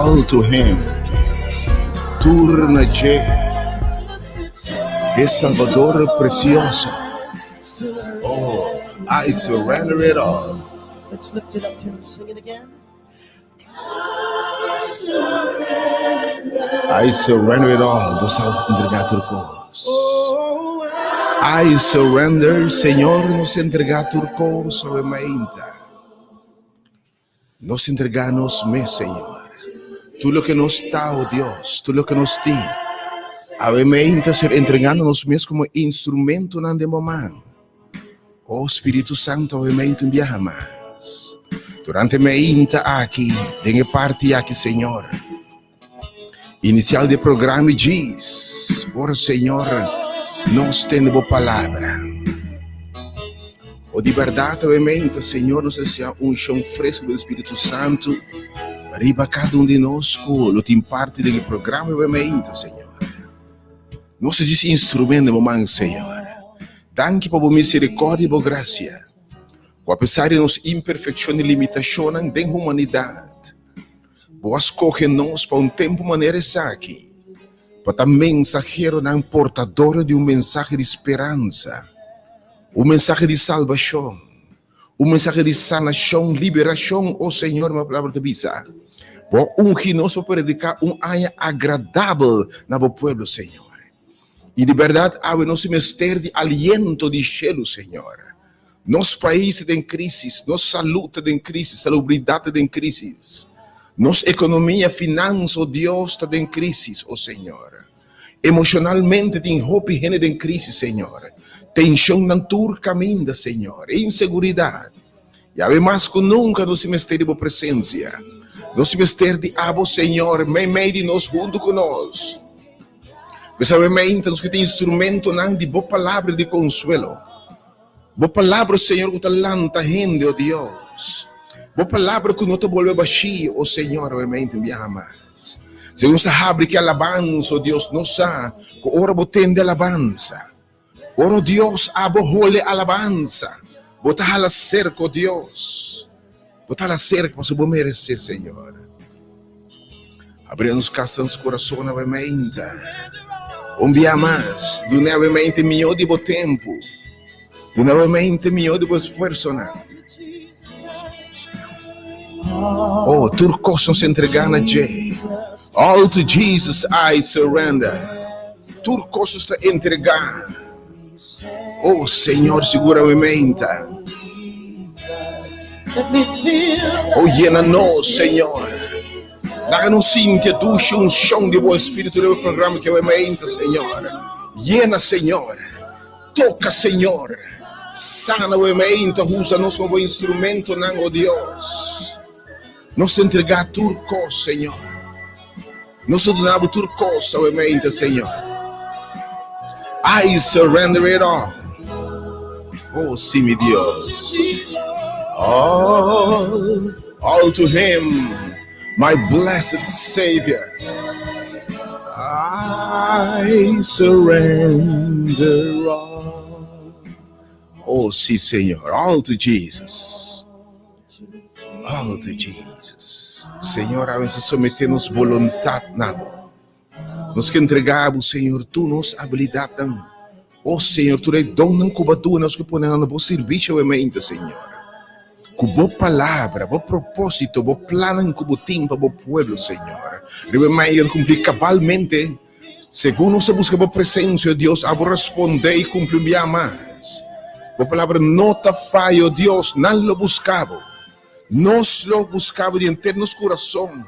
all to Him. Turna-te, é Salvador precioso. Oh, I surrender it all. Let's lift it up to Him, sing it again. I surrender it all. Dos entregar turcos. I surrender, Senhor, nos entregar turcos somente. Nos entreganos me, Senhor. Tú lo que nos da, oh Dios, tú lo que nos di. Obviamente, entregándonos mesmo como instrumento nande momento. Oh Espírito Santo, obviamente, viaja mais. Durante minha inta aqui, dengue parte aqui, Senhor. Inicial do programa diz, por Senhor, nós temos a palavra. O de verdade, obviamente, Senhor, nos envia chão fresco do Espírito Santo. Arriba cada de nós, lo tem parte do programa, obviamente, Senhor. Nós diz instrumento, momento, Senhor. Danke por misericórdia e por graça. Apesar de nossas imperfeições e limitações da humanidade, vos escolhe-nos para tempo maneira aqui, para também mensageiro não portador de mensagem de esperança, mensagem de salvação, mensagem de sanação, liberação, oh Senhor, uma palavra de vida. Vos ungir-nos para predicar ano agradável na vosso povo, Senhor. E de verdade, abre nosso mistério de aliento de cielo, Senhor. Nosso país está em crise, nossa saúde está em crise, salubridade está em crise. Nossa economia, finanças, oh Deus, está em crise, oh Senhor. Emocionalmente, tem roupa e gênero em crise, Senhor. Tensão na tua caminho, Senhor. Inseguridade. E ave mais que nunca nosso mistério de presença. Nosso mistério de abo, Senhor, meio de nós, junto conosco. Pessoalmente, nós que tem instrumento de boa palavra de consuelo. Boa palavra, Senhor, que talanta gente, oh Deus. Boa palavra que não te volve vazio, oh Senhor, obviamente, me amas. Se não sabe que alabança, oh Deus, não sabe que ora botende alabança. Ora, Deus, abo hole alabança. Botar la cerca, oh Deus. Botar la cerca, para você merecer, Senhor. Abrimos os corações, obviamente. Dia mais, de novamente melhor de bom tempo, de novamente melhor de bom esforço. Oh, turcos nos entregar na J. All to Jesus I surrender. Turcos está entregar. Oh, Senhor, seguramente. Oh, llena-nos, Senhor. Dá-nos sinta ducha chão de bom espírito do programa que é o Senhor. Llena, Senhor. Toca, Senhor. Sana o mente, usa-nos como instrumento, não, oh Deus. Nos entregar turcos, Senhor. Nos donamos turcos ao mente, Senhor. I surrender it all. Oh, sim, meu Deus. All to Him. My blessed Savior, I surrender all. Oh, sim, Senhor, all to Jesus. All to Jesus. Senhor, a veces sometemos vontade nada. Nos que entregamos, Senhor, tu nos habilidade. Oh, Senhor, tu dona cubatu nos que ponemos no serviço de mente, Senhor. Com boa palavra, bom propósito, bom plano como tempo, bom povo, Senhor. Deve cumprir cabalmente, segundo se busca boa presença, Deus, a responder e cumprir mais. Boa palavra não te falha, Deus, não lo buscava. Nós lo buscava de internos coração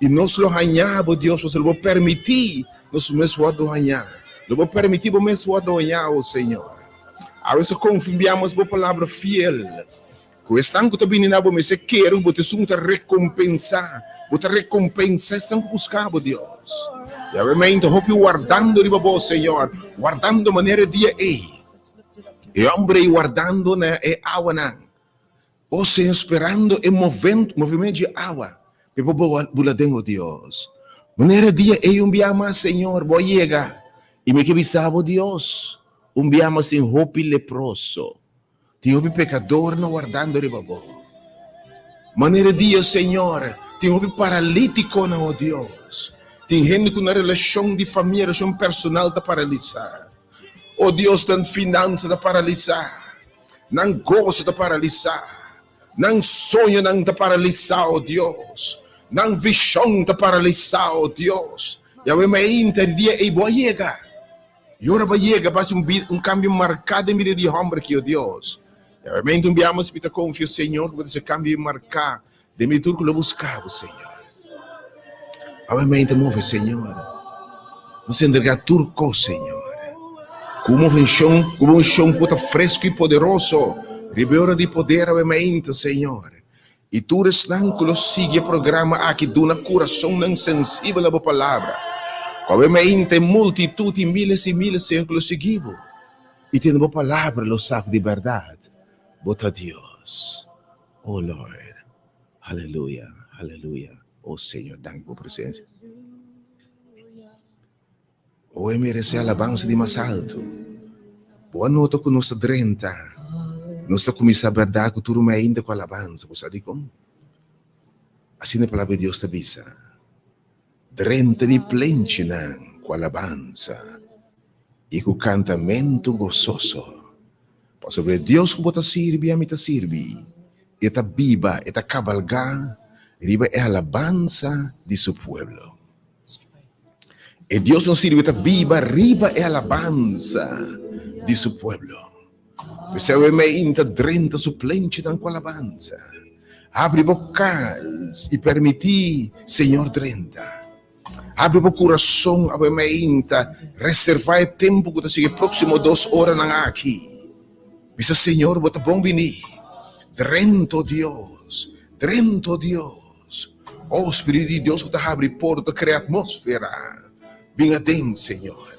e nós lo ganhava, Deus, você lo permitir, nós mesmo a ganhar. Lo vou permitir, nós mesmo a ganhar, Senhor. A vezes confiamos boa palavra fiel. Estão que também não vão me quero, você sunta recompensar, estão buscando Deus. E obviamente, hope guardando de babo, Senhor, guardando maneira dia e homem guardando na água não. O Senhor esperando e movimento de água, e babo buladinho Deus. Maneira dia dia mais, Senhor, vou chegar e me que bisabo Deus, dia mais tem hope leproso. Tem um pecador não guardando de babo. Maneira dia, Senhor, Tem homem paralítico, não, oh Deus. Tem gente com uma relação de família, relação personal da paralisar. Oh Deus, tem finança da paralisar. Não gosto da paralisar. Não sonho não da paralisar, oh Deus. Não visão da paralisar, oh Deus. Yahweh, may interdia e boa chega. E ora vai chegar, faz cambio marcado em vida de homem aqui, oh Deus. Yahweh, may enviamos para confiar, Senhor, para esse cambio marcado. De mim tudo que eu buscava, Senhor. Yahweh, may move, Senhor. Nos entregar turco, Senhor. Como um chão puta fresco e poderoso. Ribeira de poder, Yahweh, Senhor. E tu não que sigue o programa aqui do na coração não sensível à palavra. Obviamente, multitude, miles e miles que lo seguimos. E tem uma palavra, lo sabe de verdade. Bota Deus. Oh Lord. Aleluia, aleluia. Oh Senhor, danke por presença. Oh, merece alabança de mais alto. Boa noite com nossa drenta. Nossa comissão a verdade que tudo ainda com alabança. Você sabe como? Assim a palavra de Deus te avisa. Drenta de plentina com alabança. E com cantamento gozoso. Para sobre Deus que bota sirvi, a mim te sirvi. E ta viva, e ta cabalgar. Riba é alabança de seu pueblo. E Deus nos sirve, ta viva, riba é alabança de seu pueblo. Você me inta drenta suplente com alabança. Abre bocas e permiti, Senhor, drenta. Abre o coração, abre me inta, reservar tempo que sigue próximo 2 horas na aqui. Bisa Senhor, bota bom venir. Drento Deus, drento Deus. Oh Espírito de Deus que abre porta, cria atmosfera. Vinha dentro, Senhor.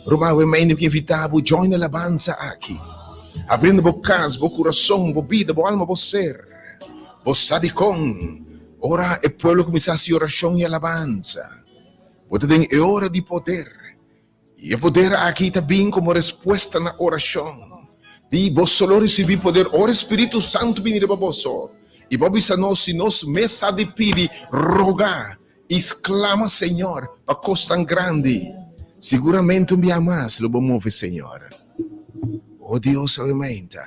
Roma, me inta que invitava, join a alabança aqui. Abrindo bocas, bo coração, bo vida, bo alma, bo ser. Bo sadicon. Ora é pueblo começar a oração e alabança. Você tem hora de poder. E o poder aqui também como resposta na oração. De vos solo receber poder. Ora Espírito Santo venir para vos. E vos nós, se nós mesa de pedir, rogar, exclama Senhor, para coisa tão grande. Seguramente um dia mais, lo vamos mover, Senhor. Oh Deus, aumenta.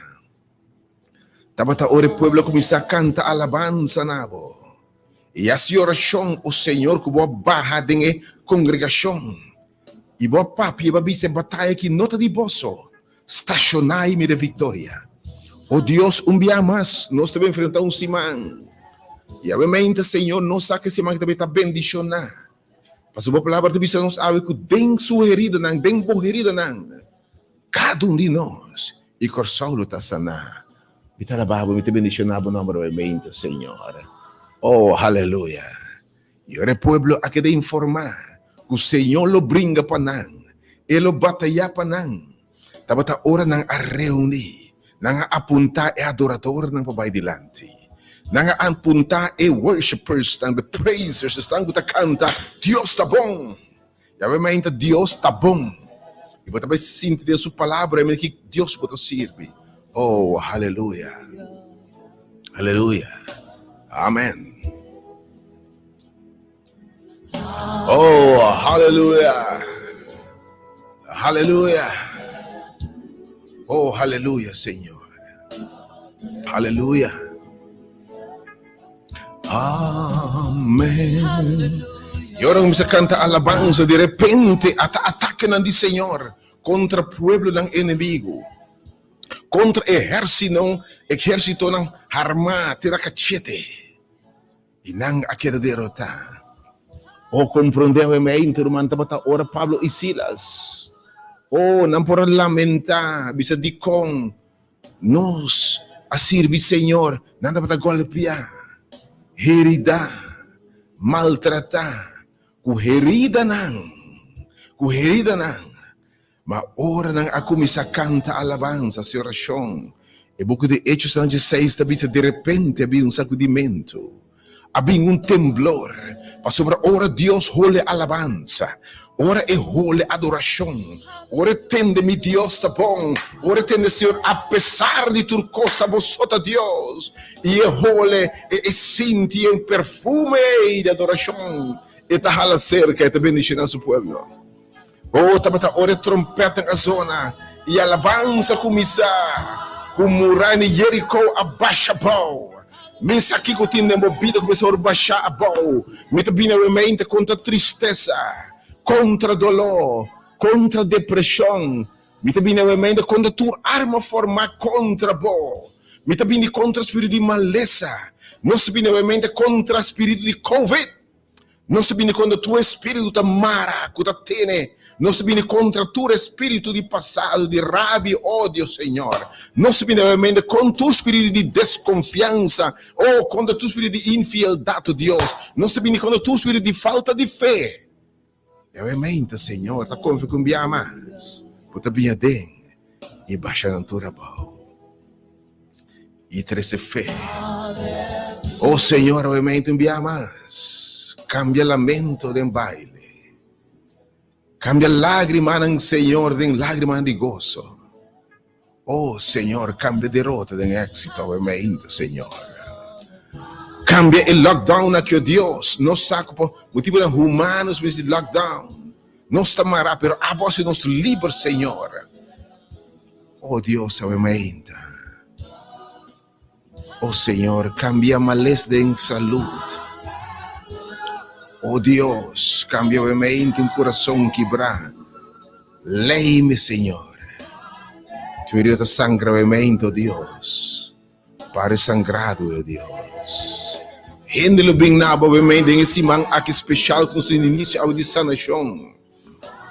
Tabata ore pueblo começar a cantar alabança nabo. E a oração, o Senhor, que boa barra de congregação. E boa papi, e babise batalha que nota de bosso. Estacionai-me de vitória. Oh Deus, dia mais, nós também enfrentamos simão. E aumenta, Senhor, nós sabe que simão também está bendicionar. Mas a palavra de bisa nos awe que den sugerida não, den borrerida não. Cada de nós, e coração está sanar. Me talababa, me te bendicionava o nome do Senhor. Oh, aleluia. E o pueblo aqui de informar que o Senhor lo brinca para nós. Ele batalha para nós. Tabata ora nang a reunir. Nang a apuntar e adorador nang pabai dilante. Nang a apuntar e worshipers nang the praisers estão que canta Deus está bom. Já vem ainda Deus está bom. E você vai sentir a sua palavra e que Deus pode servir. Oh, aleluia. Aleluia. Amém. Oh, aleluia. Aleluia. Oh, aleluia, Senhor. Aleluia. Amém. E ora vamos cantar alabança de repente ataque do Senhor contra o pueblo do inimigo. Contra exército não armado, tira cachete. E não a queda derrotar. Oh, compreendeu me intermanta bata ora Pablo e Silas. Oh, não por lamentar, bisa di com nos a servir Senhor, nada bata golpear, herida, maltratar, com herida não. Mas ora não a começar a cantar alabança, a oração. E pouco de Hechos 16, de repente havia sacudimento, havia temblor. Para sobre ora Deus role alabança. Ora é holy adoração. Ora tende, mi Deus, tá bom. Ora tende, Senhor, apesar de tu costa, vosota Deus. E é holy, e senti um perfume de adoração. E tá hala cerca, e tá bendicionando seu pueblo. Oh, tabata, ora trompeta na zona. E alabança começar. Com Murani Jericho abaixa pau. Mensa aqui que eu tinha movida começou a baixar a boa. Me também realmente contra tristeza, contra dolor, contra depressão. Me também realmente contra tua arma formar contra boa. Me também contra o espírito de maleza. Nós também realmente contra o espírito de Covid. Nós também contra tu espírito de mara que tu tem. Nós também contra tu espírito de passado, de rabia, ódio, Senhor. Nós também contra tu espírito de desconfiança, ou contra tu espírito de infidelidade, Deus. Nós também contra tu espírito de falta de fé. Realmente, Senhor, tá confiando em mais. Porque também tem e baixa na tua mão. E trece fé. Oh, Senhor, realmente envia mais. Cambia lamento de baile. Cambia lágrima ng Senhor em lágrima de gozo. Oh, Senhor, cambia derrota em éxito, realmente, Senhor. Cambia o lockdown aqui, Deus. Não saco por motivo de humanos, mas de lockdown. Não está mará, pero a voz nos livra, Senhor. Oh, Deus, realmente. Oh, Senhor, cambia malés de saúde. Oh Deus, cambia realmente um coração quebrado. Leia-me, Senhor. Tu iria sangra realmente, oh Deus. Para sangrado, oh Deus. Rendelo bem na obviamente em esse man aqui especial que nos início ao de sanação,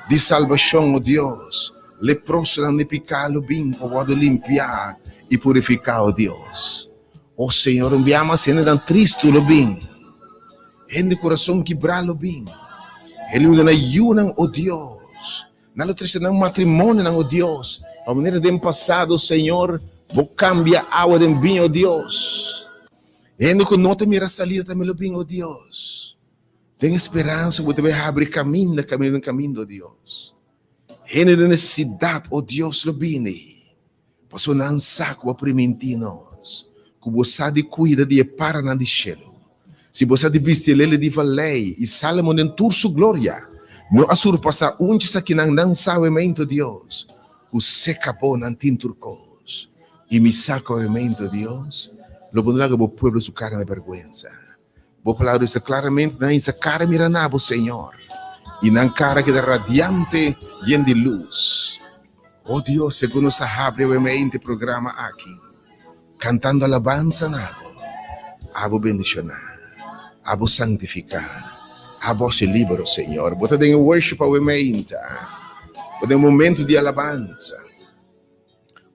de salvação, oh Deus. Leproso não picalo bem, pode limpiar e purificar, oh Deus. Oh Senhor, enviamos a cena dan triste, oh bem. Hende coração quebrá-lo bem. Ele me ayuda, oh Deus. Na triste não matrimônio, oh Deus. A maneira de passado, Senhor, vou cambiar a água de vinho, oh Deus. Hende que não te mira salida também, oh bem, oh Deus. Tem esperança, vou te abrir caminho, oh Deus. Hende de necessidade, oh Deus, oh bem. Passou na saco a primentinos. Que você de cuida de para na de cielo. Se você de vistelele de valei e Salomão em tur sua glória, não a surpassa unches aqui não sabimento Deus, o se acabou não tem turcos, e me saca o Deus, lo bonlaga bo pueblo su cara de vergüenza. Vou falar isso claramente na essa cara miranabo, Senhor, e na cara que é radiante e de luz. Oh Deus, segundo se abre o programa aqui, cantando alabanza nabo, abo bendicionar. Abo santificar, abo se libero, Senhor. Bota em worship ao ementa. Bota em momento de alabança.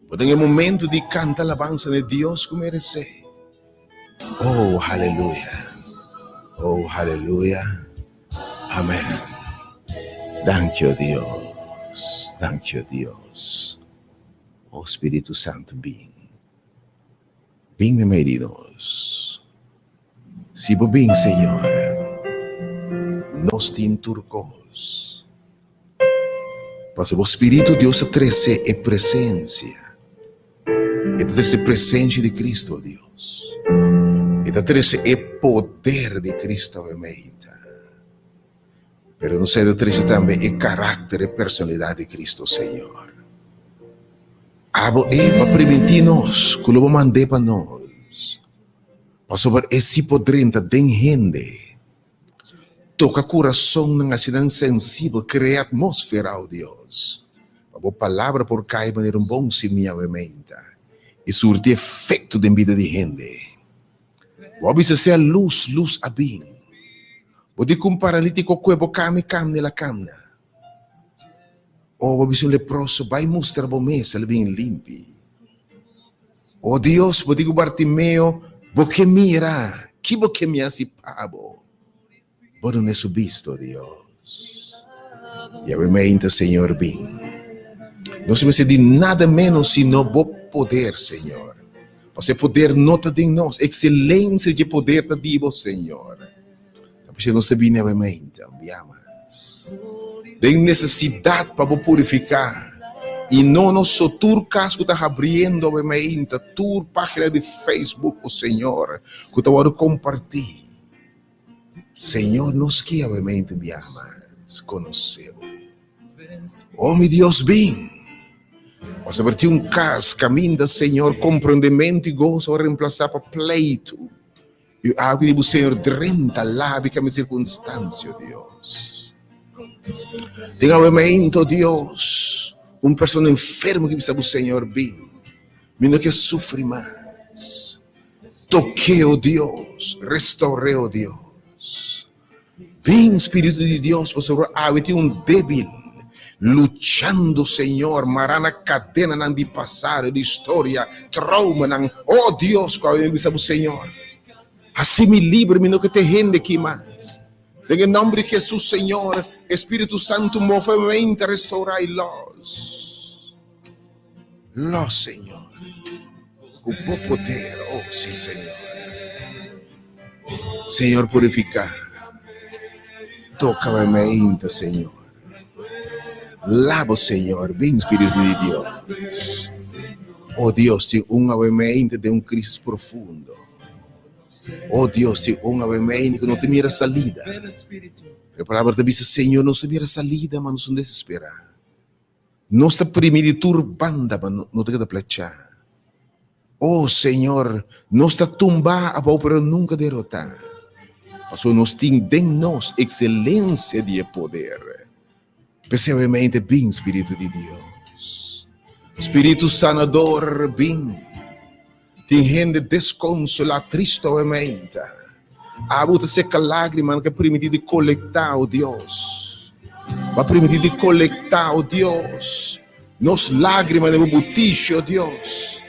Bota em momento de cantar alabança de Deus que merece. Oh, aleluia. Oh, aleluia. Amém. Thank you, Deus. Thank you, Deus. Oh, Espírito Santo, bem. Bem, meus queridos. Se bem, Senhor, nós temos turcos. Porque o Espírito de Deus trece é presença. E trece presença de Cristo, Deus. E trece é poder de Cristo, realmente. Pero não sei, trece também é caráter e personalidade de Cristo, Senhor. Abo é para permitir-nos, que o mandei para nós. Pastor, esse poder tem gente. Toca coração na cidade sensível, cria atmosfera, oh Deus. A palavra por cair maneira bom se minha mente. E surte efeito de vida de gente. Vou ser a luz a bem. Vou dizer que paralítico cuebo came nela camna. Ou vou ser leproso, vai mostrar a mesa bem limpa. Oh Deus, vou dizer que Bartimeu, porque mira, que porque me hace pavo. Por não é visto, Deus. E obviamente, Senhor, bem. Não se me de nada menos sino o poder, Senhor. Porque poder nota de nós, excelência de poder de Deus, Senhor. Porque não se viene obviamente, enviamos. tem necessidade para purificar. E não nos turcas que está abrindo, obviamente, a tua página de Facebook, o Senhor, que está a compartilhar. Senhor, nos que, obviamente, me amas, conhecemos. Oh, meu Deus, bem. Posso abrir caso, caminho do Senhor, compreendimento e gozo a reemplaçar para pleito. E a água do Senhor drenta lá, que a circunstância, Deus. Tem obviamente, Deus, pessoa enferma que precisa do Senhor bem. Menino que sofre mais. Toque, oh Deus, restaure, oh Deus. Bem, Espírito de Deus, por favor, tem débil. Luchando, Senhor, marana cadena não de passar, de história, trauma, não. Oh Deus, qual é o Senhor? Assim me livre, menino que te rende aqui mais. Em nome de Jesus, Senhor, Espírito Santo, movimento, restaurai-los. Los, Senhor, com bom poder, oh sim, Senhor. Senhor, purificar. Toca a mente, Senhor. Lava, Senhor, bem Espírito de Deus. Oh Deus, tem mente de crise profundo. Oh Deus, tem mente que não tem mira salida. A palavra te diz, Senhor, não se mira salida, mas não se desesperar. Não está primeiro turbanda, mas não te queda plechar. Oh Senhor, não está tumbar, pero nunca derrotar. Passou nos tem de nós excelência de poder. Especialmente bem, Espírito de Deus. Espírito sanador, bem. Tem gente desconsolada, triste, obviamente. A luta seca lágrima que é permitido de coletar, oh Deus. Vai permitir de coletar, oh Deus. Nos lágrimas de butiche, oh Deus.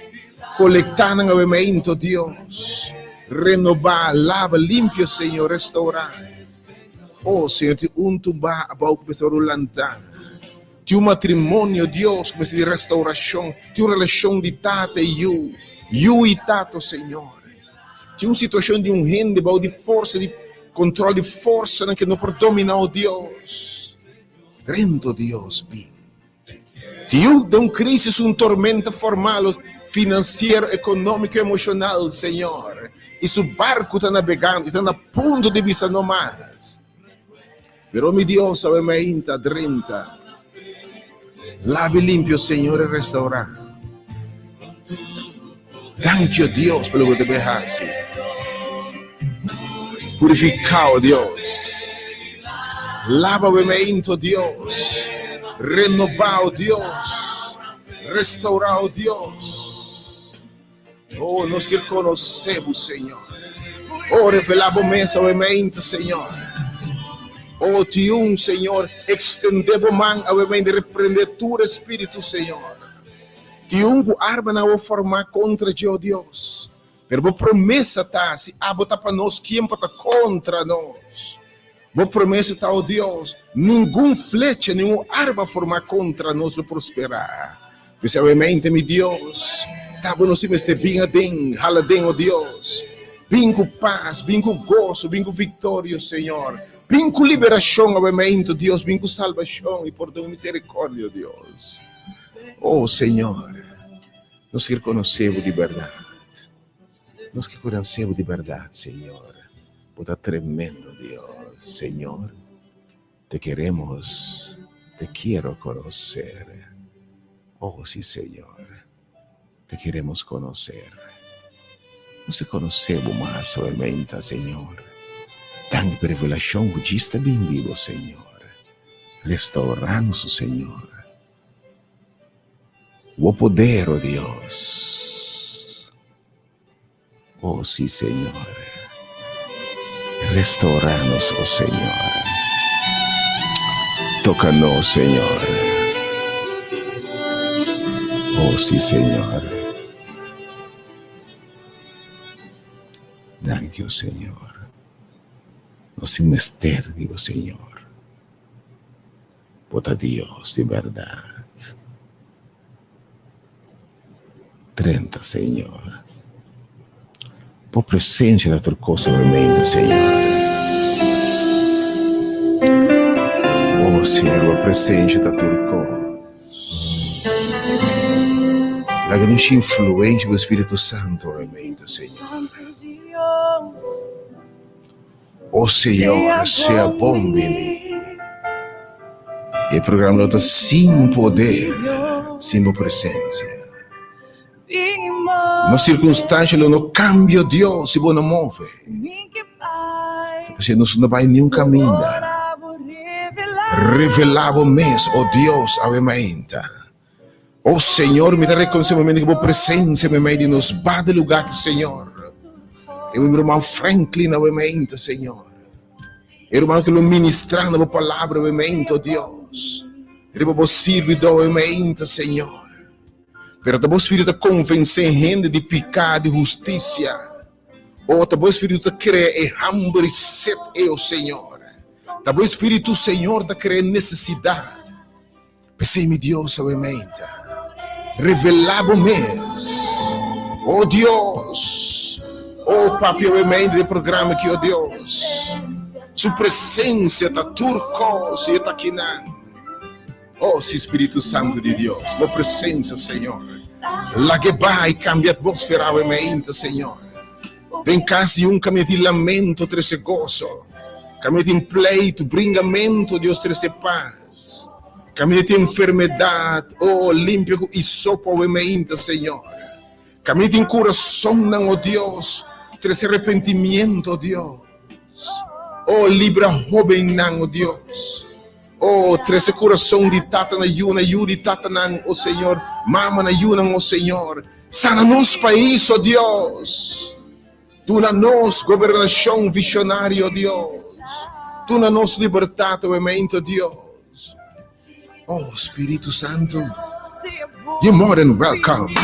Coletar no obviamente, oh Deus. Renovar, lava, limpio, Senhor, restaurar. Oh, Senhor, tem tumba a boca começa a rolantar. Tem matrimônio, Deus, começa de restauração. Tem relação de tata e eu e tato, Senhor. Tem situação de rende, de força, de controle de força, que não pode dominar o Deus. Rento, Deus, bem. Tem de crise, tormenta formal, financeiro, econômico, emocional, Senhor. E seu barco está navegando, está a ponto de vista no mais. Pero mi Dios, obviamente, adrenta. Lave limpio, Senhor, e restaurar. Thank you, Deus, pelo que te dejaste. Purificado, Deus. Lava, obviamente, Deus. Renovado, Deus. Restaurado, Deus. Oh, nós que conhecemos, Senhor. Oh, revelamos, obviamente, Senhor. Oh, Tium, Senhor, estendemos mão, obviamente, repreender tu Espírito, Senhor. Tium, arma não vou formar contra ti, oh Deus. Pero a promessa está, se abota para nós, quem está contra nós. A promessa está, oh Deus, nenhum flecha, nenhuma arma formar contra nós vai prosperar. Especialmente, meu Deus, tá bom, nós temos bem adem, haladem, oh Deus. Bem com paz, bem com gozo, bem com vitória, Senhor. Bem com liberação, obviamente, Deus, bem com salvação e por tua misericórdia, Deus. Oh, Senhor, nós que reconhecemos de verdade. Nós que conhecemos de verdade, Senhor. Por tremendo, Deus. Senhor, te queremos, te quero conhecer. Oh, sim, Senhor, te queremos conhecer. Nós te conhecemos mais, obviamente, Senhor. Tanta revelação que está bem vivo, Senhor. Restaurando-nos, Senhor. O poder, oh Deus. Oh, sim, Senhor. Restaura-nos, oh Senhor. Toca-nos, Senhor. Oh, sim, Senhor. Thank you, Senhor. Nosso mistério, digo, Senhor. Bota Deus de verdade. 30, Senhor. Por presença da tua coisa, obviamente, Senhor. Oh Oh, Senhor, a presença da turco. La grande influência do Espírito Santo, amém, Senhor. Oh, Senhor, seja bom venir. E programa está sem poder, sem presença. Nas circunstâncias não cambia Deus se você não move. Porque nós não vai nenhum caminho. Revelava mesmo, oh Deus, avementa. Oh Senhor, me dá reconhecimento que a presença me meio de nos va de lugar, Senhor. E meu irmão Franklin, avementa, Senhor. Irmão que lo ministrando a palavra, avementa, oh Deus. E para servir, avementa, Senhor. Pero o Espírito convencer gente de pecado, de justiça. Oh, o Espírito crê hambre e sede, oh Senhor. O Espírito, Senhor, da crê necessidade. Pensei-me, Deus, avementa. Revelava mês. Oh Deus. Oh Papi, avementa de programa que, oh Deus. Sua presença está turcos e está aqui na. Oh, Espírito Santo de Deus, a presença, Senhor. Lá que vai cambia a atmosfera, avementa, Senhor. Tem casa um caminho de lamento, treze gozo. Caminho de pleito, bringamento, Deus, treze paz. Caminho de enfermidade, oh, limpio e sopa, avementa, Senhor. Caminho de coração, não, oh Deus, treze arrependimento, oh Deus. Oh, libra jovem, não, oh Deus. Oh, 13 coração de tata na yuna, yuri tata nang, oh Senhor, mama na yuna, oh Senhor. Sana nos país, oh Deus. Tu na nos governação visionária, oh Deus. Tu na nos libertad, oh Deus. Oh, Espírito Santo, you're more than welcome.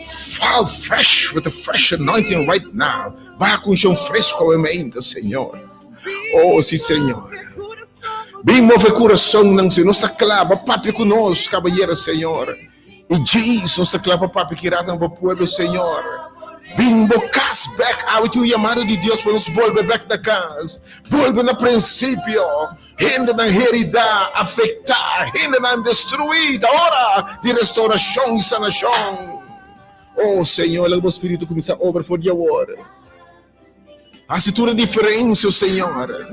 Fall fresh with the fresh anointing right now. Vá com chão fresco, oh Senhor. Oh, sim, Senhor. Bem move o coração ng Senhor. Nossa clava, papi conosco, caballeiro, Senhor. E Jesus, nossa clava, papi, que irá para o povo, Senhor. Bem bocas back out o chamado de Deus para nos volver back da casa. Volver no princípio. Ainda na heredar, afetar, ainda na destruir. Da hora de restauração e sanação. Oh, Senhor, o Espírito começa a obra for your word. Hace toda a diferença, Senhor.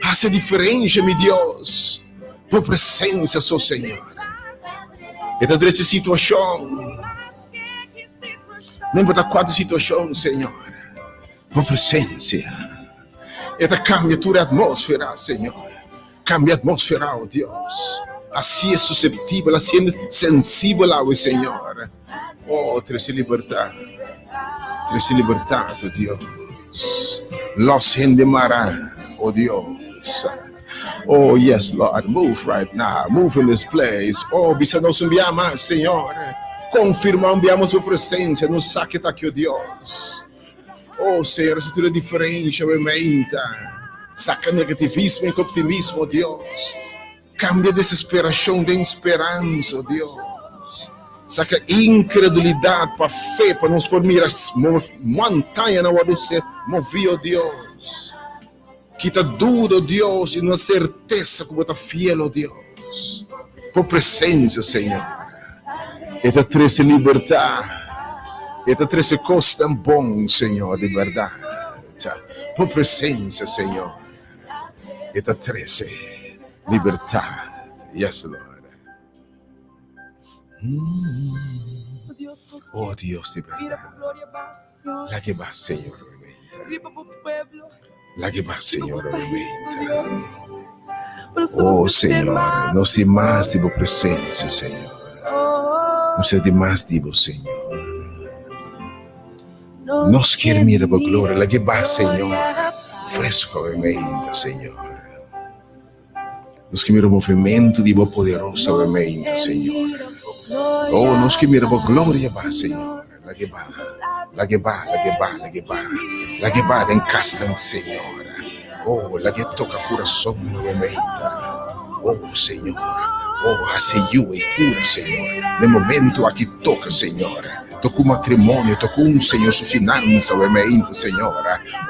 Hace diferença, meu Deus. Por presença, só, Senhor. Esta direita situação. Não importa qual situação, Senhor. Por presença. Esta cambia toda a atmosfera, Senhor. Cambia a atmosfera, oh Deus. Assim é susceptível, assim é sensível ao Senhor. Oh, trece libertad. Trece libertad, oh Deus. Los hendemará, oh Deus. Oh, yes, Lord. Move right now. Move in this place. Oh, bisa nós enviamos, Senhor. Confirma, enviamos a presença. Nos saque aqui, oh Deus. Oh, Senhor, essa tudo é diferente, aumenta. Saca negativismo e optimismo, oh Deus. Cambia desesperação de esperança, oh Deus. Saca incredulidade para fé, para nos formir as montanhas na hora de ser movido, oh Deus. Quita dúvida, oh Deus, e uma certeza como está fiel, oh Deus. Por presença, Senhor. Esta trece liberdade. Esta trece coisa tão bom, Senhor, de verdade. Por presença, Senhor. Esta trece liberdade. Yes, Lord. Oh Deus de verdade. La que va, Senhor, la que va, Senhor, oh Senhor, nós temos mais de tua presença, Senhor. Nós temos mais de você, Senhor. Nós queremos mirar a glória, la que va, Senhor, fresco, Senhor. Nós queremos o movimento de tua poderosa, Senhor. Oh, nós queremos a glória, Senhor. La que va, la que va, la que va, la que va. La que va en casa, Senhor. Oh, la que toca coração novamente. Oh, Senhor. Oh, hace you e cura, Senhor. No momento aqui toca, Senhor. Toca o matrimônio, toca Senhor, sua finança, obviamente, Senhor.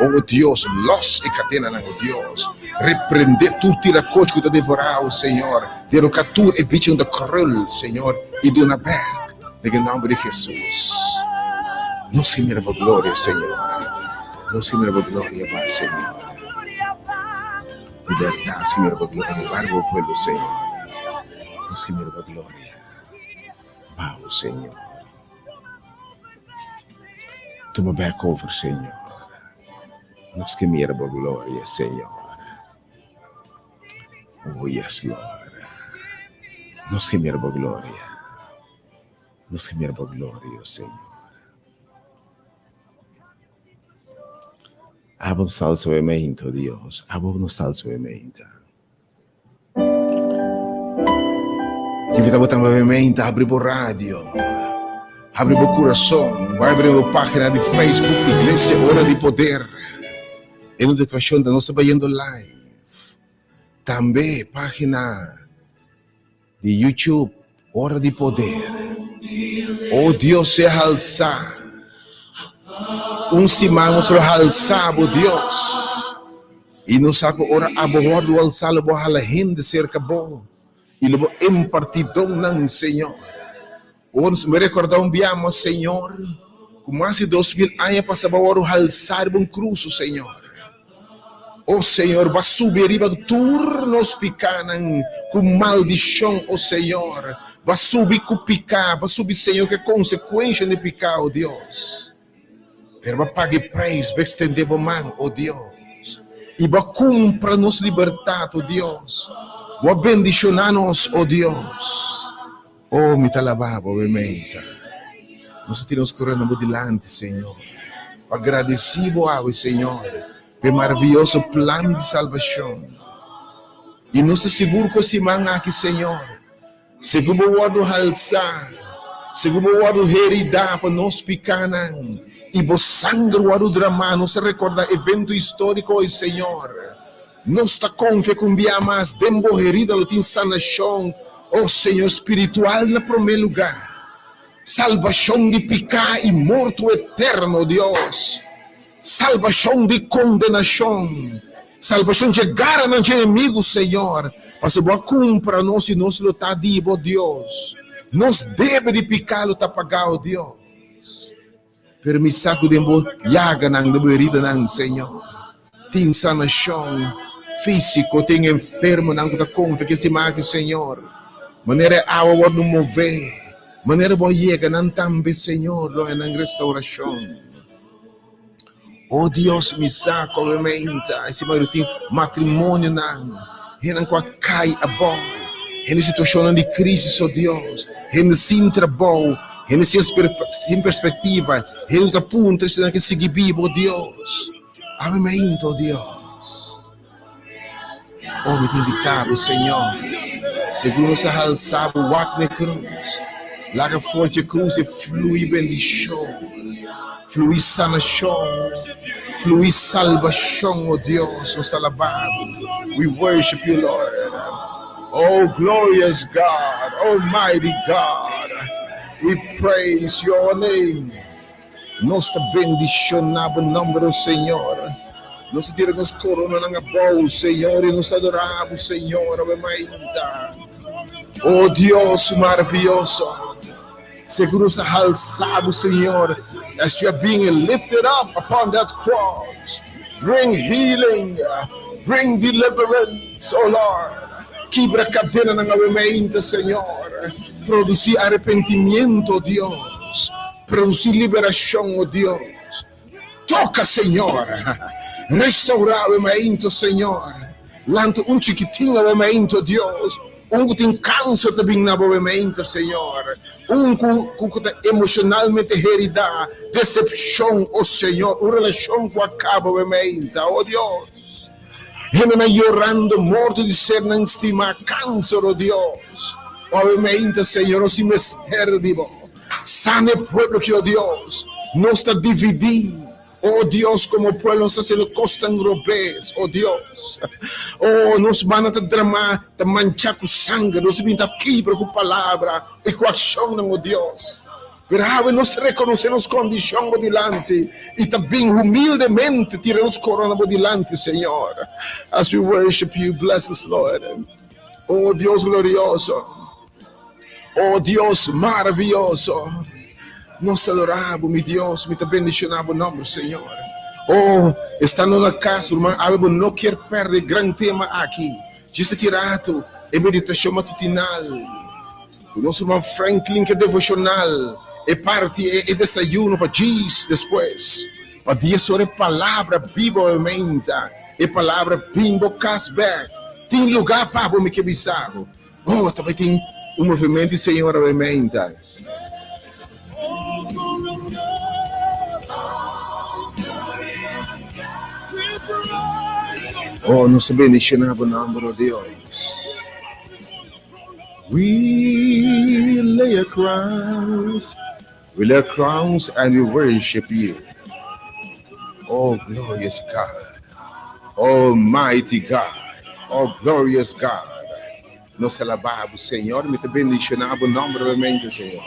Oh, Deus, los e cadena, oh Deus. Repreender tutti i raccolti da devorare, Senhor. Derocatura e vicino da cruel, Senhor. E do naber. Nel nome di Gesù. Non si mira por gloria, Senhor. Non si mira por gloria, Padre, Senhor. De verdad, si mira por gloria. Barbo pueblo, Senhor. Non si mira por gloria. Vamos, Senhor. Toma back over, Senhor. Nos que mira por gloria, Senhor. Oh, yes, Lord. Nos que mira por gloria. Nos que mira por gloria, Senhor. Abra o salvamento, Deus. Abra o salvamento. Que vida botar movimento, abre por rádio. Abre o coração. Vai abrir a página de Facebook, Igreja Hora de Poder. É notificação da nossa Baiando Live. Também página de YouTube, Hora de Poder. Oh Deus, se alçar. Simão se alçar, oh Deus. E nos saco ora abordo o alçar, o bohala gente cerca bom. E o impartidão não, Senhor. Ons me recordam biamo, Senhor. Como há 2000 anos passava o alçar bom cruz, Senhor. Oh Senhor, vai subir riba turnos picanan com maldição, oh Senhor. Vai subir com picar, vai subir, Senhor, que é consequência de picar, oh Deus. Pero vai pagar preço, vai estender a mão, oh Deus. E vai cumprir nos libertar, oh Deus. Vai bendicionar-nos, oh Deus. Oh, me talababa, obviamente. Nós tiramos correndo adiante, Senhor. Agradecido ao Senhor. Pelo maravilhoso plano de salvação. E nós seguro que se manga aqui, Senhor. Segundo o wado alçar. Segundo o wado heredar para nós picanan. E o sangue o wado drama. Nós recordar evento histórico hoje, Senhor. Nós está confia com biamas. Dembo herida lo tin sanação. Oh Senhor espiritual na primeiro lugar. Salvação de picar e morto eterno, Deus. Salvação de condenação. Salvação de chegar a inimigo, Senhor. Para se boa cumpra nós e nós lutar dibo, Deus. Nós deve de picar lutar pagar, Deus. Permissa que dembo yaga nang de herida nang, Senhor. Tem sanação físico, tem enfermo nang da confia que se mague, Senhor. Maneira awa wad no mover. Maneira boa yega nang tambe, Senhor, lo nang restauração. Oh Deus, me saco, obviamente, esse matrimônio não, ele não cai a bom, ele situação de crise, oh Deus, ele sem trabalho, ele sem perspectiva, ele não aponta, ele não quer seguir vivo, oh Deus, obviamente, oh Deus, oh, me tem invitado, Senhor, segundo se alçava o na cruz, larga forte cruz e flui bendição. Flui sanação, flui salvação, oh Deus, nos alabamos. We worship you, Lord. Oh, glorious God, almighty God, we praise your name. Nos bendicionamos em nome do Senhor. Nos tiramos corona na boa, Senhor, e nos adoramos, Senhor, oh Deus maravilhoso. Seguro se alçado, Senhor, as you are being lifted up upon that cross. Bring healing, bring deliverance, oh Lord. Quebra a cadena na movimento, Senhor. Produzir arrependimento, Deus. Produzir liberação, oh Deus. Toca, Senhor. Restaurar o movimento, Senhor. Lanto chiquitinho movimento, Deus. Que tem câncer também na movimento, Senhor. Que tem emocionalmente herida, decepção, oh Senhor. Uma relação com a cabo movimento, oh Deus. Ele não chorando, morto de ser não estima câncer, oh Deus. Obviamente, Senhor, nós estamos perdidos. Sane pueblo que, oh Deus, nos está dividido. Oh Deus, como pueblo nos hace lo costan robes, oh Deus. Oh, nos van a drama, te manchar com sangue, nos vinta aqui com palavra e com ação, oh Deus. Pero nos reconocemos condición delante y también humildemente tiramos corona delante, Señor. As we worship you, bless us, Lord. Oh Dios glorioso, oh Dios maravilloso, nos te adoramos, mi Dios, mi te bendicionamos nombre, Señor. Oh, estando na casa, irmão, eu não quero perder grande tema aqui. Diz que rato é meditação matutinal. O nosso irmão Franklin que é devocional. É parte, é desayuno para dias depois. Para 10 horas, palavra bibliamente. É palavra bimbo casback. Tem lugar para me que bisabo. Oh, também tem movimento, Senhor, obviamente. Oh, nos bendicionamos em nome de Deus. We lay our crowns and we worship you. Oh, glorious God. Almighty God. Oh, glorious God. Nos alabamos, Senhor, me te bendicionamos em nome de Senhor.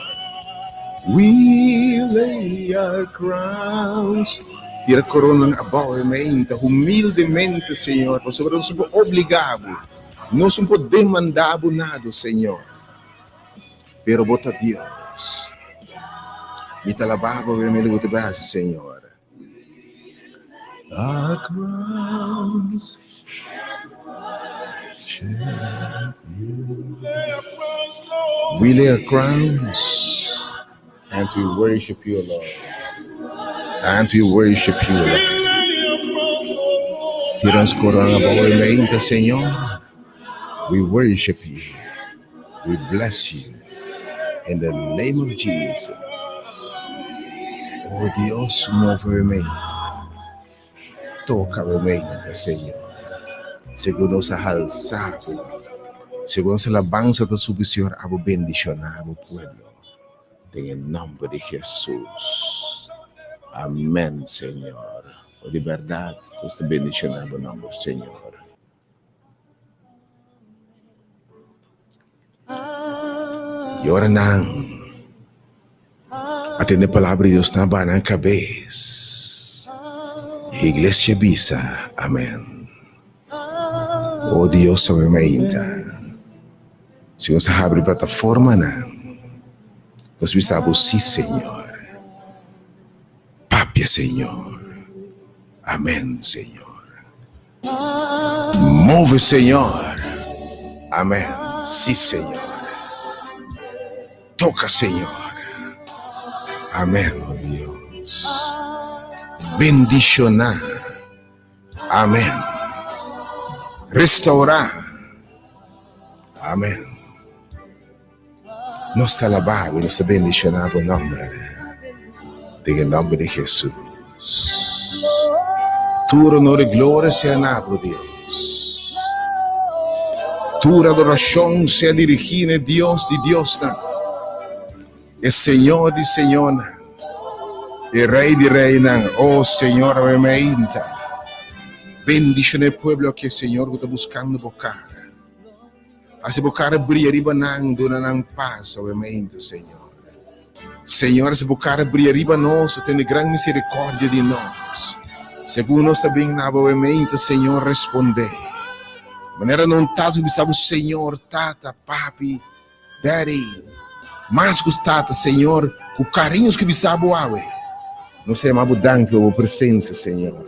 We lay our crowns. Tira corona abaixo, humildemente, Senhor, porque não somos obrigados, não somos demandados nada, Senhor. Pero bota Deus. Me talababa, me luta base, Senhor. Our crowns. We lay our crowns and we worship you, Lord. And we worship you, Lord. Tiramos corona boa Senhor. We worship you. We bless you. In the name of Jesus. Oh Dios, move-mente. Toca-mente, Senhor. Segundo nos alzamos. Segundo se alabanza de su visión, abo bendicionado pueblo. En el nombre de Jesús. Amén, Señor. O de verdad, te bendicionamos en nombre, Señor. E ora não. Atende a palavra de Deus na banana cabeça. Igreja bisa. Amém. Oh Deus, obviamente. Se você abre a plataforma, não. Nós precisamos, sim, Senhor. Papia, Senhor. Amém, Senhor. Move, Senhor. Amém. Sim, Senhor. Toca, Senhor. Amém, oh Deus. Bendicionar. Amém. Restaurar. Amém. Nós te alabamos e nós te bendicionamos em nome de Jesus. Tua honor e glória seja nada, Deus. Tua adoração seja dirigida, Deus de Deus. E Senhor de Senhor. E Rei de Reina. Oh Senhor, obviamente. Bendicionar o povo que o Senhor está buscando bocar. Assim bocar brilhar ribanando na paz, obviamente, Senhor. Senhor, se bocar brilhar ribanos, tem grande misericórdia de nós. Segundo nós também, obviamente, Senhor, responder. De maneira não tá, sabemos, Senhor, tata, papi, daddy. Mas gostata, Senhor, com carinhos que bisabo awe. Nós chamamos danke pela presença, Senhor.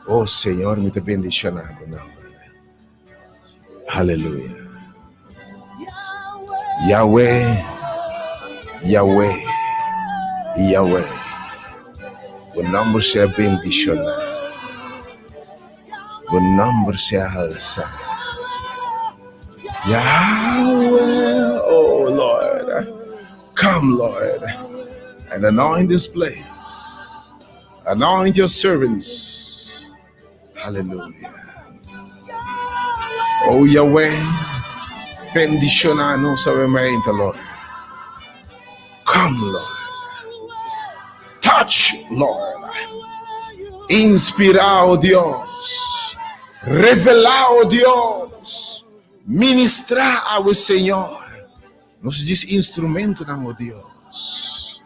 Oh, Senhor, me te bendicionado, não. Aleluia. Yahweh, Yahweh, Yahweh. O nome seja bendicionado. O nome seja alçado. Yahweh, oh Lord. Come, Lord, and anoint this place. Anoint your servants. Hallelujah. Oh Yahweh, bendicionanos obviamente, Lord. Come, Lord. Touch, Lord. Inspira, oh Dios. Revela, oh Dios. Ministra ao Senhor. Nós diz instrumento na mão de Deus.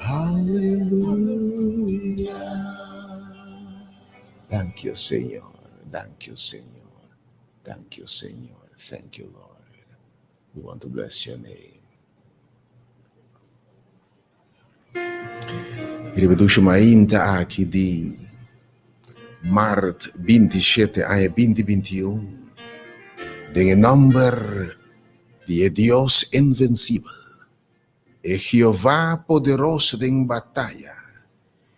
Aleluia. Thank you, Senhor. Thank you, Senhor. Thank you, Senhor. Thank you, Lord. We want to bless your name. Ripetuci ainda aqui de Mart 27 a 2021. Em nome de Deus invencível. É Jeová poderoso em batalha.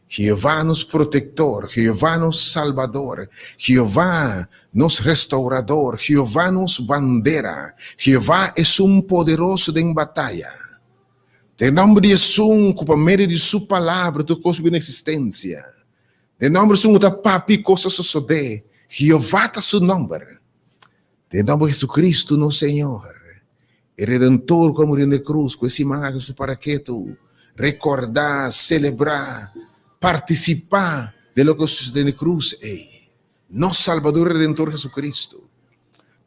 Jeová nos protector, Jeová nos salvador, Jeová nos restaurador, Jeová nos bandera. Jeová é poderoso em batalha. Em nome de Jesus, por meio de sua palavra, tu costa na existência. Em nome de Jesus, tu papi coisa suceder. Jeová está seu nome. Em nome de Jesus Cristo, nosso Senhor. O Redentor, como morreu na cruz, com esse mago para que tu recordar, celebrar, participar de lo que sucedeu na cruz. Nosso Salvador Redentor Jesucristo.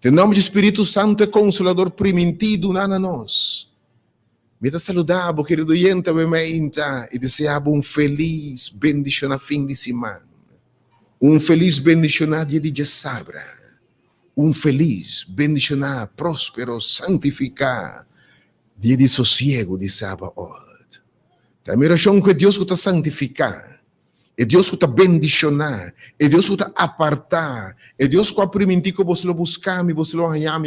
Em nome do Espírito Santo, Consolador primitivo, na nós. Me saludava, querido oyente, e desejava feliz bendição a fim de semana. Feliz bendição a dia de sabra. Feliz, bendicionar, próspero, santificar, dia de sossego de sábado. Também oração que Deus está santificar, é Deus que está bendicionar, é Deus que está apartar, é Deus que permitir que você lo buscar, você lo ganhar,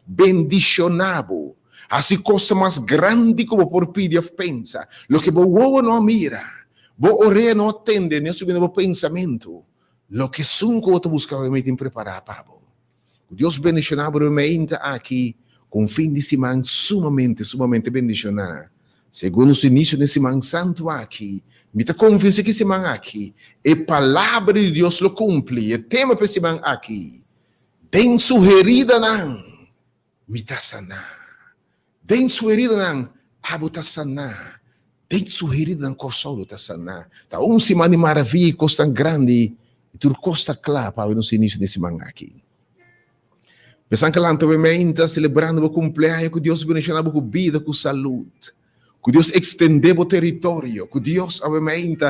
bendicionado. Assim, coisa mais grande como por pedir pensa, lo que você não mira, você orelha não atende, nem subir no pensamento, lo que sunco você busca, obviamente, preparar para você. Deus bendicionava realmente aqui com fim de semana sumamente bendicionar. Segundo o início de semana santo aqui, me está convencido que semana aqui, a palavra de Deus lo cumpre, o tema para semana aqui, tem sugerida não, me está sanar. Tem sugerida não, abo está sanar. Tem sugerida não, consolo está sanar. Tá semana de maravilha, coisa grande, e tu costa clara para o nosso início de semana aqui. Pensando que lá também celebrando o cumpleaños, que Deus bendicionava com vida, com saúde, que Deus estendeu o território, que Deus obviamente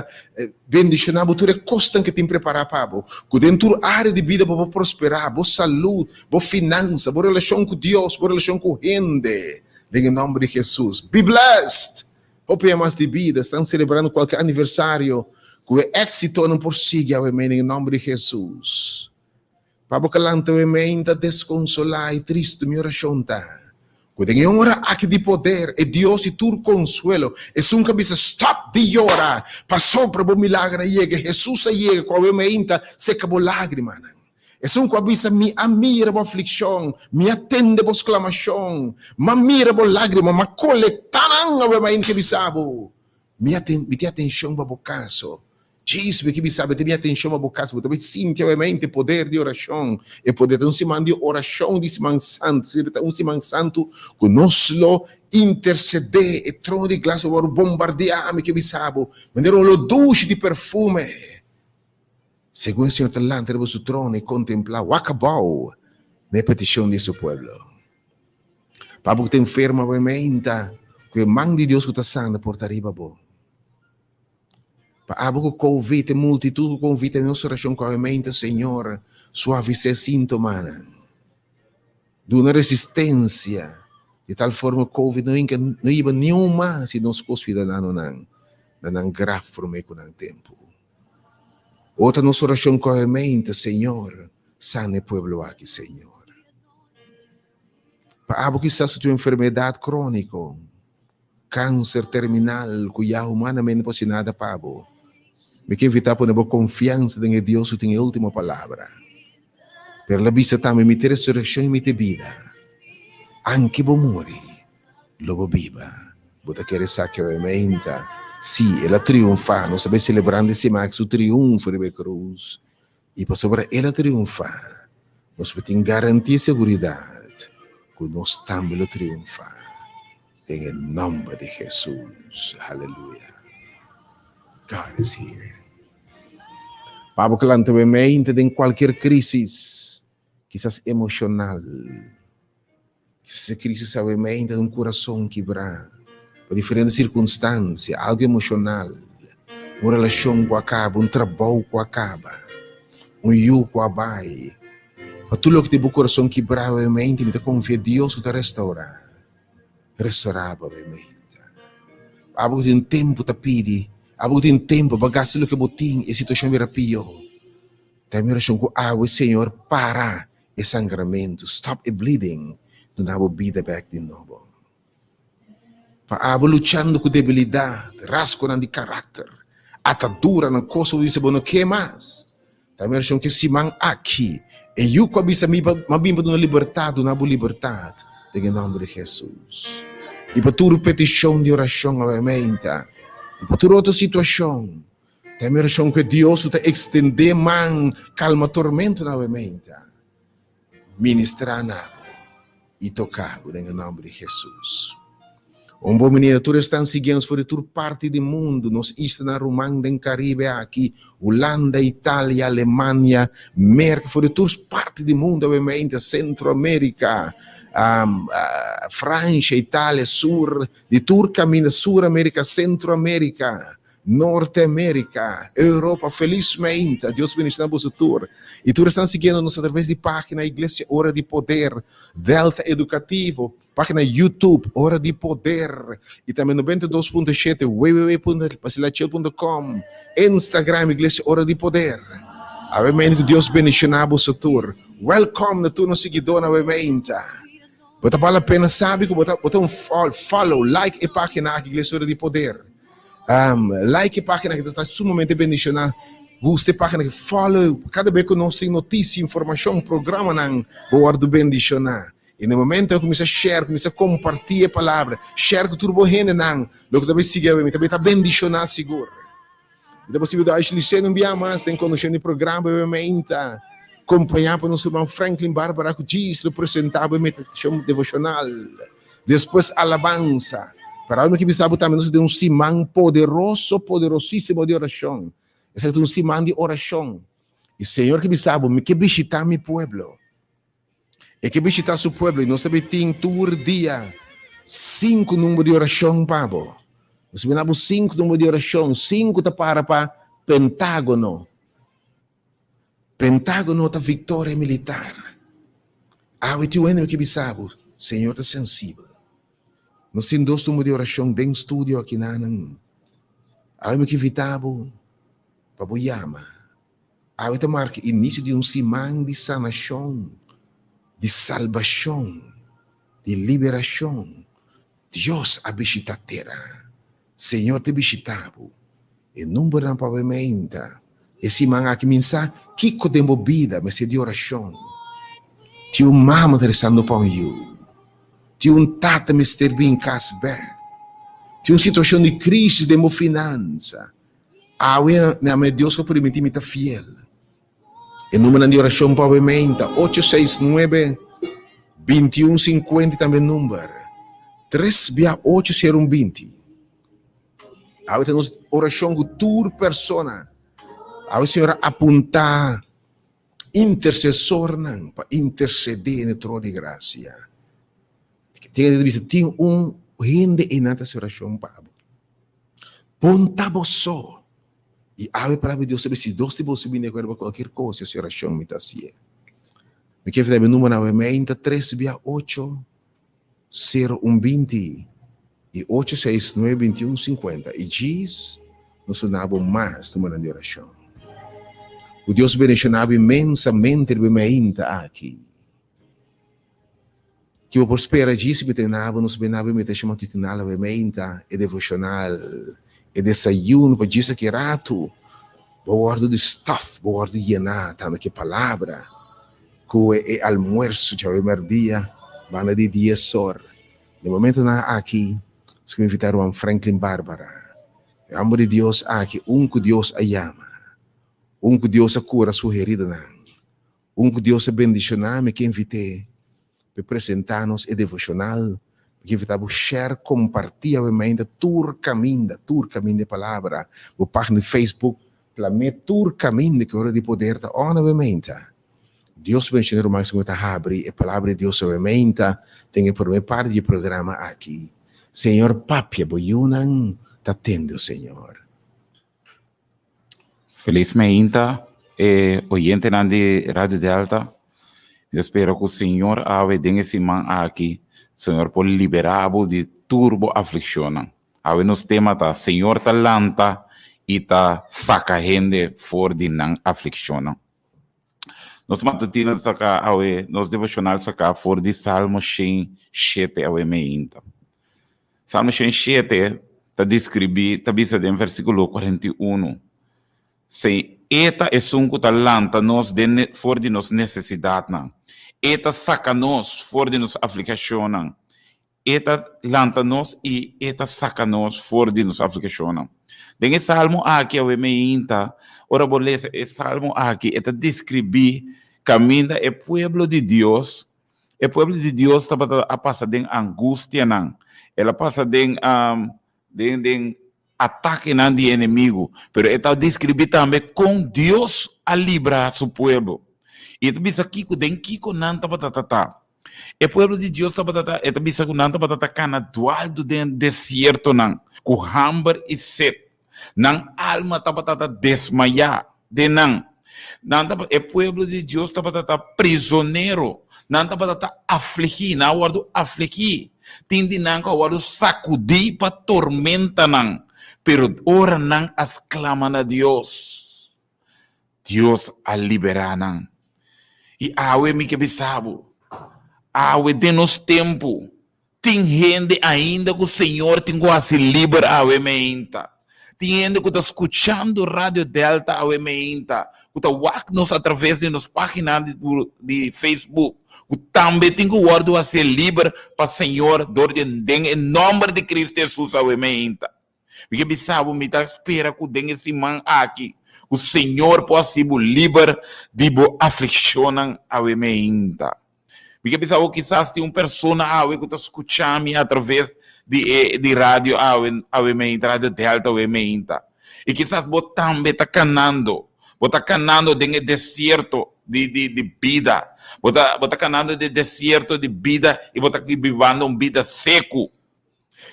bendicionava toda a costa que tem preparado para você, que dentro da área de vida para prosperar, boa saúde, boa finança, boa relação com Deus, boa relação com gente, em nome de Jesus. Be blessed! Hope mais de vida, estão celebrando qualquer aniversário, que o êxito não prossiga, em nome de Jesus. Para que lá também desconsolar e triste minha oração tá. Quando em hora aqui de poder, é Deus e tu consuelo. É um cabeça stop de hora. Passou para o milagre chega. Jesus chega, com a mente se acabou lágrima. É um cabeça me amira a aflição, me atende a exclamação, me mira a lágrima, me coletarão a mente que bisabo. Me tem atenção para o caso. Diz-me que sabe, tem atenção a boca, mas também sinto obviamente poder de oração, e poder de semana de oração de semana santo, semana santo, que nós lo interceder, e trono de graça, para bombardear-me que sabe, mandar lo duche de perfume. Segundo o Senhor talante de seu trono e contemplar, o acabou, na petição de seu povo. Para que te enferma, obviamente, que o mão de Deus que está santo portaria para você. Para que convite, multitude convite a nossa oração com a mente, Senhor, suavice sintoma, de uma resistência, de tal forma que o Covid não iba nenhuma se nós consideramos não grave com o tempo. Outra nossa oração com a mente, Senhor, sane o povo aqui, Senhor. Para que está sua enfermidade crônica, câncer terminal, que já humanamente não pode nada para você. Me quero evitar poner confiança em Deus que tem a última palavra. Per la vista também me ter ressurreição e me ter vida. Anche bo muori, logo viva. Bota querer saber obviamente, sim, ela triunfa. Nós sabemos celebrando esse max o triunfo de cruz. E para sobre ela triunfar, nós podemos garantir segurança que nós também triunfar. Em nome de Jesus. Aleluia. God is here. Para que lá também em qualquer crise, quizás emocional, quizás essa crise obviamente um coração quebrado, por diferentes circunstâncias, algo emocional, uma relação que acaba, um trabalho que acaba, um yugo que abai. Para tudo que tem o coração quebrado, obviamente, me confia em Deus que te restaurar, obviamente. Algo tem tempo para pedir, algo tem tempo para gastar o que botim e a situação vira pior. Também oração com água, Senhor, para o sangramento, stop the bleeding, não dá vida back de novo. Para água lutando com debilidade, rasgo de caráter, atadura na coisa do isso, não quer mais. Também oração que se man aqui, e eu com a bisa mabimba de uma liberdade, uma boa liberdade, em nome de Jesus. E para tua petição de oração, obviamente, e para tua outra situação, também oração que Deus te estender man, calma tormento novamente, ministrar nada e tocar em nome de Jesus. Bom menino, tu estão seguindo por toda parte do mundo, nós estamos na România, no Caribe, aqui, Holanda, Itália, Alemanha, América, por toda parte do mundo, obviamente, Centro-América, França, Itália, Sur, de todo caminho, Sur-América, Centro-América, Norte-América, Europa, felizmente, Deus bendiga você tour. E tu estão seguindo-nos através de página Igreja Hora de Poder, Delta Educativo, página YouTube, Hora de Poder, e também 92.7, www.pasilachel.com, Instagram, Igreja Hora de Poder. Obviamente que Deus bendiga você tour. Welcome na tua seguidora, obviamente. Bota vale a pena, sabe que bota um follow, like a página aqui, Igreja Hora de Poder. Like a página que está sumamente bendicionada. Guste a página que follow. Cada vez que nós temos notícia, informação, programa, não vou bendicionar. E no momento eu comecei a share, comecei a compartilhar a palavra. Share com tudo bem, não. Logo também siga, também está bendicionado, seguro. E depois se você licença, não via mais, tem condição de programa, obviamente. Acompanhar para nosso irmão Franklin Bárbara, que diz, representava a meditação devocional. Depois, alabança. Para o que precisava também de um simão poderoso, poderosíssimo de oração. Esse é um simão de oração. E o Senhor que precisava, que visitar meu pueblo. E que visitar seu pueblo. E nós também temos todo dia 5 números de oração, Pablo. Nós temos 5 números de oração. 5 para Pentágono. Pentágono da vitória militar. O que precisava, Senhor é sensível. Nós temos 2 números de oração dentro do estúdio aqui na Anang. Aí que evitava para boiama. Aí que marca início de um simão de sanação, de salvação, de liberação. Deus a visita a terra. Senhor te visitava. E número não pavimenta. Esse simão aqui mensa que podemos vida, mas é de oração. Tinha um mama interessando para you. Tinha um tata Mr. Bean Casback. Tinha uma situação de crise de finança. Meu Deus que permitiu me estar fiel. E número de oração pavimenta 869-2150 também número. 3-8-0-20. Aí temos oração com toda pessoa. Aí a senhora apontar intercessor para interceder no trono de graça. Tem um rende em nata oração, Pablo. Pontabo só. E a palavra de Deus sabe se Deus te possibilita para qualquer coisa, essa oração me está assim. Me quer fazer o número novamente, 3-8-0-1-20 e 869-2150. E diz, nós sonamos mais número de oração. O Deus bendicionava imensamente aqui. Que o prospera disse que nos benava me deixamos titinal obviamente e devocional e desayuno para dizer que rato bordo de stuff bordo de llenar também que palavra que é almuerzo já o dia banda de dia sor no momento na aqui se me invitaram a Franklin Bárbara amor de Deus aqui que Deus a ama que Deus a cura sua herida que Deus a bendicionar que invitei para apresentar-nos é devocional, que vamos share, compartilhar obviamente tur caminho de palavra, o página de Facebook, para mim tur caminho que hora de poder tá obviamente. Deus bendiga o máximo que abre a palavra de Deus aumenta. Tenho por minha parte de programa aqui. Senhor, papia, boiunan, tá tendo, Senhor. Feliz meinta, oyente de Radio Delta. Eu espero que o Senhor ave dengue esse man aqui, Senhor, por liberar-vos de turbo aflição. Ave nos tema tá, Senhor talanta e tá saca gente for de nan aflição. Nos matutinos saca, ave, nos devocional saca for de Salmo 107, ave meinta. Salmo 107 tá descrevi, tá bisa em versículo 41. Se eta é sunco talanta nos for de nos necessidade não. Eta saca nos for de nos aflição não. Eta lanta nos e eta saca nos for de nos aflição não. Den esse salmo aqui eu me inta, ora boleza, esse salmo aqui eta descrevi caminha é pueblo de Deus. É pueblo de Deus tá a passar de angústia não. Ela passa de ataque não de inimigo, pero está descrever também com Deus a livrar seu povo. E está bisa kiko den kiko nanta batata. O povo de Deus está batata, está bisa ku nanta batata cana dual do den deserto não, com hambre e sede. Não alma está batata desmaiar, de não. Nanta o povo de Deus está batata prisioneiro, nanta batata afligir, na guardo afligir. Tindi não ka guardo sacudir para tormenta não. Pero ora não as claman a Deus. Deus a liberar não. E awe me que bisabo. Awe de nos tempo. Tem gente ainda que o Senhor tem que se liberar awe me inta. Tem gente que está escutando Rádio Delta awe me inta. Que está walk-nos através de nos páginas de Facebook. Que também tem que guardar a ser livre para o Senhor. Em nome de Cristo Jesus awe me inta. Porque bisabo me tá espera que den esse man aqui, o Senhor possa ser livre de bo aflição a meinta. Porque bisabo quizás tem uma pessoa que está escutando através de rádio a meinta, rádio Delta a meinta. E quizás você também está canando no deserto de vida. Você está canando de deserto de vida e você está vivendo uma vida seco.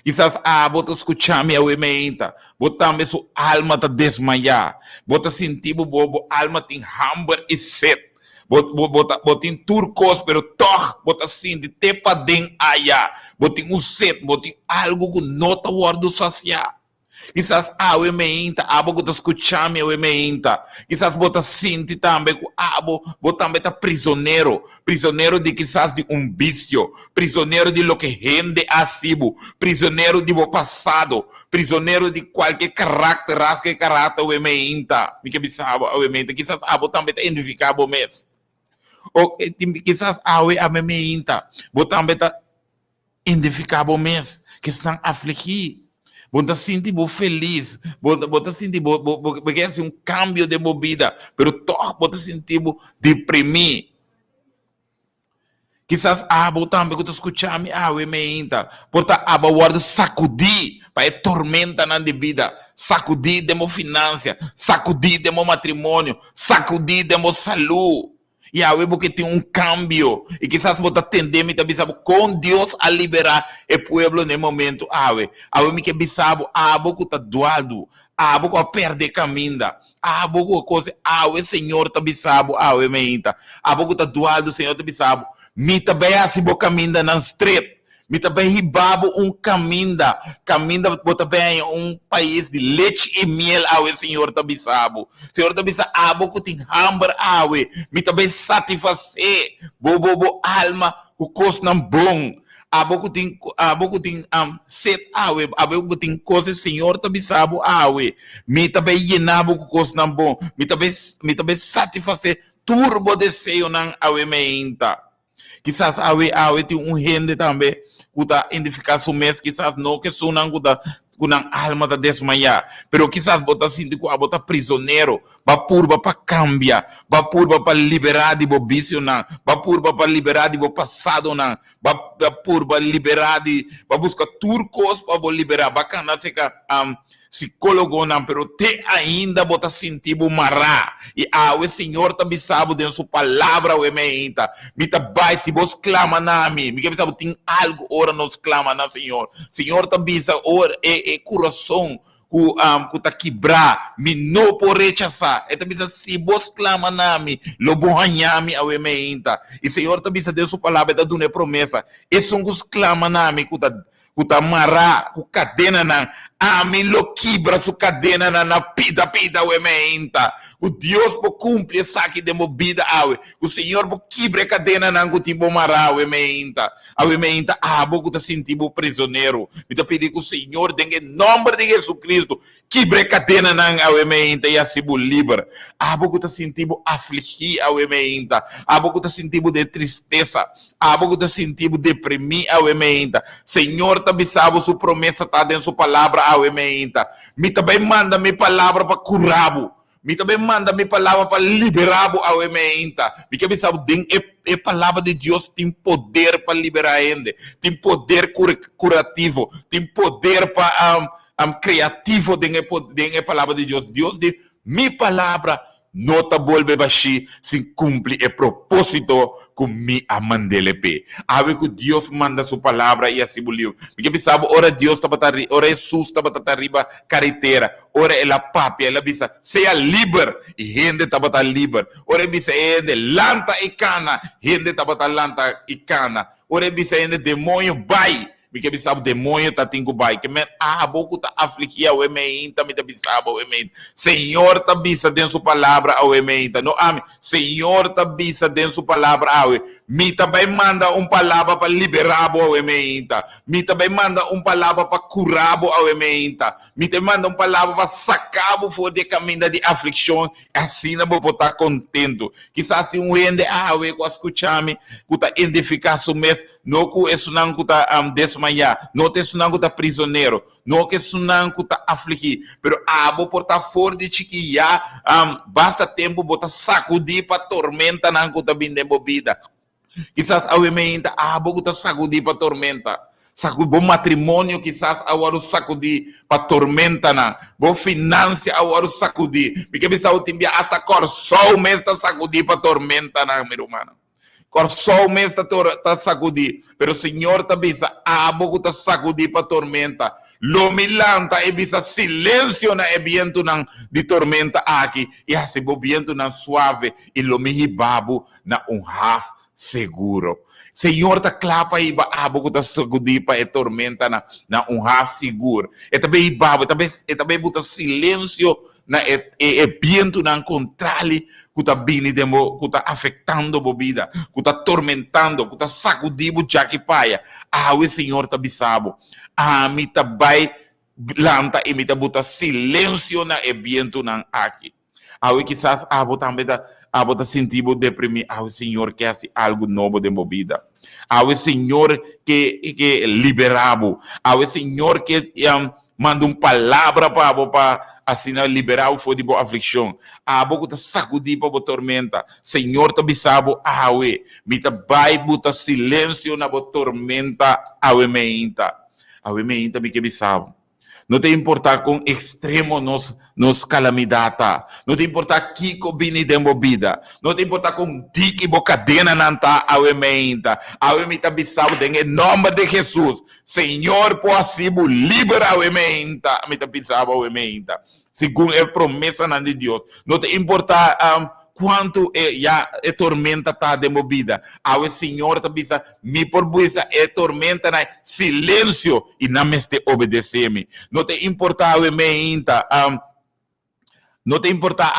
Quizás bota escuchar minha meinta, bota também sua alma está desmaiar, bota sentir bobo alma tem hambre e sede, bota tem turcos, pero toch, bota sentir te para den aya, bota sede, bota algo que não está guardo saciar. Quizás meinta, bota escuchar minha meinta, quizás bota sentir também que bota também está prisioneiro de quizás de vício, prisioneiro de lo que gente ha sido, prisioneiro de bo passado, prisioneiro de qualquer caráter, rasga caráter meinta, me que bisabo meinta, quizás também está identificado mesmo. Ou quizás meinta, bota também está identificado mesmo, que estão afligidos. Você sente feliz, você sente porque é cambio de vida, pero todo você sente deprimido. Quizás você também está escutando meinta, porque guarda sacudir para a tormenta na vida, sacudir de finança, sacudir de matrimônio, sacudir de saúde. E porque tem cambio. E quizás você atender com Deus a liberar o povo no momento. Me que bisabo, que está doado, que a perder caminho. Que coisa, Senhor está bisabo, meinta. Que está doado, Senhor está bisabo. Me também assim, o caminho na street. Me também ribabo caminho também país de leite e miel, Senhor tá bisabo. Senhor tá bisabo que tem hambre, me também satisfazer, bo alma, o costo não bom. Que tem set, que tem coisas, Senhor tá bisabo, me também llenabo o costo não bom. Me também satisfazer turbo desejo não, meinta. Quizás tem gente também que identificar seu mês, quizás não que são com alma da desmaiar, pero quizás bota assim de bota prisioneiro, ba purba para cambiar, ba purba para liberar de bo vício não, ba purba para liberar de bo passado não, ba purba liberar de ba busca turcos para bo liberar, bacana seca psicólogo não, pero te ainda bota sentir mará. E o Senhor tá bisabo dentro sua palavra, o ementa. Me tá vai, se vos clama na mim. Me quer bisabo, tem algo, ora nos clama na Senhor. Senhor tá bisa, ora coração. Que tá quebrar, me não por rechazar. É também se vos clama na mim, lobo hanhami ao ementa. E Senhor tá bisa dentro sua palavra, tá dando promessa. E são os clama na mim, que tá mará, com cadena na, amém, lo quebra sua cadena na pida o ementa. O Deus por cumprir saque de movida awe. O Senhor por quebra cadena na que timbo mará o ementa. Ao ementa, boco tá sentindo prisioneiro. Me tá pedindo que o Senhor, em nome de Jesus Cristo, quebra cadena na ao ementa e assim o libera. Boco tá sentindo afligir ao ementa. Boco tá sentindo de tristeza. Boco tá sentindo deprimir ao ementa. Senhor, tá bisabo sua promessa tá dentro sua palavra ao ementa. Me também manda minha palavra para curabo. Me também manda minha palavra para liberar ao ementa. Me quer sabe, a palavra de Deus tem poder para liberar ainda. Tem poder curativo. Tem poder para criativo dentro da palavra de Deus. Deus diz, minha palavra não te volve baixo sem cumprir o propósito que me amandelepe. Ave que Deus manda sua palavra e assim bolio. Porque pensava, ora Deus estava ora Jesus estava arriba carretera, ora ela papi, ela bisa, seja livre e gente estava livre. Ora bisa ende lanta e cana, gente estava lanta e cana. Ora bisa ende demônio vai. Porque bisabo demônio tá tingo bai que men boco tá afligia o ementa me tá bisabo o ementa. Senhor tá bisa dentro sua palavra ao ementa. No amém. Senhor tá bisa dentro sua palavra ao. Me também manda palavra para liberar o ementa. Me também manda palavra para curar o ementa. Me também manda palavra para sacar o fora de caminho de aflição. Assim não vou estar contento. Quizás se rende eu escutar-me, que tá identificar o mês, não que isso não que tá desmaiar, não que isso não que tá prisioneiro, não que isso não que tá afligir, pero vou portar fora de chiquilha, basta tempo botar sacudir para tormenta não que tá vindo embobida. Quizás ao ementa, vou tá sacudir para tormenta. Bom matrimônio, quizás agora sacudir para tormenta na. Bom finança agora sacudir. Porque pensava que até corsol mesmo está sacudir para tormenta na, meu irmão. Corsol mesmo está sacudir. Pero o Senhor está bisa, boco está sacudir para tormenta. Lo milanta e bisa silêncio na e viento de tormenta aqui. E assim o viento na suave e lo mihibabo na half seguro. Senhor tá clapa e boco tá sacudir para tormenta na half seguro. E também babo, também bota silêncio na e viento na controle que tá vindo demo, que tá afetando a vida, que tá atormentando, que tá sacudindo já que paia. O Senhor tá bisabo. Me tá vai lanta e me tá bota silêncio na e viento na aqui. Quizás também tá sentindo deprimido. O Senhor quer assim, algo novo de movida. O Senhor que liberava. O Senhor que manda palavra para assim liberar o fogo de boa aflição. Boca tá sacudir para a tormenta. Senhor tá bisabo. Me tá vai botar silêncio na tormenta. Meinta me que bisabo. Não tem importar com extremo nos calamidade. Não tem importar que combine de movida. Não tem importar com dique bocadena nanta ao ementa. Ao ementa bisabo em nome de Jesus. Senhor, possível libera ao ementa. Ementa bisabo ao ementa. Segundo a promessa de Deus. Não tem importar quanto é tormenta tá demovida. O Senhor tá bisa, me porbuisa é tormenta na silêncio e não me este obedecer-me. Não te importa o meinta, não te importa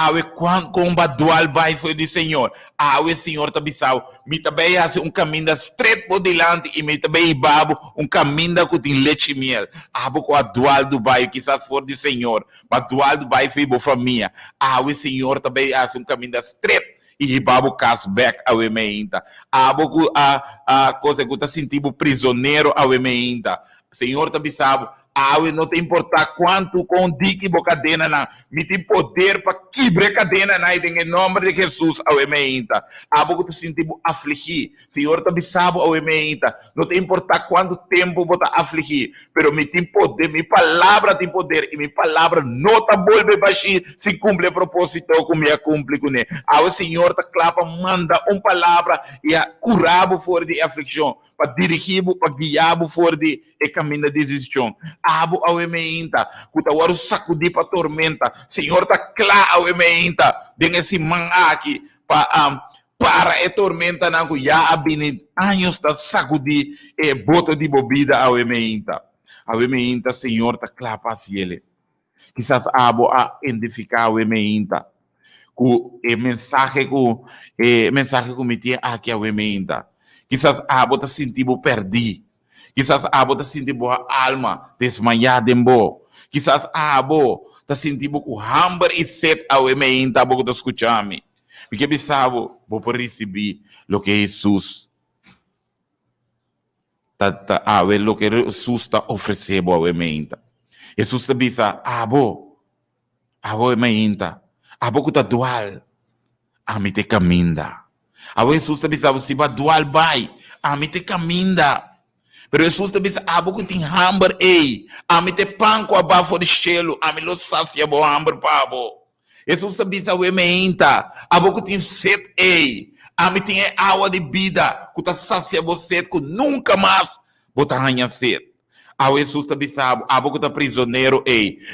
como dual vai foi do Senhor. O Senhor tá bisa, me também faz caminho estreito por delante e me também babo caminho que tem leite e miel. Com a dual do bairro, quizás for do Senhor, mas dual do bairro foi boa família. O Senhor também faz caminho estreito e babo cashback ao emeinta. A coisa que está sentindo prisioneiro ao emeinta. Senhor tá bisabo, Awe não te importa quanto com dique bo cadena na. Me tem poder para quebrar cadena na em nome de Jesus awe meinta. Abo que te sentibo afligir. Senhor tá bisabo awe meinta. Não te importa quanto tempo bota afligir, pero me tem poder, minha palavra tem poder e minha palavra não tá volve baixir se cumpre o propósito como me cumpre com ele. Awe Senhor tá clapa manda palavra e a curabo fora de aflição. Para dirigir, para guiar fora de caminho da decisão. Abo ao emeinta, kuta waru sacudir para tormenta. Senhor tá claro ao emeinta, den esse man aqui para a tormenta não já abini anos tá sacudir e boto de bebida ao emeinta. Ao emeinta, Senhor tá claro para ele. Quizás abo a identificar ao emeinta. Com mensagem que me tinha aqui ao emeinta. Quizás abo tá sentindo perdido. Quizás abo tá sentindo a alma desmaiada em bo. Quizás abo tá sentindo com hambre e sede ao emeinta abo que tá escutando. Porque pensava, vou receber o que Jesus o que Jesus está oferecendo ao emeinta. Jesus tá bisa, abo emeinta, abo que tá dual, a mim te caminda. Abo Jesus tá bisa, se vai dual vai, a mim te caminda. Pero Jesus te bisa, abo que tem hambre a mim te panco abaixo do chelo, a mim lo sacia bo hambre pabo. Jesus te bisa, o emeinta, abo que tem sede a mim tem água de vida, que tá sacia bo sede, que nunca mais botar ranha sede. Ao Jesus te bisa, abo que tá prisioneiro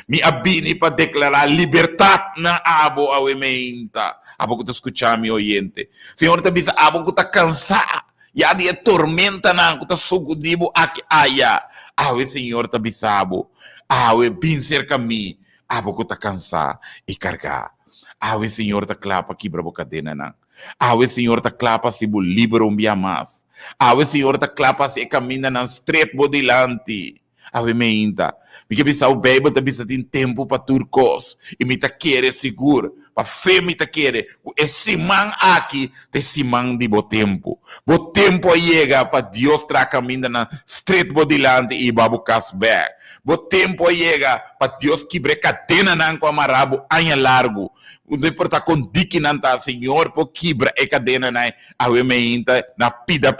me abini para declarar liberdade na abo ao emeinta. Abo que tá escutando me oyente. Senhor te bisa, abo que tá cansado. Ya dia tormenta na que tá sugudibo aqui aya. Awe Senhor tá bisabo. Awe bem cerca mim. Abo que tá cansado e cargar. Awe Senhor tá clapa aqui para boca dena na. Awe Senhor tá clapa se bo libero um dia mais. Awe Senhor tá clapa se caminha na street bodilante. Awe meinta. Me que bisa o Bible tá bisa tem tempo para turcos. E me tá querer seguro. Para fé me tá querer. Esse man aqui, esse man de bo tempo. Bo tempo chega para Deus tra caminha na street bodilante e babu casback. Bo tempo chega para Deus quebre cadena nan com amarabo anha largo. O importa com dique nanta Senhor por quebra e cadena na awe meinta na pida.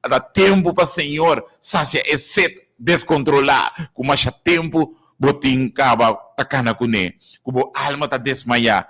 Dá tempo para Senhor sacia e set descontrolar, como acha tempo, botin caba takana kune, como alma tá desmaiar,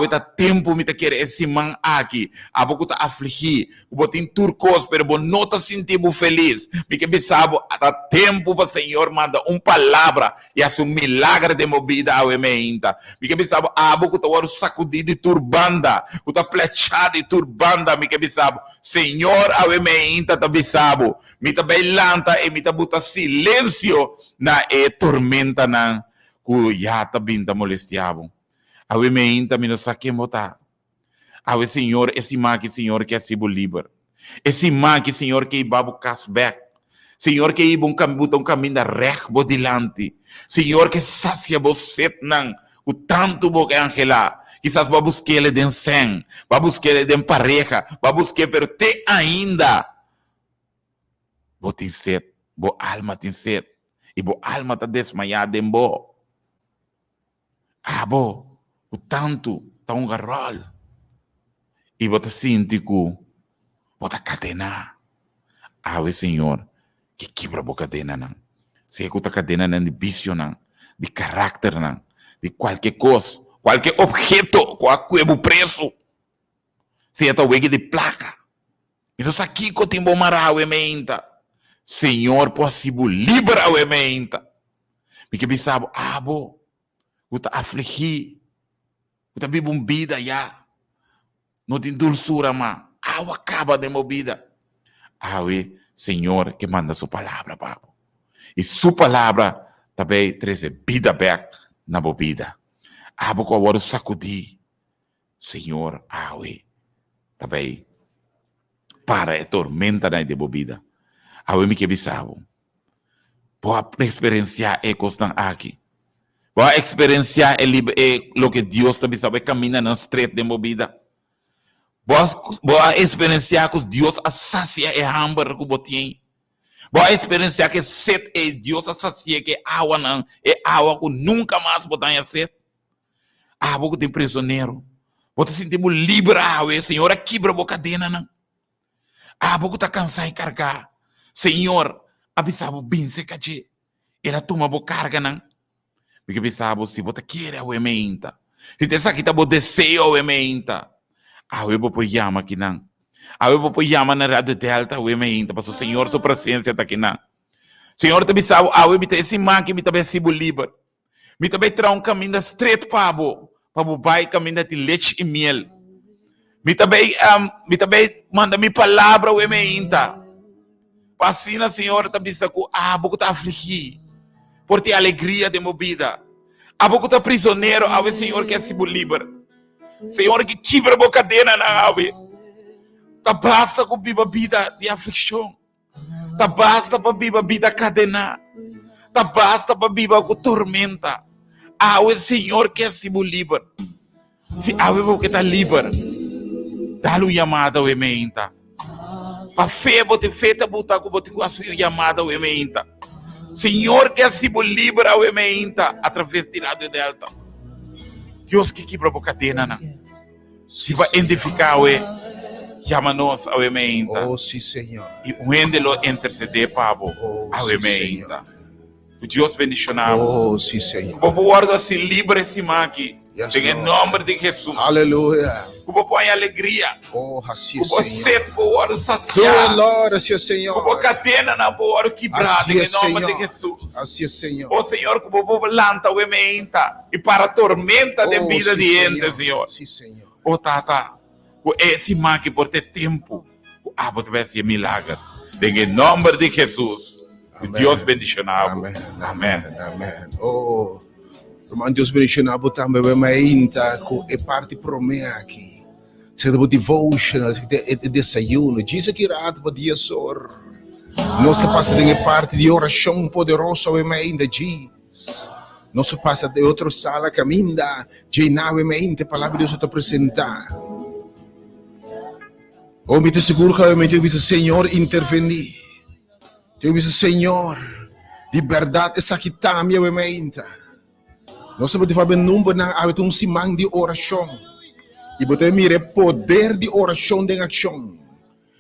tá tempo me tá querer esse man aqui, abo tá afligir, botin turcos, pero bo não tá sentindo feliz, me que pensava, tá tempo para Senhor manda palavra e as milagre de movida ao emeinta, me que pensava, abo tá o sacudir de turbanda, tá plechado de turbanda, me que pensava, Senhor ao emeinta tá pensava, me tá bailanta e me tá bota silêncio na tormenta na ya tá binta molestiabo. Awe meinta me no saquemo tá. Awe Senhor, esse maqui Senhor que é sibo liber. Esse maqui Senhor que ibabo casback. Senhor que iba um caminho da recbo dilante. Senhor que sacia você nan. O tanto bo que angela. Quizás va buscar ele den sen. Va buscar ele den pareja. Va buscar pero te ainda. Bo tem sed. Bo alma tem sed. E bo alma tá desmaiada em bo. Bo, o tanto tá garrol. E bota síntico, bota cadena. O Senhor, que quebra a cadena não. Se é que cadena não de vício não, de caráter não, de qualquer coisa, qualquer objeto, qualquer preço. Se é talvez de placa. Então aqui que eu tenho marau ementa. Senhor, possível libera o ementa. Porque pensava, bo, Uta afligir, uta vive vida já, não tem dulçura, mas acaba de movida. Awe, Senhor, que manda sua palavra, papo. E sua palavra também traz vida back na movida. Abo com agora sacudir, Senhor, awe, também para a tormenta na de movida. Awe me que bisabo. Boa experienciar ecos aqui. Voy a experienciar lo que Dios también sabe caminar en la street de movida. Voy a experienciar que Dios sacia el hambre que vos tienes. Boa experiência que sede é Deus a sacia que água não é água que nunca mais botar em sede. Ah, você tem prisioneiro. Você se sentir livre, Senhor, quebra a cadena não. Ah, você está cansado de carregar. Senhor, avisava bem se caché. Ela toma a carga não. Porque avisava se você quer a emenda. Se você sabe que você deseja a emenda. Ah, eu vou chamar aqui não. Ah, eu vou chamar na Rádio Delta a emenda. Para o Senhor, sua presença está aqui não. Senhor, te avisava, eu me tenho esse man que me também se livre. Me também traz caminho estreito para o pai, caminho de leite e miel. Me também manda minha palavra o emenda. Passina, Senhor, te avisa que você está afligido. Por ter alegria de movida. Você está prisioneiro, Senhor, que é se livre. Senhor, que quebra a cadeira na ave. Tá basta com viva vida de aflição. Tá basta para viva vida cadena. Tá basta para viva com tormenta. O Senhor que é se livre. Se você que está livre, dá-lhe chamada ao emenda. Para fé, você feita botar com a sua chamada ao emenda. Senhor que é se livre ao emenda através de Rádio Delta. Deus que quebra a cadena. Se vai identificar chama-nos ao emenda. Oh, sim, Senhor. E onde-lo interceder para ao emenda. Deus bendicionado. Oh, sim, Senhor. Como guarda-se livre esse aqui. Yes, Em Lord. nome de Jesus. Aleluia. Como põe alegria. Oh, assim, Como Senhor. sede para o Tua saciar. glória, assim, Senhor. Como cadena na boa quebrada. Assim, Em nome Senhor. de Jesus. Assim, Senhor. Oh Senhor, como vou lanta o emenda. E para a tormenta de vida sim, de gente, Senhor. Sim, Senhor. Oh, tata. Esse que por ter tempo. Você vai ser milagre. Em nome de Jesus. Amém. Deus bendicionado. Amém. Amém. Amém. Oh, irmão, Deus bendicionado também, ainda com a parte promessa aqui. Se é devotion, é desayuno, diz aqui rato para dia sor. Nossa passa de parte de oração poderosa, ainda diz. Nossa passa de outra sala caminha, de nave, a palavra de Deus te apresentar. Oh, me te seguro que eu disse, Senhor, intervenir. Eu disse, Senhor, liberdade essa aqui está minha mente. Nós temos de fazer número na um simão de oração. E você mira poder de oração em ação.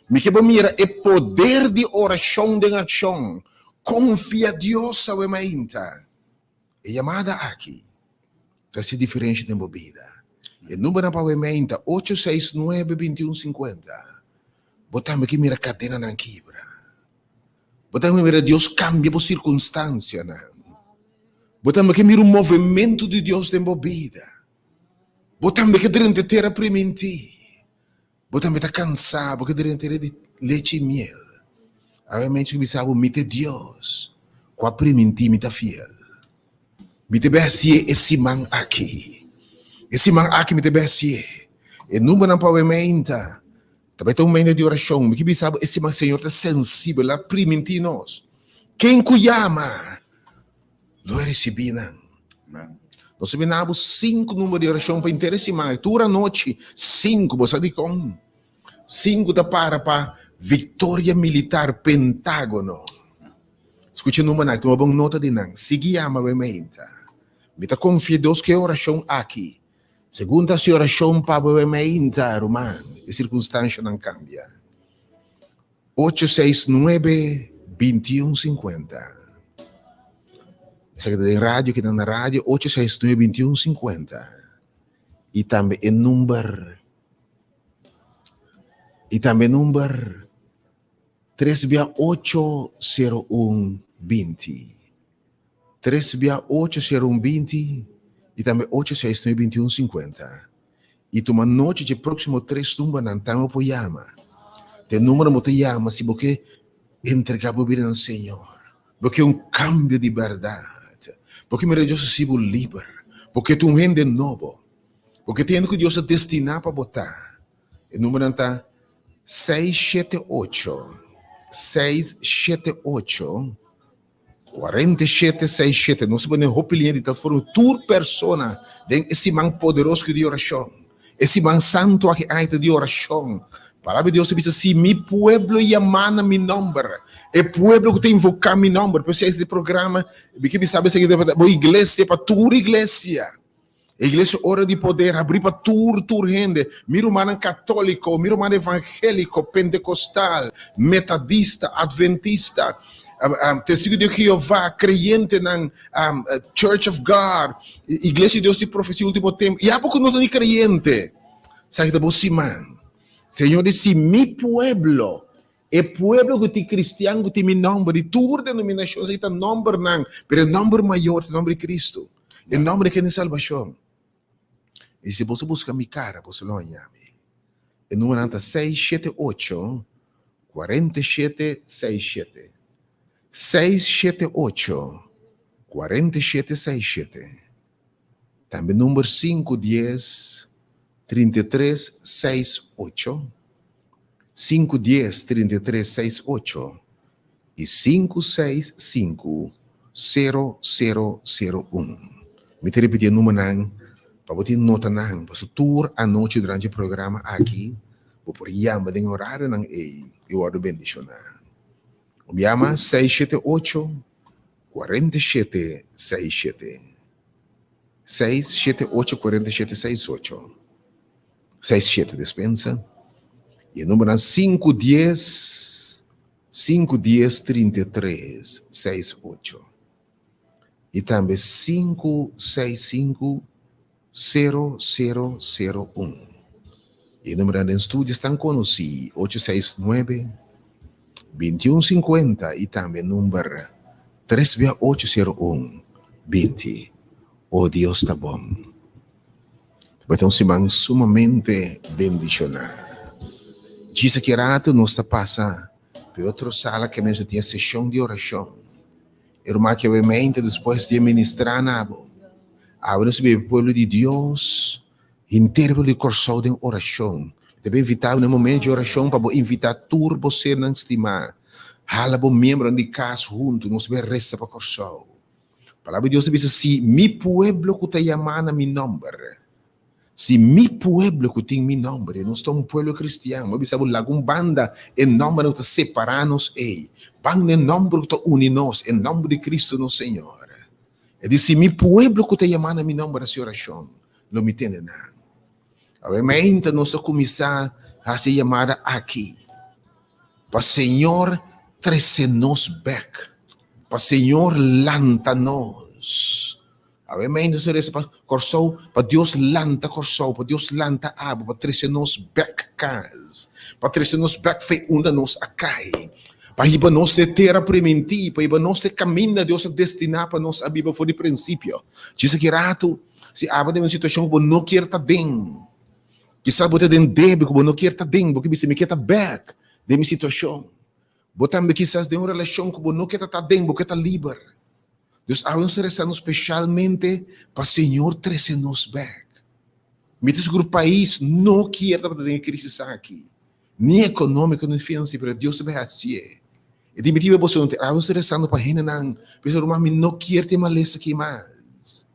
Me que mira é poder de oração em ação. Confia em Deus a mente. E chamada aqui. Então é diferente de movida. E número para a mente 869-2150. Botamos que mira cadena na quebra. Botamos que Deus cambia por circunstância. Botamos que mira o movimento de Deus de movida. Botamos que durante terra prementir. Botamos que está cansado, porque durante terra de leite e miel. Obviamente que me sabe mite Deus. Com a prementir, me está fiel. Me te bercie esse man aqui. Esse man aqui me te bercie. E número na pavimenta. Também tem um momento de oração. Me que me sabe esse man Senhor está sensível a prementir nós. Quem cuiama? Não é recebido. Nós sabemos 5 números de oração para interessar. Toda noite, 5, você diz como? 5 da para vitória militar Pentágono. Escute o número, toma bom nota de não. Segui a movimento. Me está confia Deus que é oração aqui. Segunda se oração para o movimento, romano. A circunstância não cambia. 869-2150. Essa que está em rádio, que está na rádio, 869-2150. E também o número. E também o número 3680120. 3680120 e também 869-2150. E toma noite de próximo 3 números não estamos apoiando. Tem número que te chama se você entregar a vida ao Senhor. Porque é um cambio de verdade. Porque meu Deus se livre. Porque tu é de novo. Porque tem que Deus destinar para botar. O número está 678-4767. Não se pode roupilinha de tal forma. Tur persona tem esse man poderoso de oração. Esse man santo aqui de oração. Palavra de Deus diz: se mi pueblo llaman a mi nombre, el pueblo que te invocar mi nombre, por esse programa, que sabe se a igreja para tua igreja. A igreja hora de poder abrir para tur gente. Miro humano católico, miro humano evangélico, pentecostal, metodista, adventista, testigo de Jeová, creyente na Church of God, igreja de Deus de profecia último tempo. E há pouco não é creyente. Sabe da man. Senhor, se mi pueblo, el pueblo que te cristiano que te mi nombre, de tu denominação, se está nombre não, pero el nombre maior, o nome de Cristo, el nombre que é salvação. E se você busca mi cara, você não llame. O número é 678 4767. 678 4767. Também número 510 3368. 510 3368 e 565 0001. Me te repetir o número não, para você notar não, para tour a noite durante o programa aqui, por chamar de horário não e hora bendicionar. Me chama 678 4767. 678 4768. 67 dispensa. E o número é 510 3368. E também 565 0001. E o número de estúdio estão conhecidos 869 2150 e também número 3801 20. Oh Deus está bom. Então, semana sumamente bendicionada. Diz que rato nós está passando para outra sala que mesmo tinha sessão de oração. Irmã que obviamente depois de ministrar nabo, agora nós vemos o povo de Deus inteiro de coração de oração. Deve invitar no momento de oração para invitar tudo você não estimar. Hala bo membro de casa junto, nós vemos reza para coração. A palavra de Deus diz assim: mi pueblo que te llaman a mi nombre. Se mi pueblo que tem mi nombre, nós somos um pueblo cristiano, mas sabe lá com banda em nome de separar-nos, banda em nome de unir-nos, em nome de Cristo nosso Senhor. Ele disse: mi pueblo que te llaman a mi nombre, essa oração, não me entende nada. Obviamente, nós começamos a ser chamada aqui, para o Senhor trazer-nos back, para o Senhor lanta-nos. Obviamente, nós temos coração, para Deus lanta coração, para Deus lanta água, para trazer-nos back casa, para trazer-nos back fe onde nós acai, para ir para nós de terra primitiva, para ir para nós de caminho, Deus destinar para nós a Bíblia foi de princípio. Diz que rato, se água de uma situação que não quer estar dentro, que sabe você tem débil, que não quer estar dentro, porque você me quer estar back de minha situação. Você também quizás de uma relação que não quer estar dentro, porque está livre. Deus nos rezando especialmente para o Senhor trazer-nos back. Muitos grupos país não querem ter crise aqui, nem econômica, nem financeira, mas Deus vai fazer. E de motivo você nos rezando para a gente não, pessoal, mas não quer ter maleza aqui mais.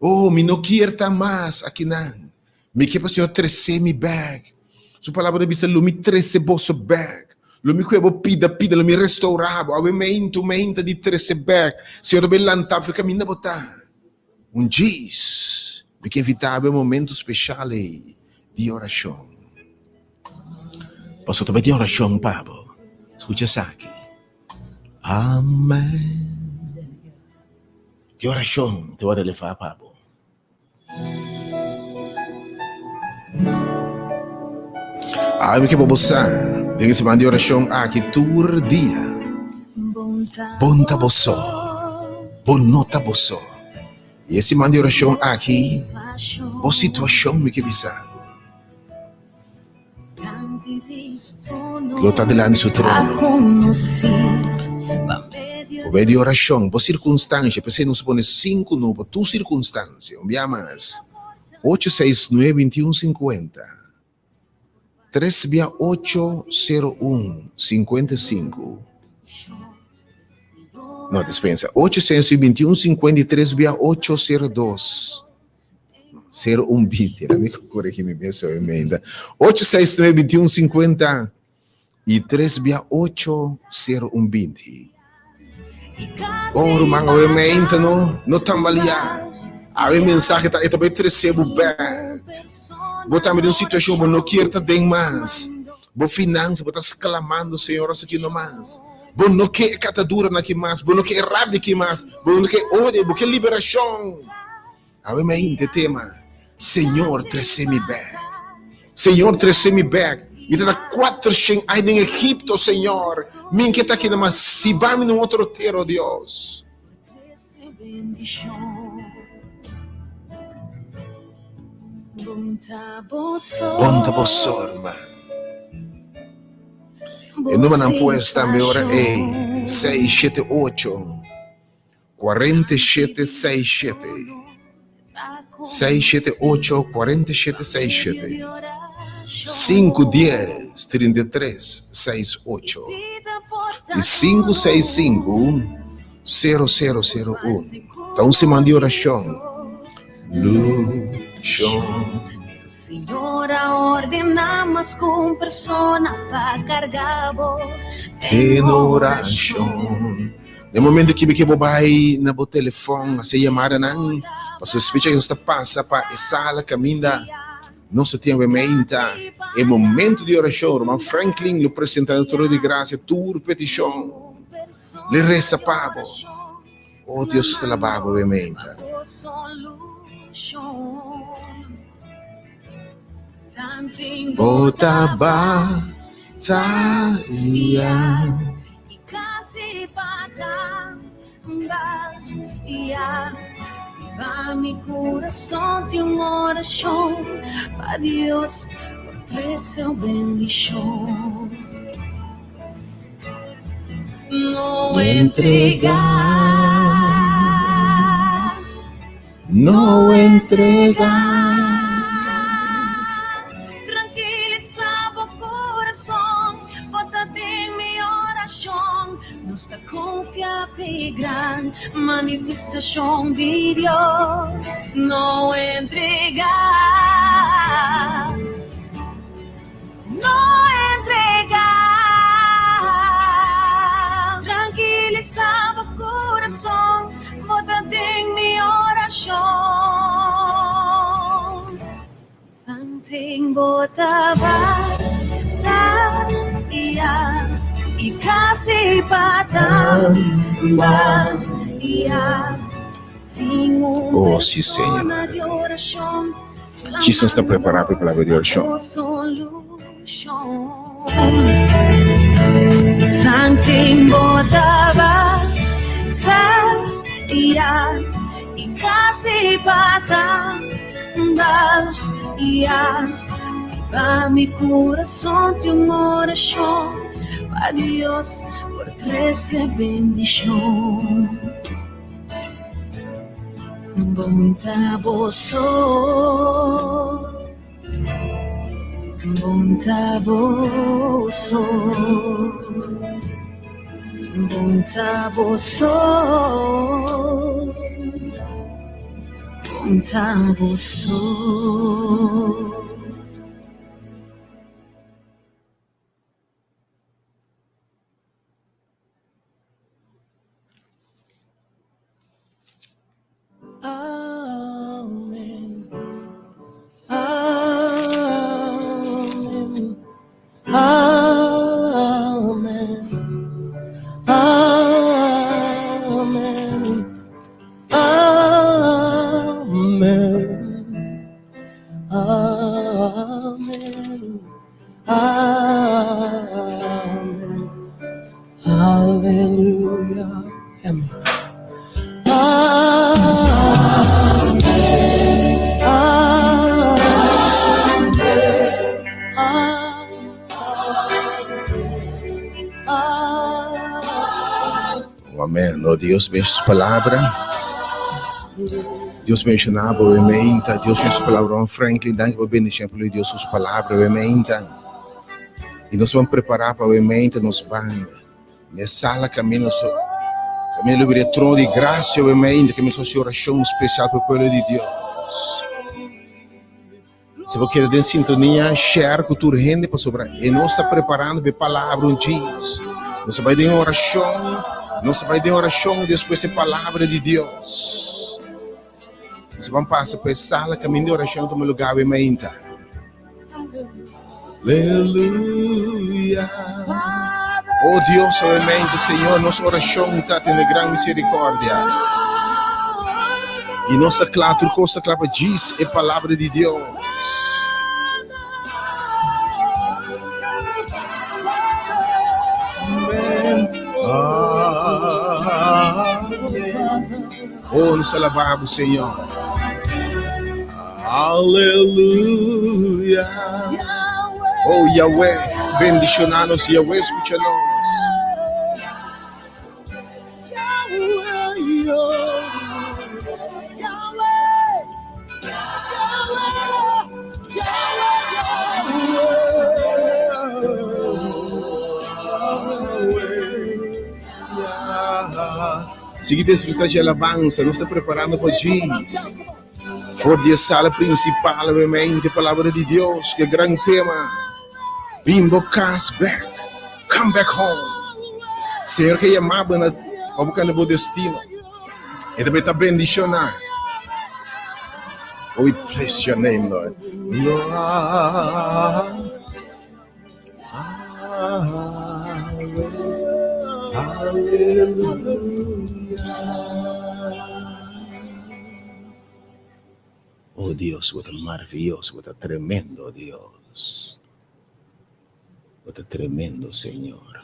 Oh, me não quer ter mais aqui não. Me quer para o Senhor trazer-me back. Sua palavra de vista, me trazer bolso back. Lo mi cuebo pida, lo mi restauravo, avemento, mente di back. Se eu dove lantava, fica minha botar. Diz, me que evitava um momento especial de oração. Posso também de oração, Pablo? Escuta isso aqui. Amém. De oração, te vou levar, Pablo. Ai, me que babosar. Tem esse mande oração aqui todo dia. Bom taboso. Bom nota boso. E esse mande oração aqui. Boa situação me que visar. Glória delante do seu trono. O de oração, por circunstância, você nos põe 5 no por tu circunstância. Me amas. 869-2150. 3680155. Não, dispensa. 821-53-802. 0120. Amigo, corrigime bem essa emenda. 869-2150 e 368-0120. Oro mga emenda no tambalia. A mensagem tá também recebo bem. Botamos em uma situação que não quer tá bem mais. Bo finança, bo tá clamando, Senhor, isso aqui não mais. Bo não quer catadura aqui mais, bo não quer rabia aqui mais, bo não quer ódio, bo quer liberação. A emenda tema. Senhor, traz-me back. Senhor, traz-me back. E tá 400 aí em Egito, Senhor. Mim que tá aqui mas se vamos num outro terro, Deus. Bonta bosorma. E nome não puedes também ora é 678 4767 678 4767 510 33 68 e 565 0001. Então se mande oração. Senhor, a ordenamos com persona para cargar em oração. No momento que me quebo vai na bo telefone, a se chamada não, para suspeitar que está passa para a sala caminha. Nosso tempo é momento de oração. Irmão Franklin, o apresentador de graça, tua petição. Le resta pavo. Oh, Deus está lavado, obviamente. Bota batalha. E casi batalha. Va mi corazón de una oración para Dios por su bendición. No entregar, no entregar. Tranquilizaba o corazón, bótate en mi oración. Nuestra confiable gran manifestación de Dios. No entregar, no entregar. Tranquilizaba o corazón, bótate en mi oración. Something botaba, e casi batalha. Oh, sim, Senhor. Jesus está preparado para a oração. Something botaba, e casi batalha. Va mi corazón de una oración para Dios por 13 bendición. Bonta boso, bonta boso, bonta boso, bonta boso. Amen. Amen. Amen. Amen. Amen. Amen. Amen. Hallelujah. Amen. Amém. Oh, Deus bendiga sua palavra. Deus bendiga obviamente. Deus bendiga sua palavra. Franklin, danke por bendição por Deus sua palavra obviamente. E nós vamos preparar para obviamente nós vamos nessa sala caminho do trono de graça obviamente que nossa oração especial para o povo de Deus. Se você quer em sintonia, share com tua gente para sobrar. E nós está preparando a palavra de Jesus. Nós vai ter oração. Nós vai ter oração depois da palavra de Deus. Nós vamos passar para a sala, caminho de oração do meu lugar, bem. Aleluia. Oh Deus, obviamente, Senhor, nossa oração está tendo grande misericórdia. E nossa claro, coisa clava diz é a palavra de Deus. Oh, nos alabamos, Senhor. Aleluia. Oh, Yahweh, bendicionanos, Yahweh, escucha-nos. Seguida desfrutar de alabança, nos está preparando para Jesus. For de sala principal, obviamente, a palavra de Deus, que é grande tema. Bimbo cast back, come back home. Senhor que chamava na buscando o destino. E também está bendicionar. Oh, we bless your name, Lord. Lord. Oh Dios, what a maravilloso, what a tremendo Dios. What a tremendo Señor.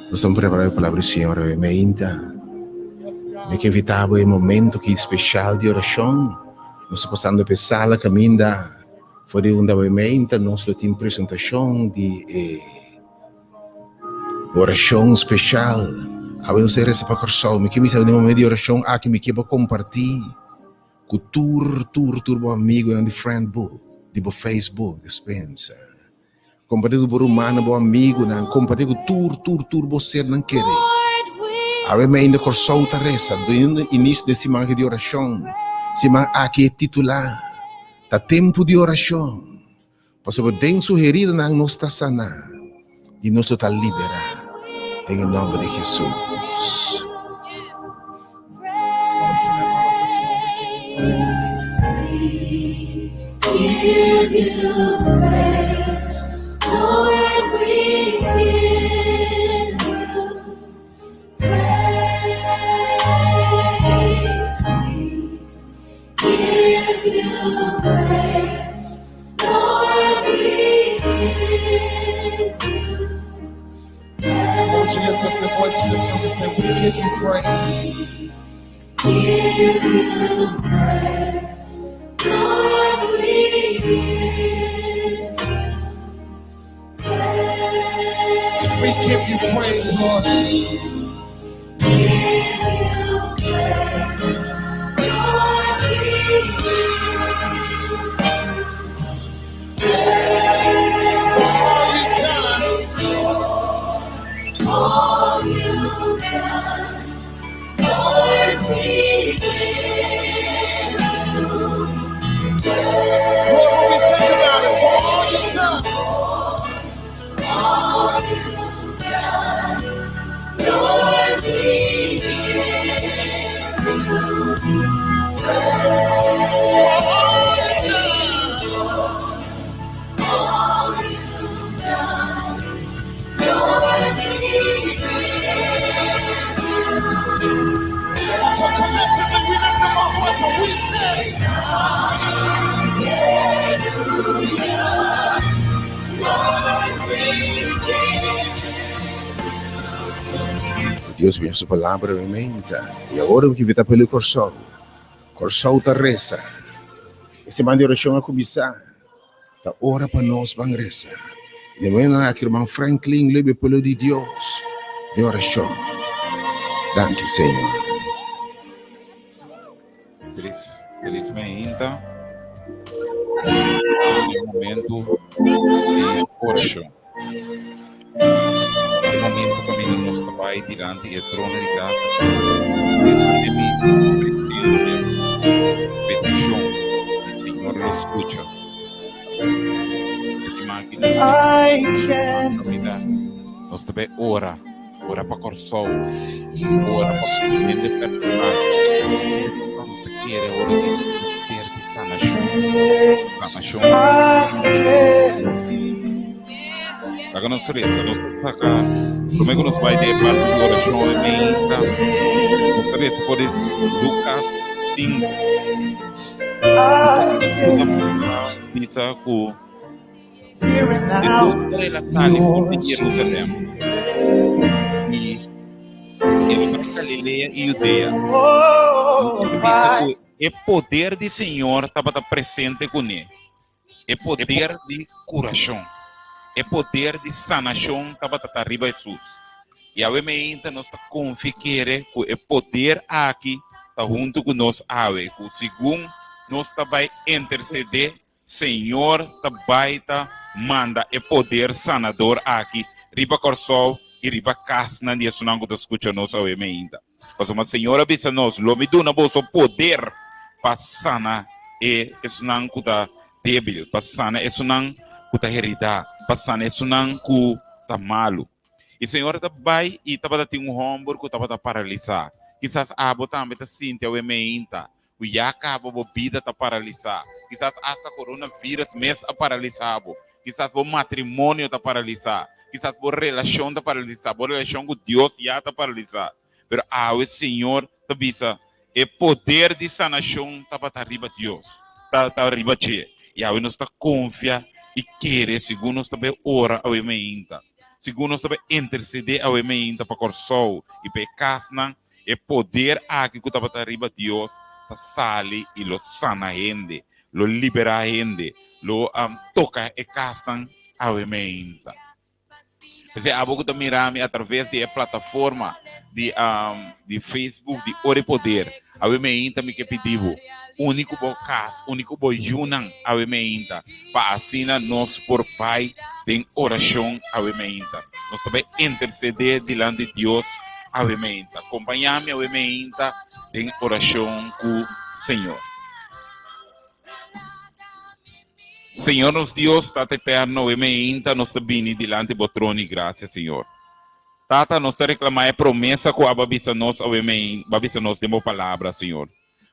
Nós estamos preparados para a palavra do Senhor, obviamente. Me que invitava em momento que especial de oração. Nós estamos passando pela sala, caminhando. Foi uma obviamente, nós temos apresentação de oração especial. A ver, você recebe para coração. Me que me sabe de momento de oração, que me quer compartilhar. Com tur amigo na friend book, de Facebook, dispensa. Compartilhar com humano, bom amigo, na compartilhar com tur você não querer. A ver, me ainda coração tá reza, do início desse manhã de oração, se man aqui é titular, tá tempo de oração. Pastor, den sugerido na nós está sanar e nós está liberar. Em nome de Jesus. Give you praise, Lord, we give you praise. Give you praise, Lord, we give you praise. I want you to lift up your voice to this room and say, we give you praise. Give you praise, Lord, we we give you praise, Lord. Give you praise, Lord, we all you've done, Lord, we give you praise. Lord, when we think about it, for all you've done, Lord, we give you so collectively we lift them up and we say, Deus vem a sua palavra, obviamente. E agora o que vai estar pelo coração. Coração está reza. Esse man de oração a começar. Tá ora para nós, vamos rezar. E depois aqui, irmão Franklin, leve pelo de Deus. De oração. Danke, Senhor. Felizmente, é um momento de oração. É um momento que caminhamos nosso Pai diante do trono de graça, presença, petição, o Senhor nos escuta. maki I can vida. feel Nós também ora para Corsol, your ora para compreender spirit. personagem. Nós te queremos ora de ter que estar na chão. I can feel Agora nós resta, nós saca, como é que nós vai ter parte de oração e ainda nós resta por Lucas 5, I can diz que hear it depois now. de relatar por Your de Jerusalém spirit. e ele vai para Galileia e Judeia. Oh, Ele my. diz que o poder do Senhor estava presente com ele. O poder de curação. O poder de sanação estava arriba de Jesus. E obviamente nós confiamos que o poder aqui está junto com nós, que segundo nós vai interceder, Senhor vai manda o poder sanador aqui, riba corsol e riba casna de Jesus não está escutando nós obviamente. Mas Senhor avisa nós, lo me dá o poder para sanar e isso não está débil, para sanar isso não está herida, para sanar isso não está malo. E o Senhor vai e estava tendo ombro que estava paralisado. Quizás a abo também está sentindo o meinta. O yaca a vida está paralisada. Quizás hasta coronavírus mesmo está paralisado. Quizás o matrimônio está paralisado. Quizás a relação está paralisada. A relação com Deus já está paralisada. Mas o Senhor está visa. O poder de sanação estava arriba de Deus. Está arriba de Deus. E aí nós está confiando e querer, segundo nós também ora ao meinta. Segundo nós também interceder ao meinta para corsol e para casna. O poder aqui que estava arriba de Deus. Sale e lo sana a gente, lo libera a gente, lo toca e castan a emenda. Você abogo da mirame através da plataforma de Facebook de Ore Poder. A emenda me que pediu único bocas, único bojunan a emenda para assinar nós por Pai em oração a emenda. Nós também interceder diante de Deus a emenda. Acompanhar-me a emenda em oração com o Senhor. Senhor, nos Deus, Tata eterno, emenda, nós bini diante do trono e graça, Senhor. Tata, nós te reclamar a promessa que a babisa nós, babisa nós, demos palavra, Senhor.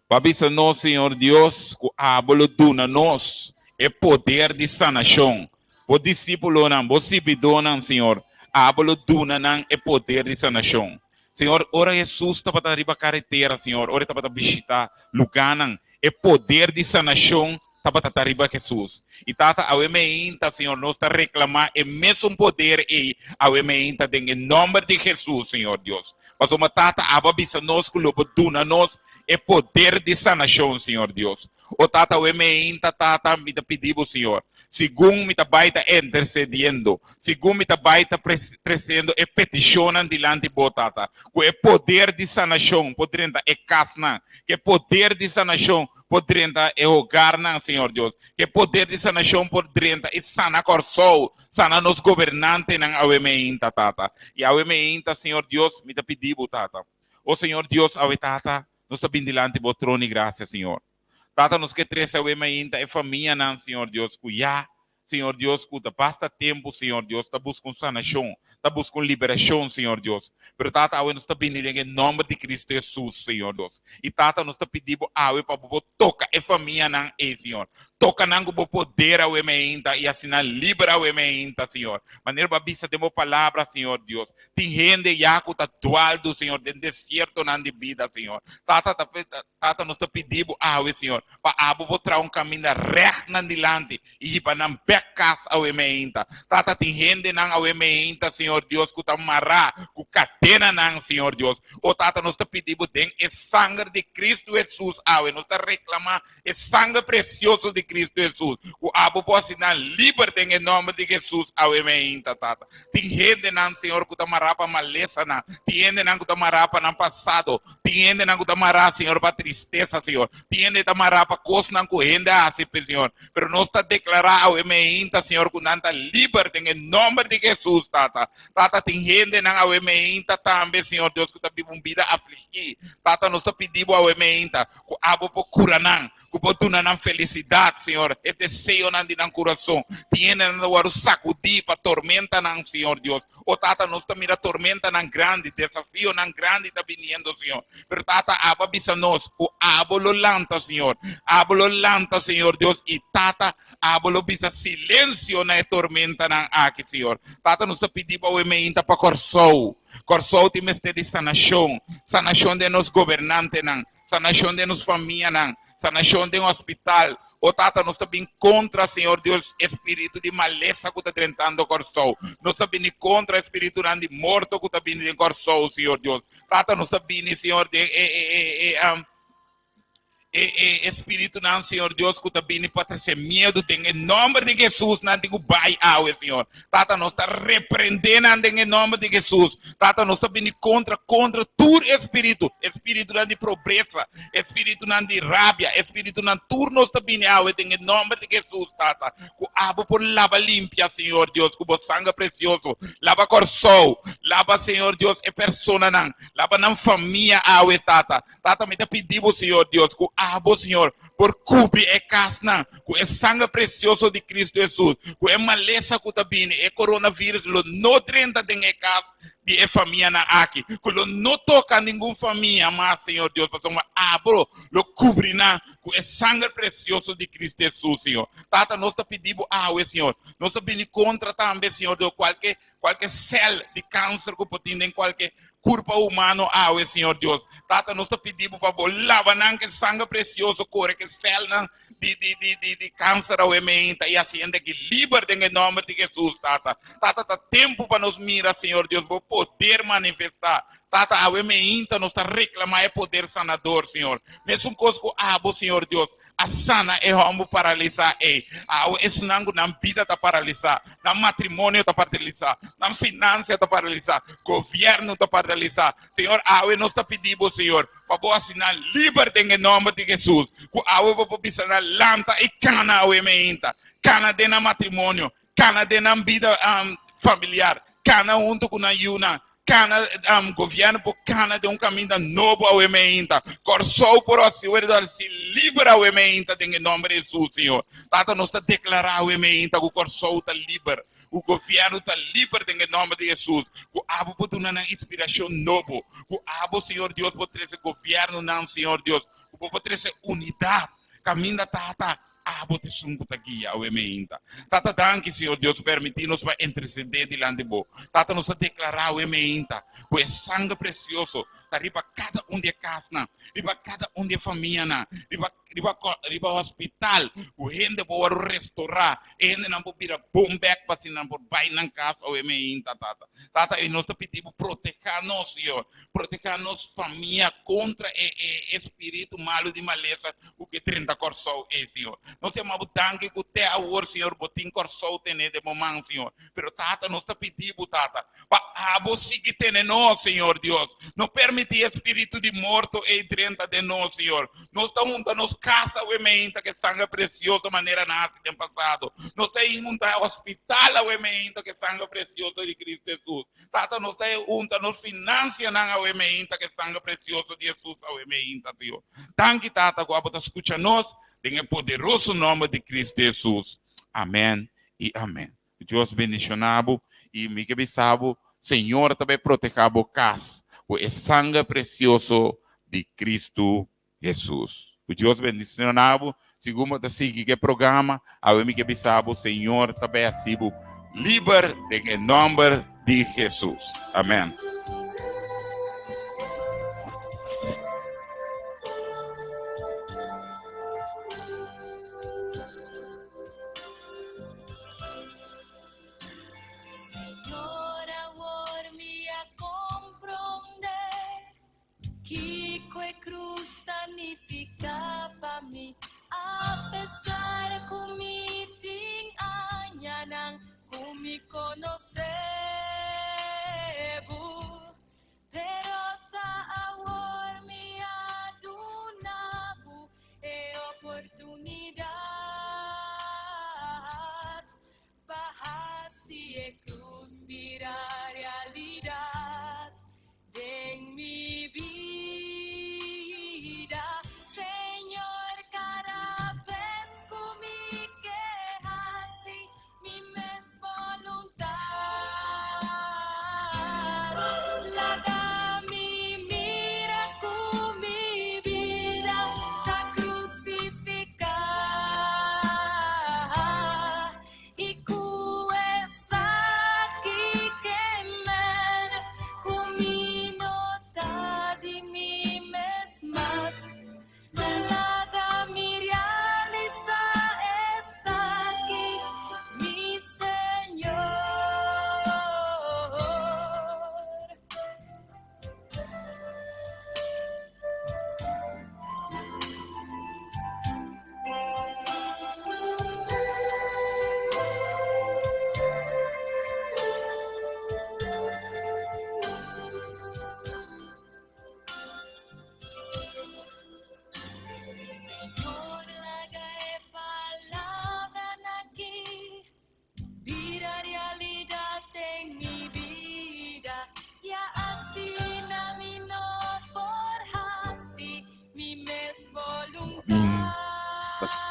Babisa nós, Senhor Deus, que a abolo duna nós, é poder de sanação. O discípulo não, o seguidor não, Senhor, a abolo duna não, é poder de sanação. Senhor, ora Jesus estava na riba carretera, Senhor. Ora estava na visitar lugar, é poder de sanação estava na riba Jesus. E tata, ao emeinta, Senhor, nós está reclamar é mesmo poder e ao emeinta em nome de Jesus, Senhor Deus. Mas uma tata, ababisa nós, que lobo duna nós, é poder de sanação, Senhor Deus. O tata, ao emeinta, tata, me pediu, Senhor. Segundo me baita intercedendo, segundo me baita crescendo e peticionam diante de botata, que é poder de sanação, poder é casna, que é poder de sanação, poder é hogar, Senhor Deus, que é poder de sanação, poder é sana corsol, sana nos governantes, não ao emeinta, tata, e ao emeinta, Senhor Deus, me pediu, tata, o Senhor Deus, ao tata, nos sabem diante do trono e graça, Senhor. Tata nos que três é ainda é família não, Senhor Deus, cuia, Senhor Deus, cuida, basta tempo, Senhor Deus, está buscando sanação, está buscando liberação, Senhor Deus. Pero tata, ao nos está pedindo em nome de Cristo Jesus, Senhor Deus. E tata nos está pedindo ao para toca é família não, Senhor. Toca não com poder ao ainda e assim libera ao ainda, Senhor. Maneira babisa demo palavra, Senhor Deus. Tem gente já que está dual do Senhor, de deserto não de vida, Senhor. Tata nos está pedindo ao Senhor, para abo trazer caminho reto na dilante e para não becas ao ainda. Tata tem gente não ao ainda, Senhor Deus, que está amarrar, com catena não, Senhor Deus. O tata nos está pedindo den é sangue de Cristo Jesus, ao nos está reclamar é sangue precioso de Cristo Jesus. O abo pode assinar liberta em nome de Jesus, ao ainda, tata. Tem gente não, Senhor, que está amarrar para maleza não. Tem gente não que está amarrar para não passado. Tem gente não que está amarrar, Senhor, para tristeza, Senhor. Tem gente que está amarrar para coisas não que gente assim, Senhor. Pero nós está declarar ao ainda, Senhor, que não está liberta em nome de Jesus, tata. Tata, tem gente não ao ainda também, Senhor Deus, que está vivendo vida afligida. Tata, nós está pedindo ao ainda, que abo por cura não. Kupotuna na felicidade, Senhor. É desejo na dinang coração. Tiene na waru sacudir para tormenta na, Senhor Deus. O tata nos tá mira tormenta na grande, desafio na grande tá viniendo, Senhor. Pero tata aba bisa nos, o abolo lanta, Senhor. Abolo lanta, Senhor Deus. E tata abolo bisa silêncio na tormenta na aqui, Senhor. Tata nos tá pedir para o emeinta para Corsou. Corsou tem mestre de sanação. Sanação de nos governantes, sanação de nos família, sanação de um hospital. O tata nós estamos contra, Senhor Deus, espírito de maleza que está tentando Corsou. Nós estamos contra o espírito de morto que está vindo em Corsou, Senhor Deus. Tata nós estamos, Senhor, espírito não, Senhor Deus, que está vindo para trazer medo, em nome de Jesus, não digo vai ao Senhor. Tata, nós está repreendendo em nome de Jesus. Tata, nós está vindo contra todo espírito de pobreza, espírito de rabia, espírito de tudo nós está vindo ao em nome de Jesus, Tata. Que abo por lava limpia, Senhor Deus, com o sangue precioso, lava Corsou, lava, Senhor Deus, e persona não, lava na família ao Tata. Tata, me pedimos, Senhor Deus, que abo, Senhor, por cobrir e casna, com o sangue precioso de Cristo Jesus, com a maleza que está vindo, e coronavírus, não trenta de casa de família na aqui, que não toca nenhuma família, mas, Senhor Deus, para uma abro, lo cobrir com o sangue precioso de Cristo Jesus, Senhor. Tata, nós está pedindo ao Senhor, nós está vindo contra também, Senhor, de qualquer célula de câncer que pode ter em qualquer corpo humano ao Senhor Deus. Tata, nós está pedindo para lavar que sangue precioso corre que célula de câncer ao ementa e assim que liberte em nome de Jesus, Tata. Tata, tá tempo para nos mirar, Senhor Deus, para poder manifestar. Tata, ao ementa nós está reclamando é poder sanador, Senhor. Mesmo coisa que abo, Senhor Deus, a sana é como paralisar, esse nango na vida está paralisar, na matrimônio está paralisar, na finança está paralisar, governo está paralisar. Senhor, nós está pedindo, Senhor, para assinar liberdade em nome de Jesus. Que para assinar lanta e cana ao ementa, cana de na matrimônio, cana de na vida familiar, cana junto com a Yuna. Cana governo por cana de caminho novo ao ementa. Corsou por o Senhor se livra ao ementa em nome de Jesus, Senhor. Tata nós está declarar ao ementa que o Corsou está livre. O governo está livre em nome de Jesus. O abo pode dar uma inspiração nova. O abo, Senhor Deus, pode trazer governo, não, Senhor Deus. Pode trazer unidade. Caminho da tata. Abo te sungo guia ao ementa. Tata, danke, Senhor Deus, permitir-nos para interceder diante de vós. Tata, nos declarar o ementa. O sangue precioso. Riba cada de casa, riba cada de família, riba hospital, o gente pode restaurar, gente não pode ir bom back para se não pode vai na casa ou ementa, Tata. Tata, e nós pedimos proteger-nos, Senhor, proteger-nos família contra o espírito malo de maleza, o que 30 Corsou Senhor. Nós chamamos danke que até agora, Senhor, botim Corsou tem de momento, Senhor. Pero Tata, nós pedimos, Tata, para você que tem nós, Senhor Deus, não permitir espírito de morto e 30 de nós, Senhor. Nós estamos juntos, nos casa o ementa que sangue precioso, maneira nasce tem passado. Nós estamos juntos ao hospital o ementa que sangue precioso de Cristo Jesus. Tata, nós estamos juntos, nos financia o ementa que sangue precioso de Jesus ao ementa, Senhor. Danke, Tata, que você escuta nós, em o poderoso nome de Cristo Jesus. Amém e amém. Deus bendicionado e me que bisabo, Senhor, também proteja a casa. O sangue precioso de Cristo Jesus. O Deus bendicionado, segundo a seguir que programa, a mim que bisabo, Senhor, também ha sido livre em nome de Jesus. Amém. Para mim, apesar que me tinha não me conhece, pero tá agora me adunabo é oportunidade para se conspirar realidade em minha vida. Señor, cada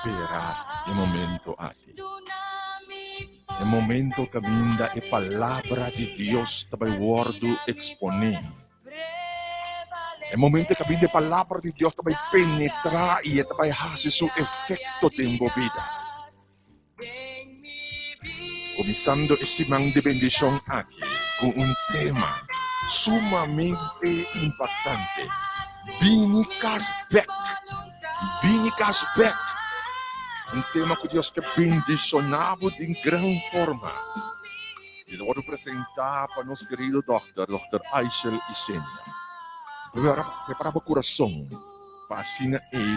esperar el momento aquí. El momento que vinda a palavra de Deus também word exponer. El momento que vinda a palavra de Deus também penetrar e também fazer seu efeito em sua vida. Começando esse man de bendição aqui com tema sumamente impactante. Binikas back. Binikas back. Tema que Deus te bendicionava de grande forma. E eu vou apresentar para nosso querido Dr. Aishel Isenia. Prepara o coração para assim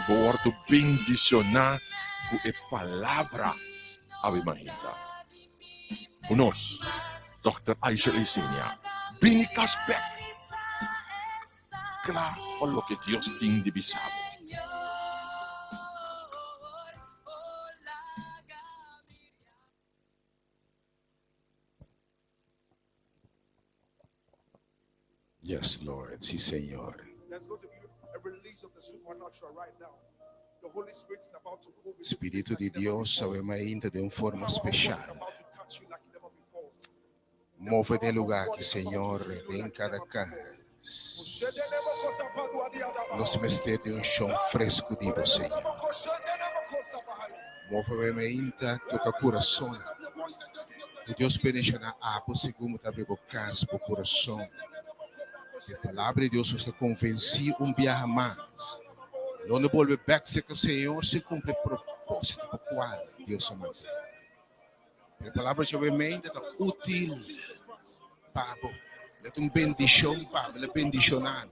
vou bendicionar com a palavra a vida. Conosco, Dr. Aishel Isenia. Binikas back. Claro, o que Deus tem divisado. Yes, Lord. Sí, Señor. There's going to be a release of the supernatural right now. The Holy Spirit is about to move in this Espírito place de like never Deus before. sabe ainda de uma The forma power of God is especial. about to touch you like never before. Move de lugar que, Senhor, em cada casa. Nos mester de um chão fresco de você. Move ainda toca coração. O Deus bendicionar a você como também o caso o coração. A palavra de Deus está convencido viajar mais. Não volve back se que o Senhor se cumpre o propósito para o qual Deus se mantém. A palavra de Deus ainda é útil para você. É bendição para você, bendicionar.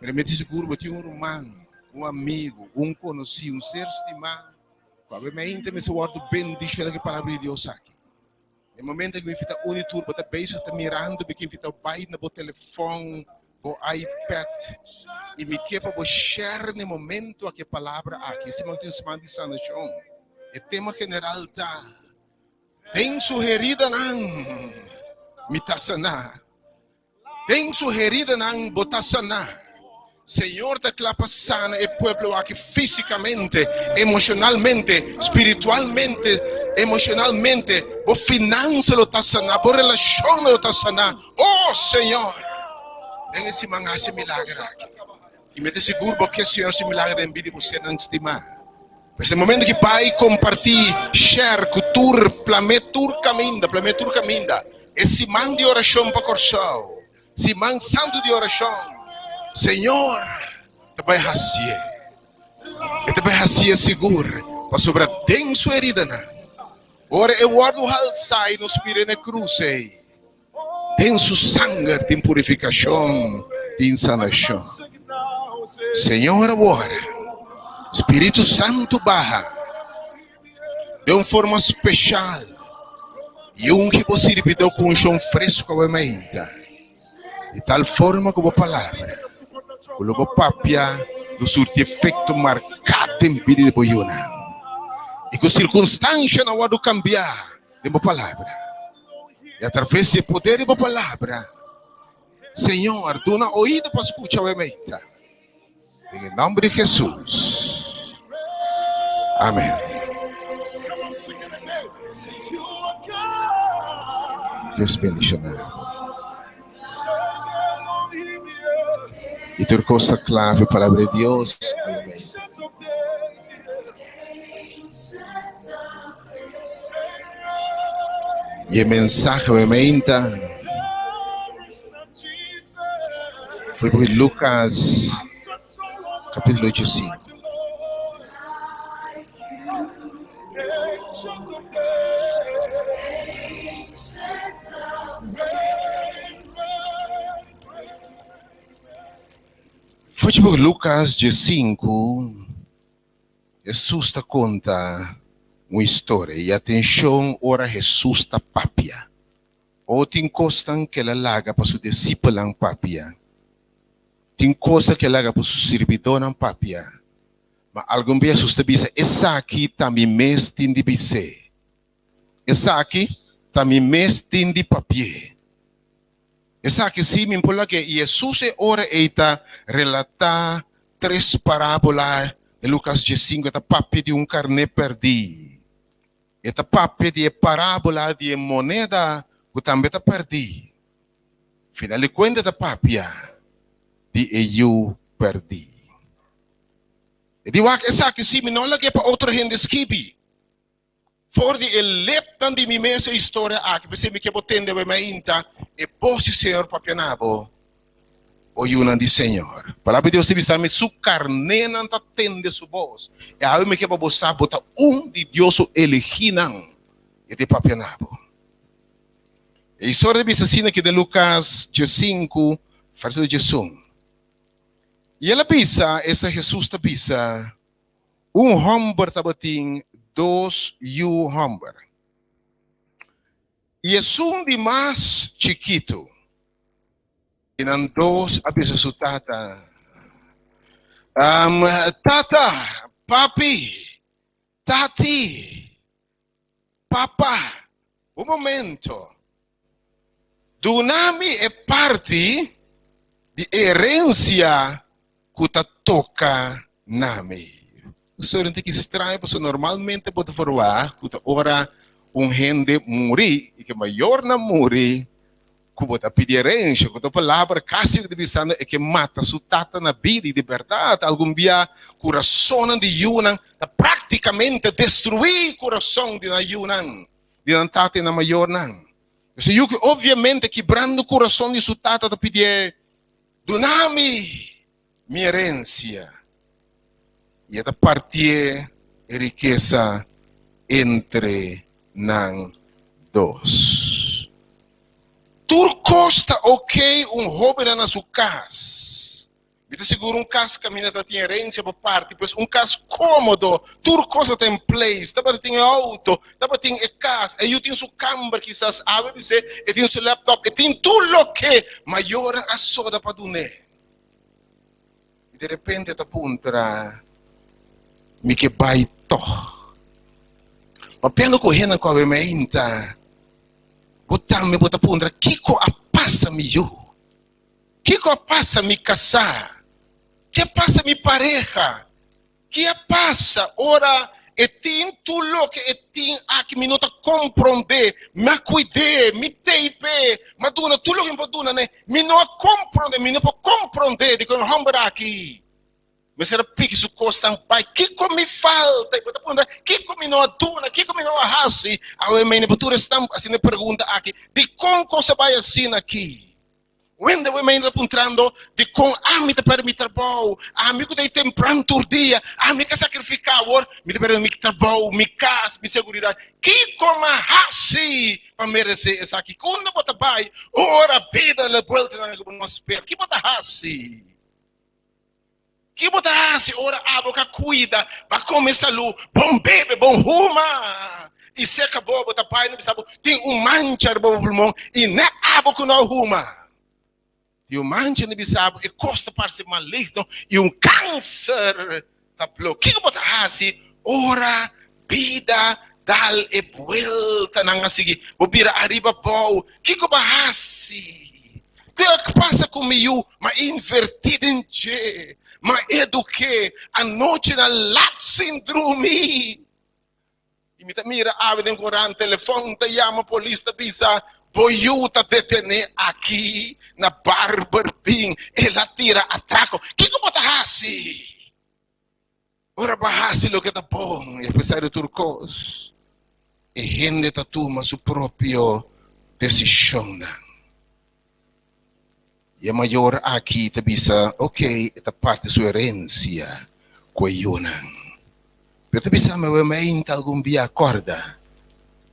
Permite seguro que tem irmão, amigo, conhecido, ser estimado. Provavelmente me se guarda bendição que a palavra de Deus aqui. No momento que me fica unitur, bota beijo, está mirando, me fica pai no telefone, no iPad, e me quepa para share no momento a que a palavra aqui. Se mantém se mantém sanação. O tema general tá. Tem sugerida não, me tá sanar. Tem sugerida não, botar sanar. Senhor, te clapa sana el pueblo aquí físicamente, emocionalmente, espiritualmente, emocionalmente. Por finança lo está sana, por relación lo está sana. Oh, Senhor, tem esse mangasse milagre aqui. E me seguro que o Senhor esse milagre em vida você não estimar. Nesse momento que vai compartilhar, share, cultura, plametur caminda. Esse man de oração para coração, esse man santo de oração. Senhor, te vai fazer. E te vai fazer seguro. Para sobrar denso herida. Ora, eu guardo alçai nos pire na cruz. Denso sangue de purificação, de insanação. Senhor, agora, Espírito Santo barra. De uma forma especial. E que você repetiu com um chão fresco a menta. De tal forma como a palavra. O papia do surte efeito marcado em vida de boiona. E com circunstância não há de cambiar de uma palavra. E através do poder de uma palavra, Senhor, dá ouído para escutar a mente. Em nome de Jesus. Amém. Deus bendicionar. E tu costa clave, palavra de Deus. Amém. E a mensagem aumenta. Foi por Lucas, capítulo 25. Foi por Lucas 5, Jesus está conta uma história. E atenção, ora Jesus está papia. Ou tem costa que ela laga para seu discípulo em papia. Tem costa que ela laga para seu servidor em papia. Mas algum dia Jesus está dizendo, essa aqui também mês tem de dizer. Essa aqui também mês tem de papia. Essa aqui sim me importa que Jesus ora eita relatar 3 parábolas De Lucas 15, esta papia de carne perdido. Esta papia de parábola de moneda que também está perdido. Final de contas, esta papia de eu perdi. E di wak esa que si não lagi para outra gente skibi. For de eleptan de mi mesa história aqui, para me que botende be mainta e posi Senhor papianabo. O yunan di Senhor. Palavra de Deus te bisa me su carne não tá tende su voz. E aí me que para botar de Deus eleginan e de papianabo. A história de bisa sina que de Lucas 15, verso 18. E ela bisa, essa Jesus ta bisa, homem tabating 2 homem. E é de mais chiquito. E nan 2 abisa su tata. Tata, papi, tati, papa, un momento. Dunami é parte de herência que toca nami. Isso é que estranho, porque normalmente pode falar que ora gente morrer e que maior na morrer, que pode pedir herência, que a palavra casi de bisana é que mata sua tata na vida e de verdade, algum dia coração de Yunan praticamente destruir o coração de Yunan, de na tata na maior não. Se eu obviamente quebrando o coração de sua tata de pedir donami minha herência. E esta partir a riqueza entre nós dois. Turcos está ok jovem na sua casa. Me seguro casa caminha da tinha herência para parte, pois casa cômodo. Turcos tem place, também tem auto, também tem casa. E eu tenho sua câmera quizás, e tenho seu laptop, e tem tudo o que maior a soda para donar. De repente está puntra me que baito. Mas pelo correndo com a meinta, botar-me botar puntra, Kiko a passa me eu, Kiko a passa me casar, que passa me pareja, que a passa ora e tem tudo que e tem aqui me nota compreender, me cuidar, me teipe, mas dona tudo que dona né, me não compreender, me não compreender de como homem aqui. Mas era pique su costa pai, que me falta, que me não aduna, que me não arrasi, a eu me nebutura está assim me pergunta aqui, de como coisa vai assim aqui. Quando eu me apontando de com me te permite trabalho, amigo de temprano todo dia, me que sacrificar, me te permite trabalho, me casa, me segurança, que como assim para merecer essa aqui, quando bota bai, ora vida la volta na nossa perna, que bota assim. Que botar se ora abo que cuida, para começar lu, bom bebe, bom ruma. E se acabou, botar pai não sabe, tem mancha no pulmão e não abo que não ruma. E mancha não sabe, e costa para ser maligno e câncer tá bloqueado. Que botar se ora vida dal e vuelta na sige, bobira arriba pau. Que botar se que passa comigo, mas invertido em che. Ma eduque a noite na lat síndrome. E me mira ave den coran telefone te chama a polícia bisa boiuta detener aqui na Barber Ping ela tira atraco. Que como tá assim? Ora bahasi lo que tá bom e apesar de turcos e gente tá toma su proprio decisão. E a maior aqui te bisa, ok, esta parte da sua herência, coiunan. Pero te bisa me ainda algum dia acorda.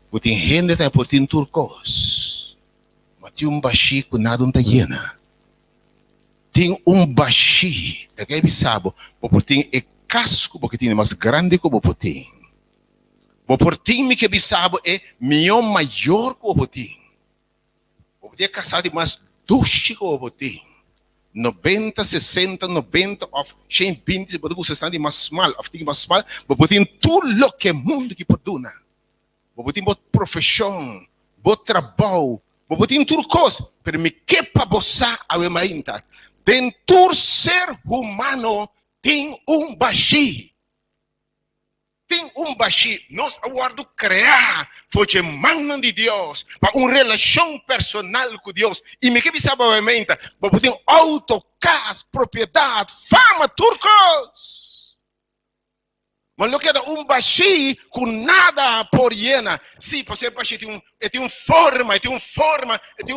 Porque tem gente que por tem turcos. Mas tem baixi que nada não llena. Tem baixi, que bisabo, porque tem casco, porque tem mais grande que o tem. Porque tem que bisabo é melhor maior que o tem. Porque é casado mais dushi ko boting 90, 60, 90 of 120 bago você está de mais mal of ting mais mal bobotin tudo que mundo que poduna bobotin bot profissão bot trabalho bobotin tudo coisa per me que pa bossa ave mainta dentro ser humano tem baixi tem baixi, nós aguardo criar, foi de mão de Deus, para uma relação personal com Deus. E me que sabe obviamente, para ter auto, casa, propriedade, fama, turcos. Mas lo que é baixi com nada por llena. Sim, você baixi tem uma forma, tem uma forma, tem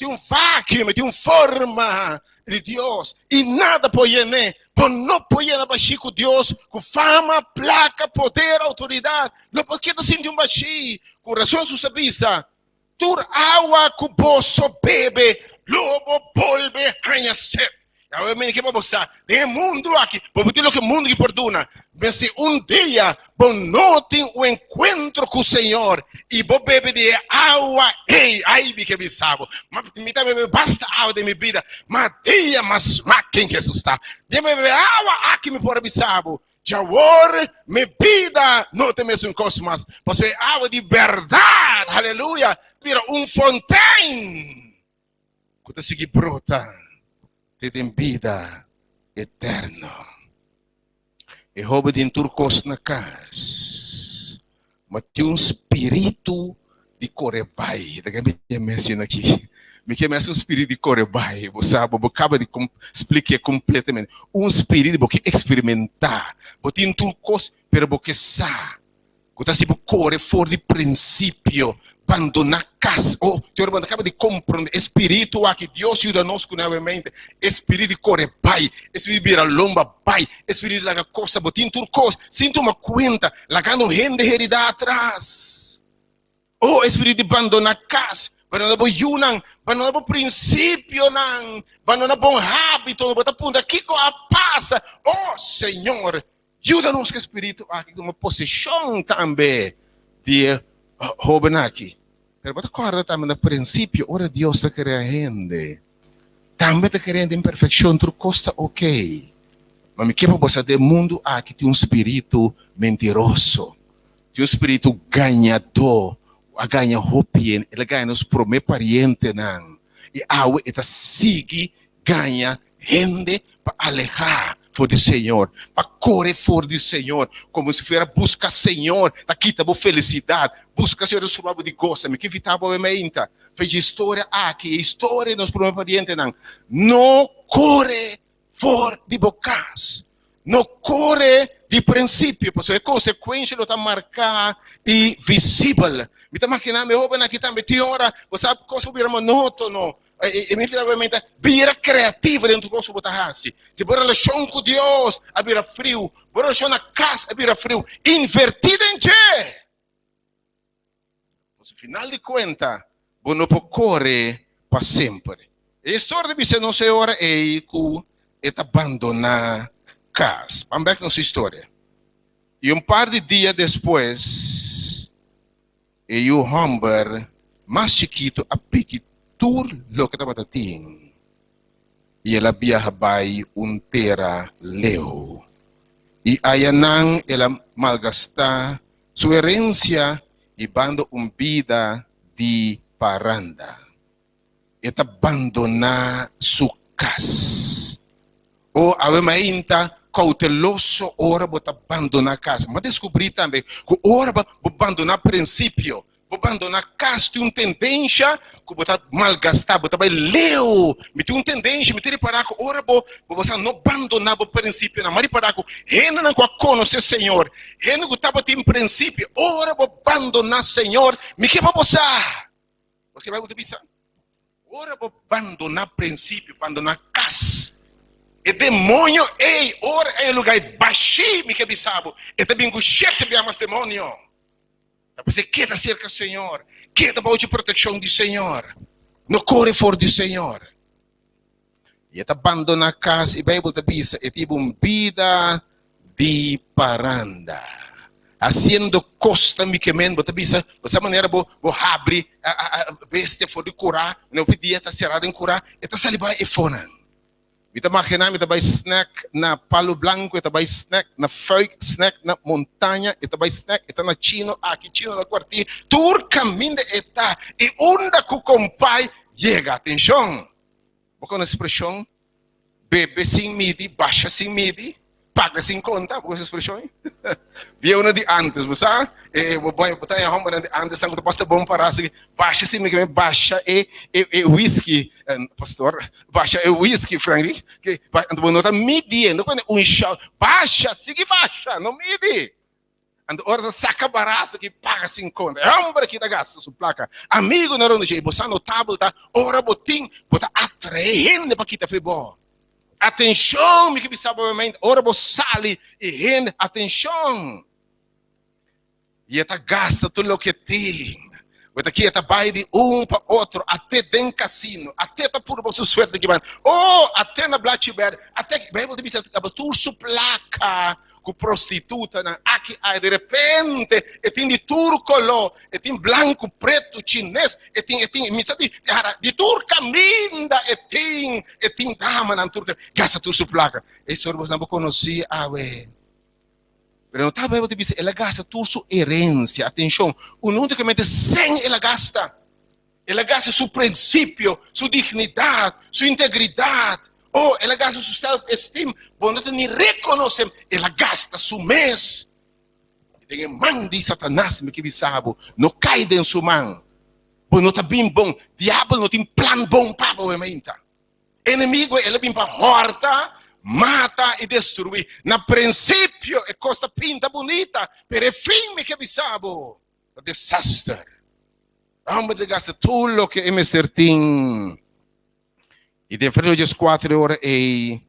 um vacuum, tem uma forma de Deus. E nada por llenar. Mas não pode llenar baixi com Deus, com fama, placa, poder, autoridade. Não pode assim de baixi. Com razão sua sabisa. Tur água com bolso bebe, lobo, polve, arranha sete. Agora me que vamos a tem mundo aqui, porque lo que mundo que perdona. Mas se dia vos não tem encontro com o Senhor e vos bebe de água, aí me que me sabe. Mas me dá beber basta água de minha vida, mas dia mas quem que está? De beber água aqui me pode me sabe. Já agora minha vida não tem mais cosmos, mas é água de verdade, aleluia. Vira fontaine que te sigue brota. Te tem vida eterna. E rouba de turcos na casa. Mas tem espírito de corebai. Daí me menciono aqui. Me que é espírito de corebai. Você sabe, eu acabo de explicar completamente. Espírito que experimentar. Mas tem turcos, pero que sabe. Que está core fora de princípio. Abandonar casa. Teor acaba de compreender. Espírito aqui. Deus ajuda nós novamente. Espírito de corebai. Espírito de lomba bai. Espírito de laga costa. Botin turcos. Sinto uma conta. Lagando gente heredade atrás. Espírito de abandonar casa. Abandonar bom yunang. Abandonar bom princípio nang. Abandonar bom hábito. Bota punta. Kiko a passa. Senhor. Ajuda nós que espírito aqui. Uma possessão também. De roubar aqui. Pero bota acorda também no princípio, ora Deus está querendo gente. Também está querendo imperfeição, tudo costa ok. Mas me quebra você do mundo aqui tem espírito mentiroso. Tem espírito ganhador. A ganha roupa, ele ganha nos promete pariente não. E a ele sigue ganha gente para alejar for do Senhor, para correr for do Senhor, como se fosse buscar Senhor, daqui tá boa felicidade, busca Senhor o suave de gosto, me que vitava obviamente, fez história aqui, história nos problemas parientes não corre for de bocas, não corre de princípio, porque a consequência não está marcada e visível. Me está imaginando, eu vou aqui também, tem hora, você sabe, coisa vira monótono. E obviamente, vira criativa dentro do nosso botarrace. Se for relação com Deus, a vira frio. Por relação na casa, a vira frio. Invertida em que? No final de contas, você não pode correr para sempre. E a história de você não se ora é que abandonar casa. Vamos ver nossa história. E par de dias depois, e o Humber, mais chiquito, a pique tur lo que estava tendo. E ela viaja by tera leo. E ayanang ela malgasta sua herência e bando vida de paranda. E abandonar sua casa. Ave mainta cauteloso ora bota abandonar a casa. Mas descobri também que ora bota abandonar princípio. Abandonar casa tem uma tendência que botar malgastar, botar bem leu, me tem uma tendência, me ter para que ora você não abandonar o princípio, na mari para que renda não conhecer Senhor, renda que estava tem princípio, ora abandonar Senhor, me que você vai utilizar, ora abandonar princípio, abandonar casa. E demônio, ora é lugar baixinho, me que sabe, e também guchete bem mais demônio. Você queda cerca do Senhor, queda para a proteção do Senhor, não corre fora do Senhor. E abandona a casa, e a Bíblia diz, e tipo uma vida de paranda. Haciendo costa me quemando, dessa maneira, vou abrir a bestia fora de curar, não podia estar cerrado em curar, e está saliva e fona. Kita imaginar, kita vai snack na Palo Blanco, kita vai snack na Fuig, snack na Montanha, kita vai snack, kita na Chino, aqui Chino na Quartier, tur caminho eta, e onda que o compai chega, atenção, boca na expressão, bebe sem midi, baixa sem midi, paga sem conta, por essa expressão. Via uma de antes, você sabe? Vou botar em Roma de antes, quando posta bom para assim, baixa sim, me baixa whisky, pastor, baixa whisky, Frank, que não nota medir, não quando chão, baixa, siga baixa, não mide. And ora saca baraça que paga sem conta. É homem que dá gasta sua placa. Amigo na ronda de você notável tá. Ora botim, bota atraente para que tá foi bom. Atenção, me que sabe obviamente. Ora você sale e rende atenção. E tá gasta tudo o que tem. Bota aqui tá vai de para outro até dentro casino, até tá por você suerte que vai. Oh, até na Blackberry, até que vai você bisa tu sua placa. Com prostituta, aqui, de repente, e tem de turco, e tem branco, preto, chinês, e tem de turca minda, e tem dama na turca, gasta tu sua placa. Isso você não conhecia, ué. Mas não estava a dizer, ela gasta tu sua herência, atenção, unicamente sem ela gasta seu princípio, sua dignidade, sua integridade. Oh, ela gasta seu self-esteem, quando não reconhece, ela gasta seu mês. E tem mão de Satanás, me que sabe, não cai dentro sua mão. Porque não está bem bom, diabo não tem plano bom para o emenda. Inimigo, ele vem para horta, mata e destruir. Na princípio, é coisa pinta bonita, mas é fim, me que sabe, é desastre. Vamos gastar tudo o que é certinho. E depois de 4 horas e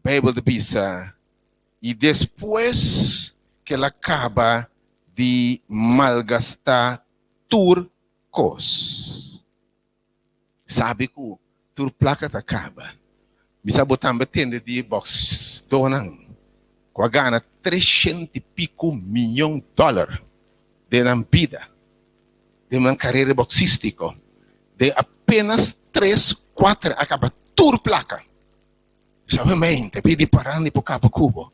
Bíblia de Bisa. E depois que ela acaba de malgastar turcos. Sabe que o tur placa acaba. Bisa botar batendo de box donan. Com a gana 300 e pico milhões de dólares de na vida. De uma carreira boxística. De apenas 3, 4 acaba tur placa. Sabemente, pedi parando por cabo cubo.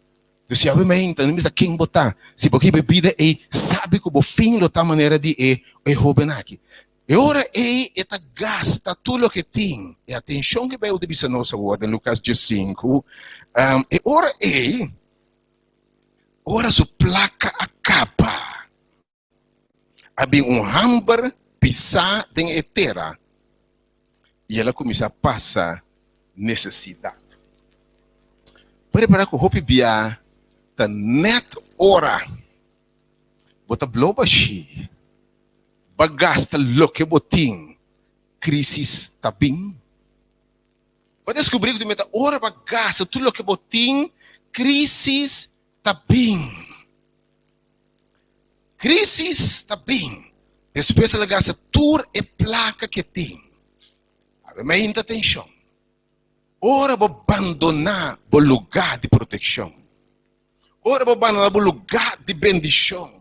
Sabemente, não precisa quem botar. Se porque bebida é, sabe que o fim da maneira de é robenaki. E ora é gasta tudo o que tem. E atenção que vai o de nossa ordem, Lucas 5. E ora sua placa acaba. Havia hamburger, pizza, tem etera. E ela começa a passar necessidade. Para que o hopi bia ta net ora bota bloba shi bagasta lo que botin crisis tabim. Para descobrir que meta ora bagasta tudo lo que botin crisis tabim. Crisis tabim. Depois ela gasta tur e placa que tem. Mas muita atenção. Ora vou abandonar o lugar de proteção. Ora vou abandonar o lugar de bendição.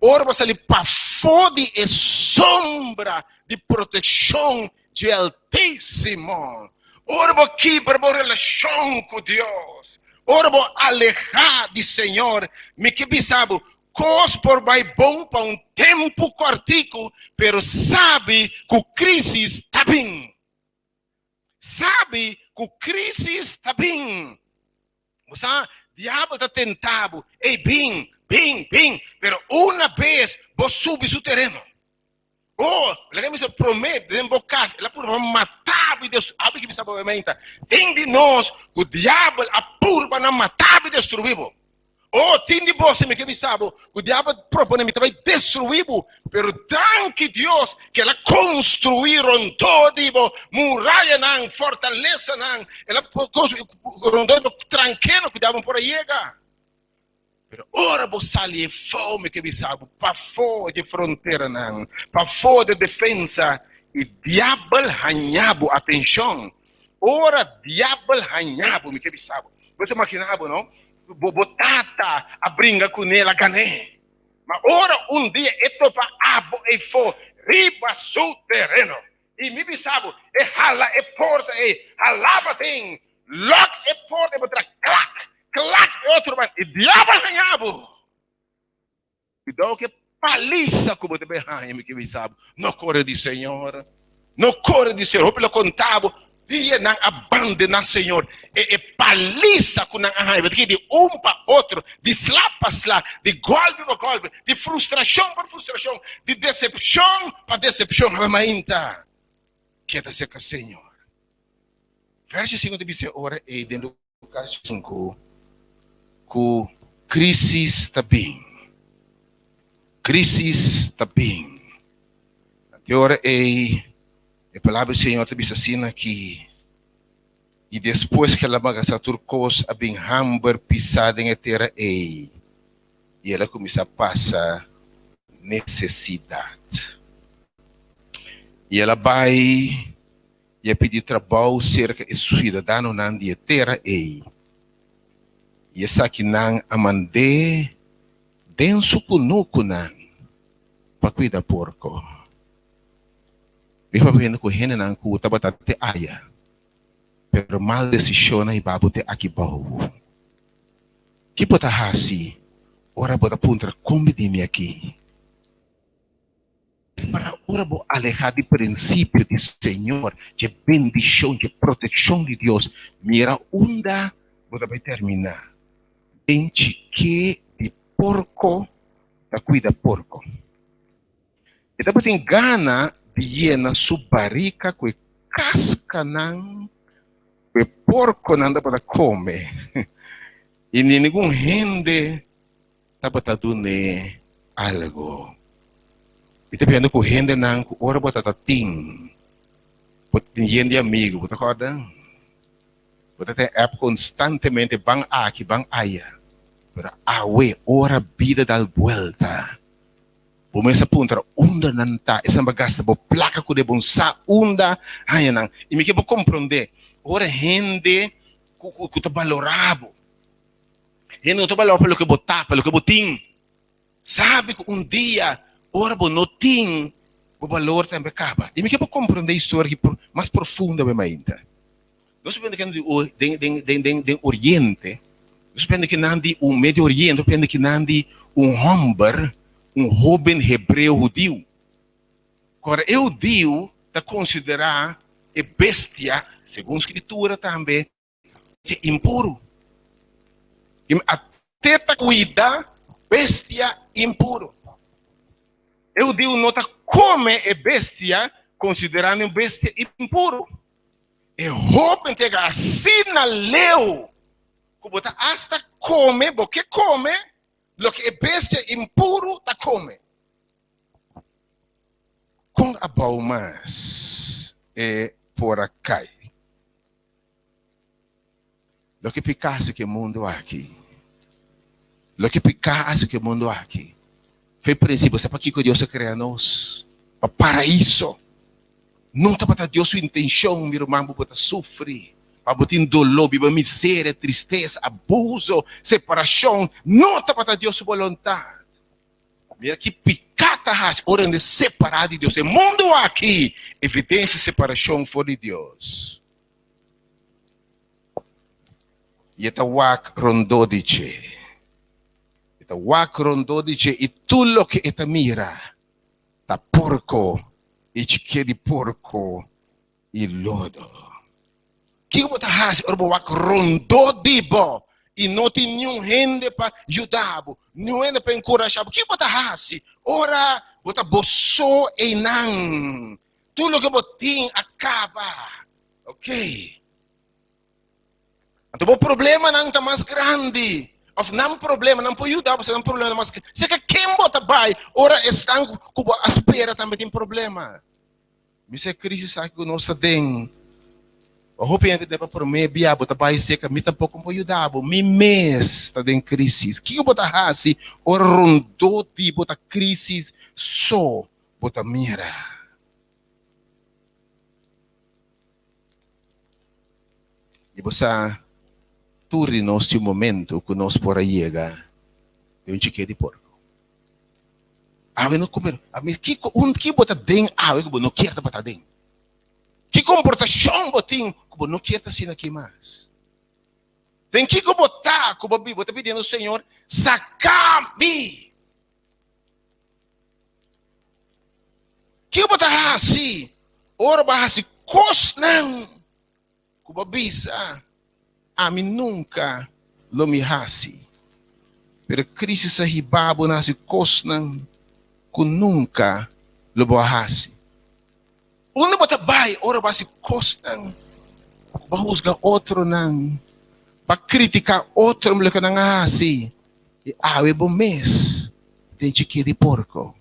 Ora vou sair para fora de sombra de proteção de Altíssimo. Ora vou quebrar a relação com Deus. Ora vou alejar de Senhor. Me que sabe, coisa por vai bom para tempo cortico, pero sabe que a crise está bem. Sabe que a crise está bem. Você sabe, o diabo está tentado. Ei, bem, pero uma vez você sube seu terreno. Oh, ele me promete, embocar, ela por matar e destruir. Sabe que sabe obviamente? Tem de nós que o diabo apurba na matar e destruir. Oh, tem de você me que sabe, o diabo propõe me vai destruir, pero danke Deus que ela construíram todo, muralha não, fortaleza não, ela construíram tranquilo que o diabo por aí chega. Pero ora você ali fome que sabe, para fora de fronteira não, para fora de defesa, e diabo hanhabo, atenção, ora diabo hanhabo, me que sabe, você imaginava não? Botata a brinca com ela gané. Mas ora dia topa abo e fo riba seu terreno. E me sabe, e hala e porta e halava tem, lock e porta e botar clac e outro mais. E diabo ganhavo. E dá o que paliça como te berranha, me que sabe. No corre de Senhor. No corre de Senhor. Pelo contabo, dia nang abandona, Senhor, e paliza com nang raiva, de para outro, de slap para slap, de golpe para golpe, de frustração para frustração, de decepção para decepção, ainda queda seca, Senhor. Verso 5 diz, ora, e dentro do Lucas 5, com crisis também. Crisis também. Até ora, a palavra do Senhor te diz assim aqui. E depois que ela bagaça turcos, a bem hamburger pisada em terra e ela começa a passar necessidade. E ela vai e pedir trabalho cerca de cidadão não de terra e essa que não a mandei denso punuco não para cuidar porco. Viva vendo que o rene não cuta batate aia. Pero mal decisiona e babote aqui bau. Que bota hasi, ora bota puntra comide-me aqui. Para ora bo alejar de princípio de Senhor, de bendição, de proteção de Deus. Mira onda, bota vai terminar. Dente que de porco, da cuida porco. E depois tem gana de hiena subarica com casca não. O porco não dá para comer. E nenhum rende dá para dar algo. E depende com rende não, com hora para dar ting. Tem gente amigo, você acorda? Você tem app constantemente bang aqui, bang aya. Para awe, hora vida dar volta. Começa a puntar onda não tá, essa bagaça, bo placa com de bom sa onda, aí não. E me que vou compreender. Ora rende que tu valorabo. Rende não tu valor pelo que botar, pelo que botim. Sabe que dia, ora bo não tem, o valor também acaba. E me que vou compreender a história mais profunda bem ainda. Nós pensamos que no Oriente, nós pensamos que no Médio Oriente, nós pensamos que homem, jovem hebreu judeu. Agora, eu digo, está considerar a bestia, segundo a escritura também, é impuro. Até está cuida, bestia impuro. Eu digo, não está come a bestia, considerando bestia impuro. E jovem tem assim na leu, como está hasta come, porque come, lo que é bestia impuro, está come. Com a baumas é por acá. Lo que picasse que mundo aqui. Lo que picasse que mundo aqui. Foi princípio, sabe para que Deus criou nós? Para paraíso. Não está para Deus sua intenção, meu irmão, para sofrer. Para botar dolor, viva miséria, tristeza, abuso, separação. Não está para Deus sua vontade. Mira que picata has, orando separado de Deus. O mundo aqui, evidência de separação fora de Deus. E esta wak rondou de che. Esta wak rondou de che. E tudo que esta mira, tá porco, e chique de porco, e lodo. Que você has, orbo wak rondou de bo. E não tem nenhum rende para ajudar, nenhum rende para encorajar. O que você faz? Ora, você boçou e não. Tudo que você tem acaba. Ok? Então, o problema não está mais grande. Não problema, não pode ajudar, você não problema mais grande. Se quem você vai, ora, estão com a espera também tem problema. Mas é crise, sabe que nós temos. O roupa que deve por mim, biabo, tá vai seca, me tampouco me ajudar, me mês está em crise. Que eu botar assim, o rondou de botar crise só, botar mira. E você, tudo nosso momento que nós por aí chega, de um chique de porco. A ver não comer, a ver que botar dentro, eu não quero botar dentro. Que comportação botim, como não quer assim aqui mais. Tem que botar, como a Bíblia está pedindo ao Senhor, sacar-me. Que botar assim, ora assim, cosnam, Kubabisa, amin nunca lumihasi. Pero krisi sa hibabo na si Kosnang kung nunca lubahasi. Una ba tabay, ora ba si Kosnang bahusga otro nang pakritika otro mula ka nang hasi. E awe bumes, tem chique de porco.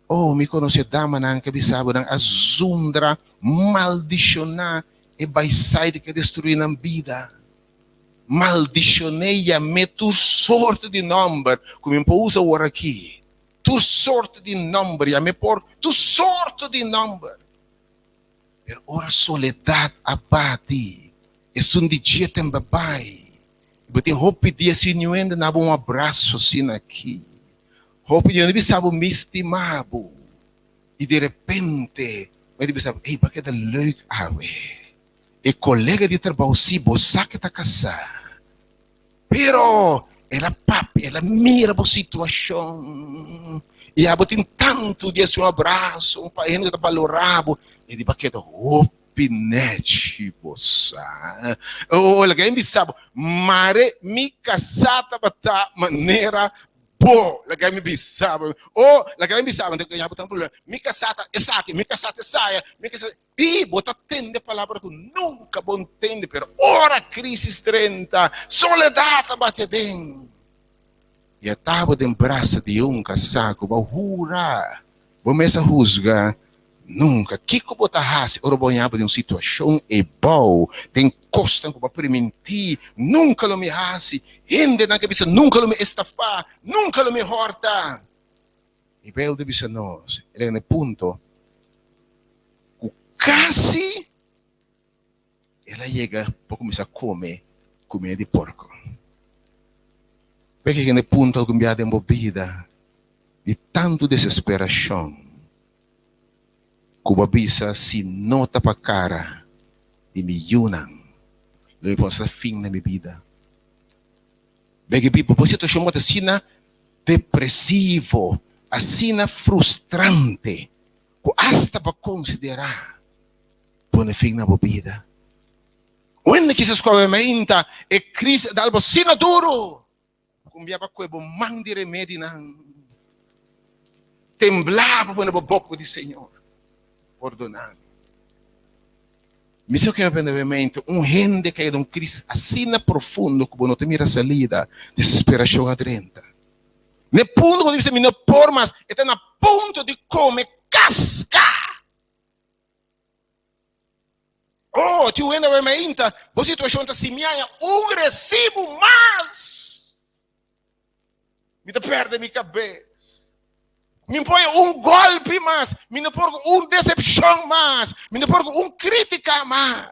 Oh, me conhece dama nang kabisabo ng azundra, maldicionar e baisai que destruir na vida. Maldicionei a me tu sorte de number, como impousa o aqui. Tu sorte de number, a me por tu sorte de number. Pero ora soledad abate, é dia tem babai. Bote hope dia sinuendo na um abraço assim aqui. Hope dia não sabe me estimabo. E de repente, ele pensava, ei, para que da leuk awe. E colega de trabalho se bossa que tá casar. Pero ela papi, ela mira a situação. E a botin tanto dia um abraço, um pai que tá valorado. E de para que da opinete bossa. Oh, lagay mi sabe, mare mi casata bata maneira bo, lagay mi bisaba. Oh, lagay mi sabe, então ganhava tanto problema. Mi casata essa aqui, mi casata saia, mi casata. E bota tende palavra que nunca bom tende, pero ora crise 30, soledade bate dentro. E a tábua de braço de casaco, vai jurar, começa a rusgar. Nunca. Kiko botahasi, orobonhaba de uma situação e bom, tem costa para permitir, nunca lo me hasi, rende na cabeça, nunca lo me estafar, nunca lo me horta. E bel de bisa nós, ele é no ponto, o casi, ela chega para começar a comer comida de porco. Porque no ponto, algum dia de movida, de tanto desesperação, kubabisa si nota pa cara e me yunang. Lo po sa fim na mi vida. Begi pipo, po situação mo asina depressivo, asina frustrante, ko hasta pa considerar po na fim na mo vida. Quando que se scovermenta e crise d'albo sina duro, kumbia pa ko mang di remedi nang temblava po na boboko di Senhor. Ordenado. Mi so che veramente gente che è in crisi assai profondo come non ti mira salida, desesperazione adrenta. Nel punto quando dice mi non por mas e a punto di come casca. Oh, ti vende veramente, la situazione si mi ha un recibo mas. Mi da perde mi cabeza. Me põe golpe mais, me não põe decepção mais, me não põe crítica mais.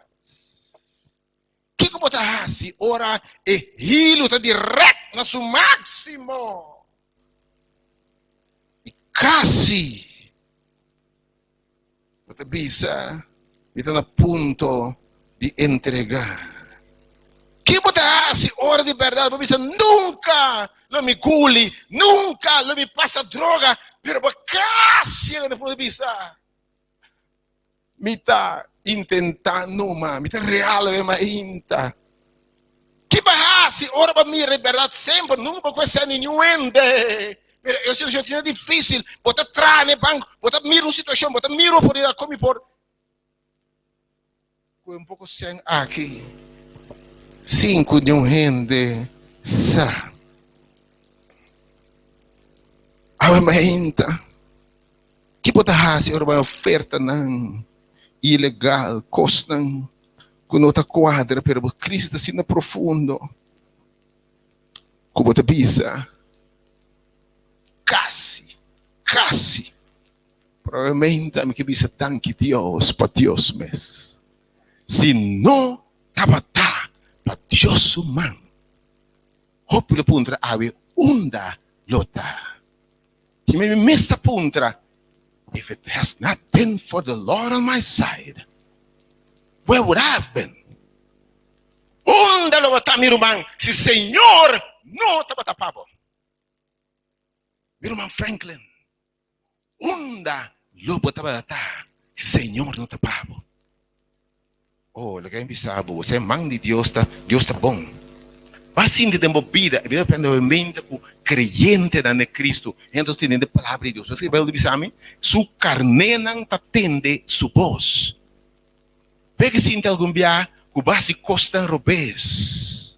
Que como tá assim, ora e hilo tá direto na seu máximo. E quase, você bisa, está na ponto de entregar. Que botar assim, hora de verdade, você nunca lo me guli, nunca lo me passa droga, pero casi depois de bisa. Me tá intentando, me tá real, me inta. Que bahasi, ora para mim, de verdade, sempre, nunca vai ser nenhum ende. Pero eu sei que é difícil, botar atrás no banco, botar miro a situação, botar miro por ir como por. Com pouco sem aqui. 5 de gente sa. Ainda. Que pode fazer uma oferta não ilegal, costam com outra quadra, pero Cristo assim profundo. Como te bisa. Casi. Provavelmente a mim que bisa tanque Deus, para Deus mesmo. Se não tabata para Deus humano. Hope le puntra ave unda lota. Que me mesta puntra. If it has not been for the Lord on my side, where would I have been? Unda lota miruman, si Senhor não tabatapabo. Miruman Franklin. Unda lota tabata, si Senhor não tapabo. Oh, lagay bisabo, você é mão de Deus tá bom. Assim de tempo vida, depende da mente com crente na Cristo, então tem a palavra de Deus. Você vai ouvir amém? Su carne não atende su voz. Pega se tem algum dia, que base costan robes.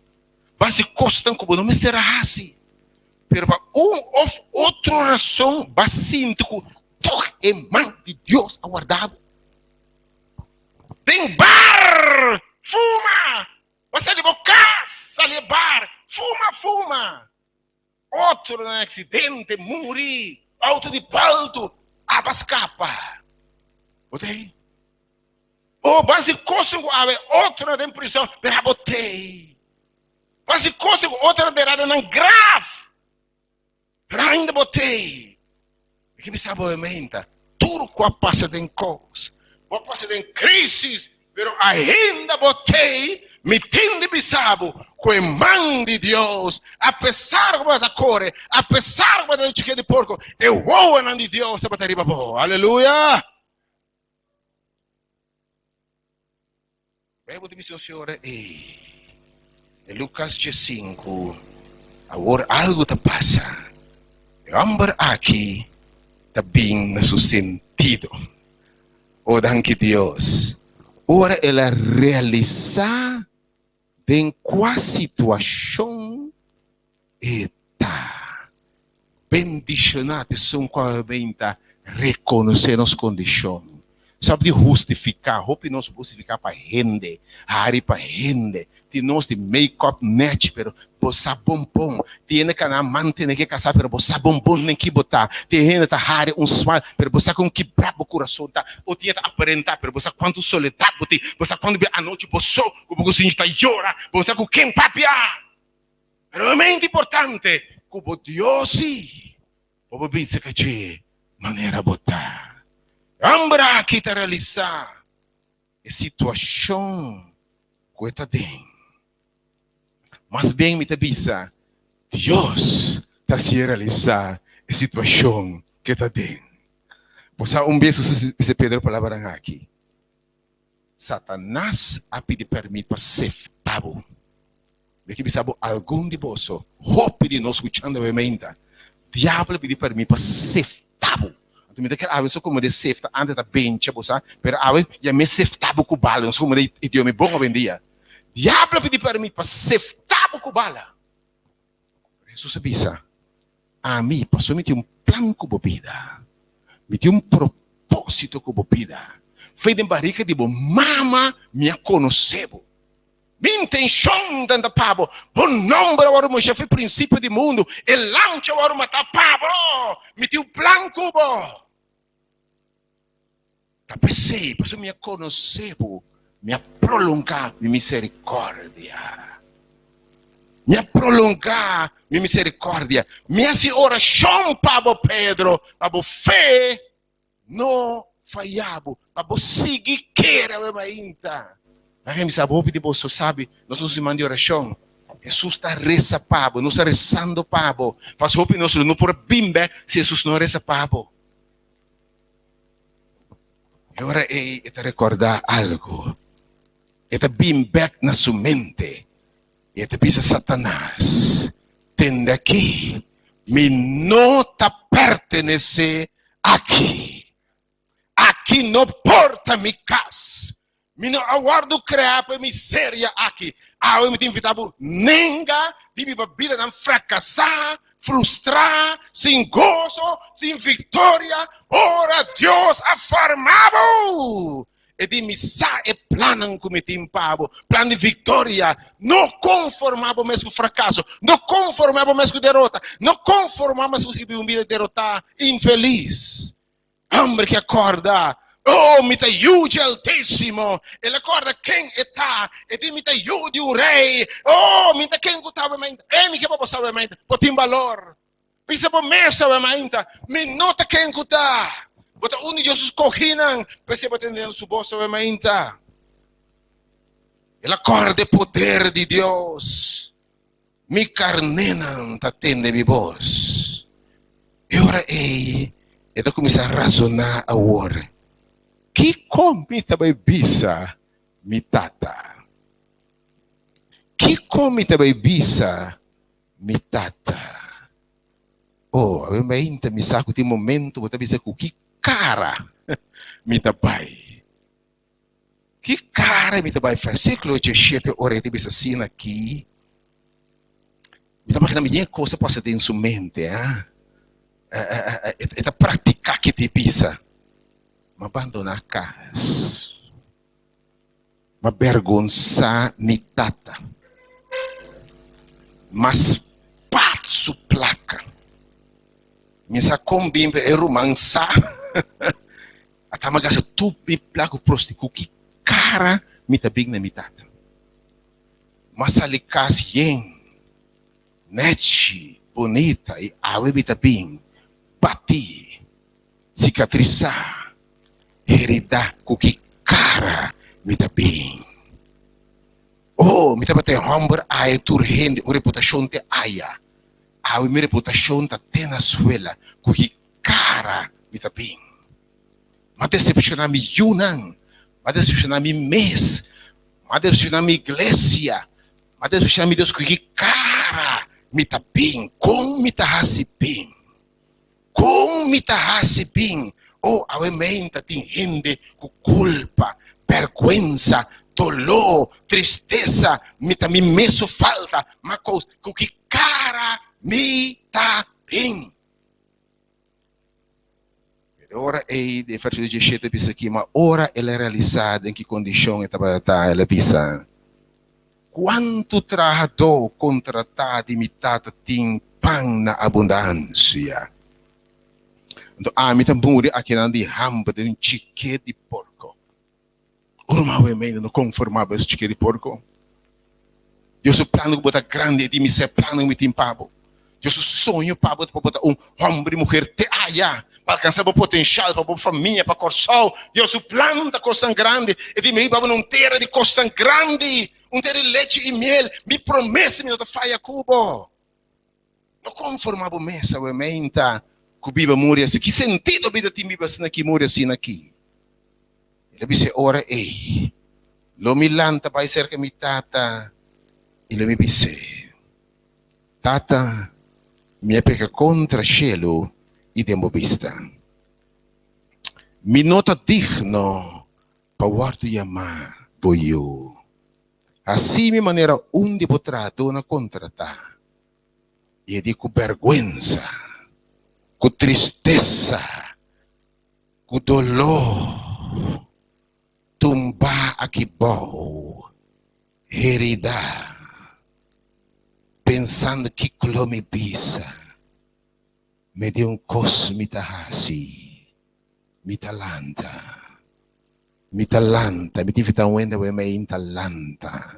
Base costan como não me será assim. Pero para outra razão, base que toque é mão de Deus aguardado. Tem bar, fuma. Você de bocas, sali bar, fuma. Outro no acidente, morri, auto de palto, abascapa. Botei. O base consigo ave outra na prisão, pero botei. Base consigo outra derada na grave, pero ainda botei. Que me sabe aumenta, tudo que passa em coisa, passa em crise, pero ainda botei. Me tende bisabo com a mão de Deus, apesar da cor, apesar da chique de porco, eu vou na de Deus para arriba boa. Aleluia! Bebo de missão, senhora, e Lucas 5, agora algo te passa. O amor aqui está bem no seu sentido. O danke Deus. Ora ela realizar em qual situação está bendicionada, são qual está reconhecer as condições. Sabe de justificar, roupa não se justificar para gente, hari para gente, de nós de make-up net, pero bossa bombom, tem que na manter que casar, pero bossa bombom nem que botar, tem gente tá hari smile, pero bossa com que brabo coração tá, ou tinha que aparentar, pero bossa quanto soledade botar, bossa quando a noite bossou, como você está chora, bossa com quem papia, pero é muito importante, como Deus sim, como bem se que maneira botar. Ambra que te realizar a situação que está dentro. Mas bem me te avisa, Deus está se realizar a situação que está dentro. Você beijo se Pedro palavra aqui. Satanás a pedir permito para ser tabu. Porque me sabe algum de vós, hope de nós escutando a emenda. Diabo pedir permito para ser tabu. Me dice que a veces como de safety antes da bencha, bosa, pero a veces ya me safety com bala, não como de idioma bom hoje em dia. Diabo pedi para mim para safety com bala. Jesus avisa, a mim passou me tinha plano com bebida, me tinha propósito com bebida. Feito em barriga de bom, mama me conheceu. Minha intenção dentro da pabo, bom nome agora o chefe princípio do mundo, el lancha agora matar pabo, me tinha plano com bo. Pensei, passou me conheceu, me prolongar minha misericórdia. Me prolongar minha misericórdia. Minha oração para Pedro, para fé, não falhava, para seguir queira ainda. Mas me sabe, de você sabe, nós nos mandamos oração. Jesus está reza para nós está rezando para mas hope nós não por bimbe se Jesus não reza para. Agora é te recordar algo. É te bimbe na sua mente. E te pisa Satanás. Tende aqui. Me não te pertenece aqui. Aqui não porta minha casa. Me não aguardo criar para miséria aqui. Eu me invitava nenga de minha vida não fracassar, frustrar, sem gozo, sem vitória. Ora Deus afirmava. E de missa e plano que me timpava, plano de vitória, não conformava mais com fracasso, não conformava mais com derrota, não conformava mais com uma vida derrotada, infeliz. Homem que acorda, oh, me te ajude Altíssimo, ele acorda quem está, e de me te ajude o rei, oh, me te quem estava mente, me que você mente, botem valor, pisa por mesa mente, me nota quem está. Bota uni Jesus coginan, pese a tener su voz obviamente. El acorde poder de Dios. Mi carnena atende mi voz. E ora eu começar a razonar agora. Que comida vai bisa mitata. Kiko mitabay bisa mitata. Oh, ave mainta misako ti momento mo tabi sa kukikara mitabay. Kikara mitabay versículo 17 ora ti bisa sina aqui. Mitabay na minha coisa passa dentro sua mente, Eta praticar que te bisa. Abandonar a casa. Mavergonçar mitata. Mas pat su placa. Misa combimbe e romansa. Atamaga sa tupi placo prostiku ki cara mitabig na mitata. Masalikas yen. Nechi bonita e awe mitabing. Pati. Cicatrizar. Herida kuki cara mitabing. Oh, mitabate hombre ay turhende o reputação te aya. Awi mi reputação ta tena suela kuki cara mitabing. Ma decepcionar mi yunang, ma decepcionar mi mes, ma decepcionar mi iglesia, ma decepcionar mi Deus kuki cara mitabing, kung mitahasiping. Kung mitahasiping, oh, awe menta ting hindi ku culpa, vergüenza, dolor, tristeza, mi meso falta, macos, kuki cara mitaping. Ora é de versículo 17 diz aqui, mas ora ela é realizada em que condição ela pisa. Quanto trabalhador contratado imitado tem pão na abundância. Então, mitang muri aqui na de hamba de chique de porco. Urmawe meio não conformava esse chique de porco. Deus o plano que bota grande de me ser plano me tem pabo. Deus o sonho pabo para botar homem e mulher te aya para alcançar o potencial para a família para corçal. Deus o plano da coisa grande e de meio para não ter de coisa grande, ter leite e mel. Me promessa me não faia cubo. Não conformava mesa o menta. Kubiba muri assim, que sentido vida timiba assim aqui muri assim aqui. Ele disse ora ei, lomilanta vai ser que mi tata, ele me disse, tata, minha peca contra cielo e demo vista. Mi nota digno para guardo chamar boio. Assim minha maneira onde potrà dona contratar. E dico vergüenza. Com tristeza, com dolor, tumba aqui bom, herida, pensando que me bisa, me deu cos mitahasi, mitalanta, me tive tão wenda we me intalanta,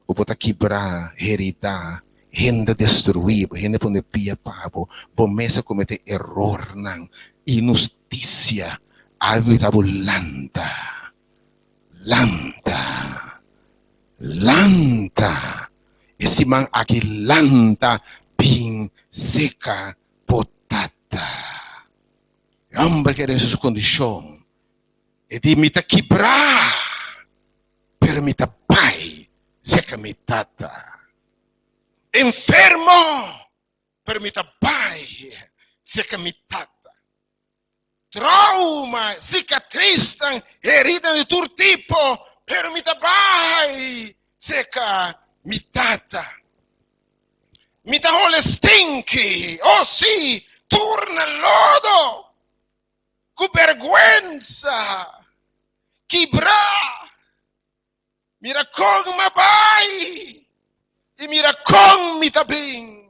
o bota quebrar, herida. Henda destruir, henda pone pia pabo, promessa cometer error nang injusticia, avitabo lanta, esse man aqui lanta, pin seca, potata. Homem que nessa condição, e de mita quebrar, permita pai, seca mitata. Enfermo, permita pai, seca mitata. Trauma, cicatriz, herida de todo tipo, permita pai, seca mitata. Mita hole stinky, oh sì, torna lodo, con vergüenza, quebrar, mira con mabai. E mira com mitabing,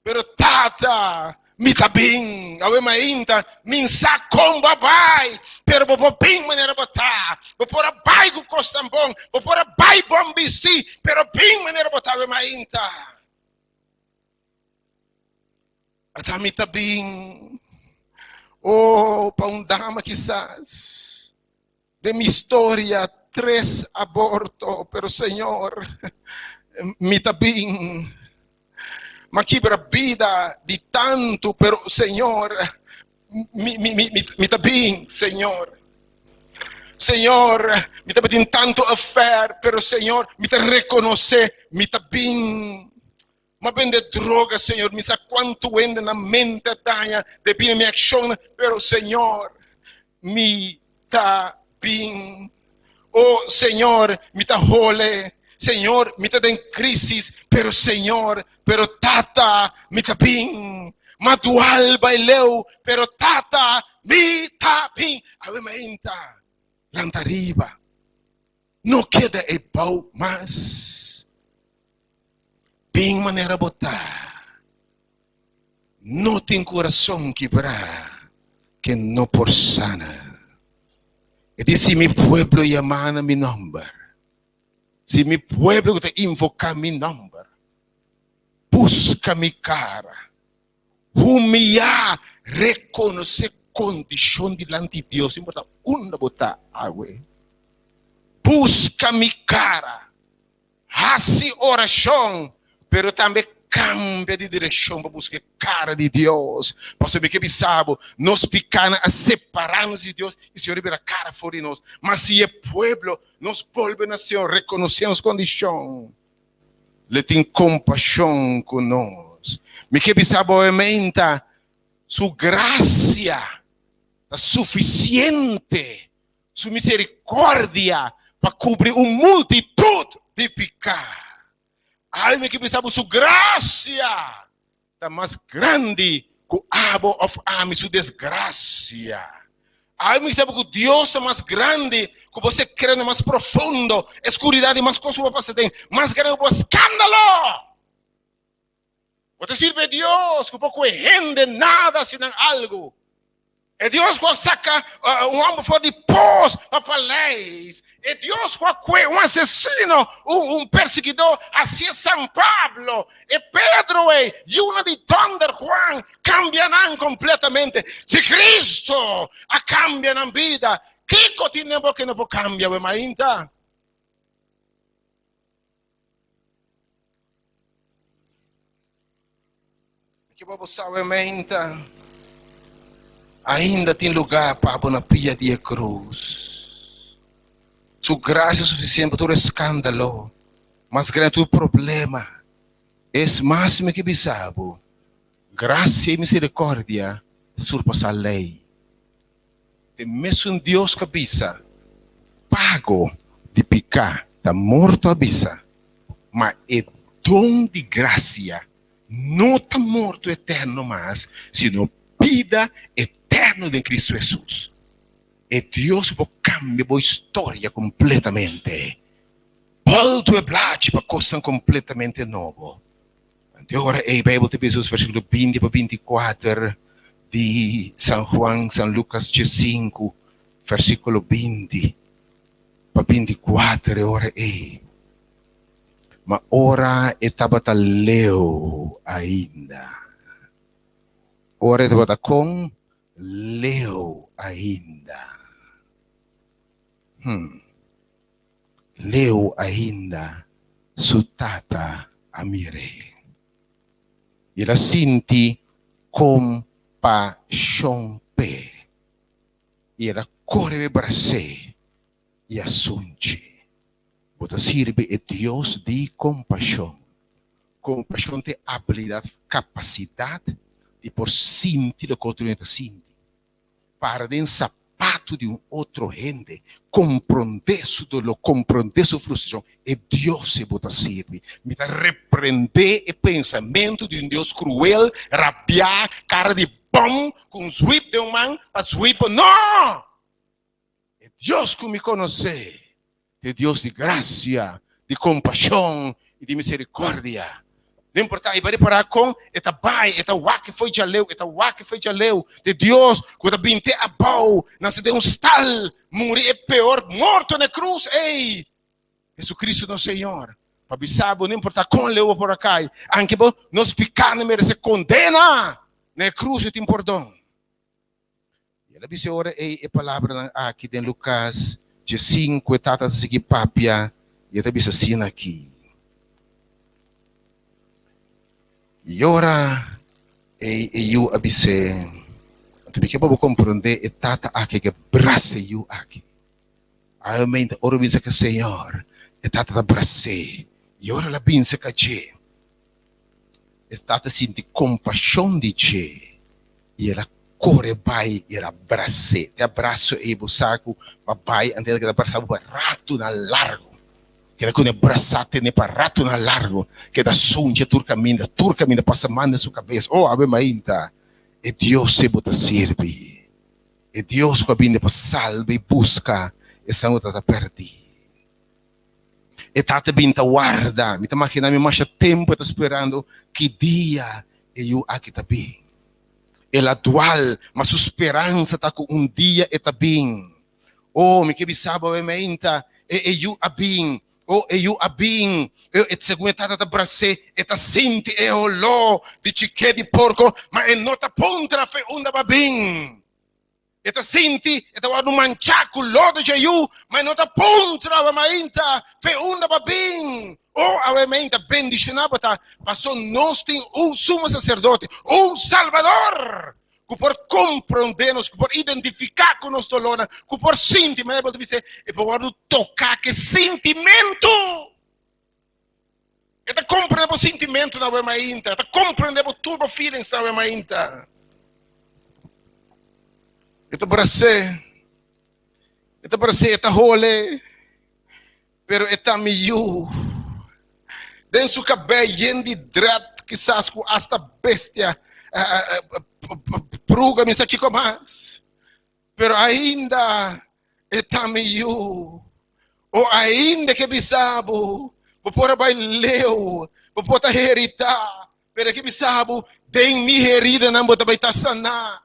pero tata mitabing, awe mainta minsa com babai, pero bobing maneira botar, bopora bai com costambong, bopora bai bombisti, pero bing maneira botar awe mainta. Ata mitabing, oh, pa dama quizás, de minha história, 3 abortos, pero Senhor, mitabing, maquibra vida de tanto, pero Senhor, mitabing, Senhor, Señor, me está metiendo tanto affair, pero Señor, me te reconoce, me está bien. Ma vende droga, Señor, me sa quanto vende na mente daña, de bien mi acción, pero Señor, me está bien. Oh Señor, me está jole. Señor, me está en crisis, pero Señor, pero tata, me está bien. Ma tu alba y leu, pero tata, me está bien. A ver, me entra. Planta arriba. No queda el pau más. Bien manera botar. No tem coração quebrar, que no por sana. E diz, si mi pueblo llama mi nombre, si mi pueblo te invoca mi nombre, busca mi cara, humillar, reconocer condición delante de Dios, importa una botar agua. Busca mi cara, hace oração, pero também cambia de direção para buscar a cara de Deus. Para saber que sabe, nós pecanos a separar-nos de Deus e o Senhor vira a cara fora de nós. Mas se é povo, nós volvemos ao Senhor, reconhecemos a condição. Ele tem compaixão conosco. Me que sabe, obviamente, sua graça é suficiente, sua misericórdia para cobrir uma multitud de pecados. Alma que precisava sua graça da mais grande que o abo of ami, sua desgraça. Alma que sabe que Deus é mais grande, que você crê no mais profundo, escuridade mais coisa que você tem, mais grande que o escândalo. Você sirve a Deus, que pouco rende nada senão algo. É Deus que saca homem fora de pós para leis. É Deus que é assassino, perseguidor, assim é São Pablo. É Pedro, e uma de Thunder Juan, cambiarão completamente. Se Cristo a cambia na vida, que continua que não pode cambiar, mas ainda. Que vamos saber, ainda tem lugar para a pia de cruz. Sua graça é suficiente para todo escândalo. Mas grande o problema é mais que bisabo. Graça e misericórdia surpassa a lei. Tem mesmo Deus que avisa, pago de pecar, está morto avisa. Mas é dom de graça, não está morto eterno mais, sino vida eterna de Cristo Jesus. E Deus cambia a história completamente. Volta a blate para coisa completamente nova. Agora, a Bíblia de Jesus, versículo 20 para 24, de São Juan, São Lucas 5, versículo 20 para 24, ora é. Mas ora estava leu ainda. Ora estava com leu ainda. Leu ainda su tata amire. E ela sente compaixão pe. E ela corre para você e assunte. Você serve a Deus de compaixão. Compaixão tem habilidade, capacidade de por sentir o que outro gente sente. Para dentro sapato de outro gente, compreender sua dor, compreender sua frustração. É Deus que você serve. Me dá repreender o pensamento de Deus cruel, rabiar, cara de bom, com sweep de man, para sweep. Não! É Deus que me conhece. É Deus de graça, de compaixão e de misericórdia. Não importa, e vai parar com esta bai, esta wak foi já leu, de Deus, quando binte a bau, nasce de stal, morrer é pior, morto na cruz, ei, Jesus Cristo nosso Senhor, para bisabo, não importa como leu por acá, anche bom, nós pecados merece condena, na cruz tem perdão. E ela disse ora, a palavra aqui em Lucas 5, etata seguir papia, e ela disse assim aqui. E ora, eu avisei, porque eu vou compreender, e tata aqui que braça eu aqui. Amém. Ora bença que Senhor. Está te abraçar. E ora la bença que Che. Está te sentir compaixão de Che. E ela corre vai e ela abraça. Te abraço e o saco. Papai, antes que abraçar o rato na largo. Que ela quando abraçar tem para rato na largo. Que da sunja turcaminda passa mão na sua cabeça. Oh, ave mainta. E Deus se bota serve. E Deus que vindo para salve e busca. Essa outra está perdida. E tata binta guarda. Me imagina me mais tempo está esperando que dia eu aqui está bem. El atual, mas sua esperança está com dia está bem. Oh, me que bisaba me mainta eu a bem. Oh, eu a bem. Eu segundo tata da brace, eta sente e olô de chique de porco, mas e nota pontra fe onda va bem. Eta senti, eta guarda un manchaco lodo de eu, mas nota pontra va mainta fe onda va bem. Oh, avementa bendicionava tá, passou nós tem um sumo sacerdote, um salvador. Que por compreender-nos, que por identificar com nosso dolor, que por sentir, mas eu dizer, e por tocar que sentimento. Eta compreender o sentimento na wemainta, eta compreender o turbo feelings na wemainta. Eta brase, eta hole, pero eta miu. Den su cabelo lleno de drat, quizás com hasta bestia, pruga me aqui com mais. Pero ainda está miu. Ou ainda que bisabo, por vai leu, por tá herita, pero que bisabo, den mi herida não bota vai tá sanar.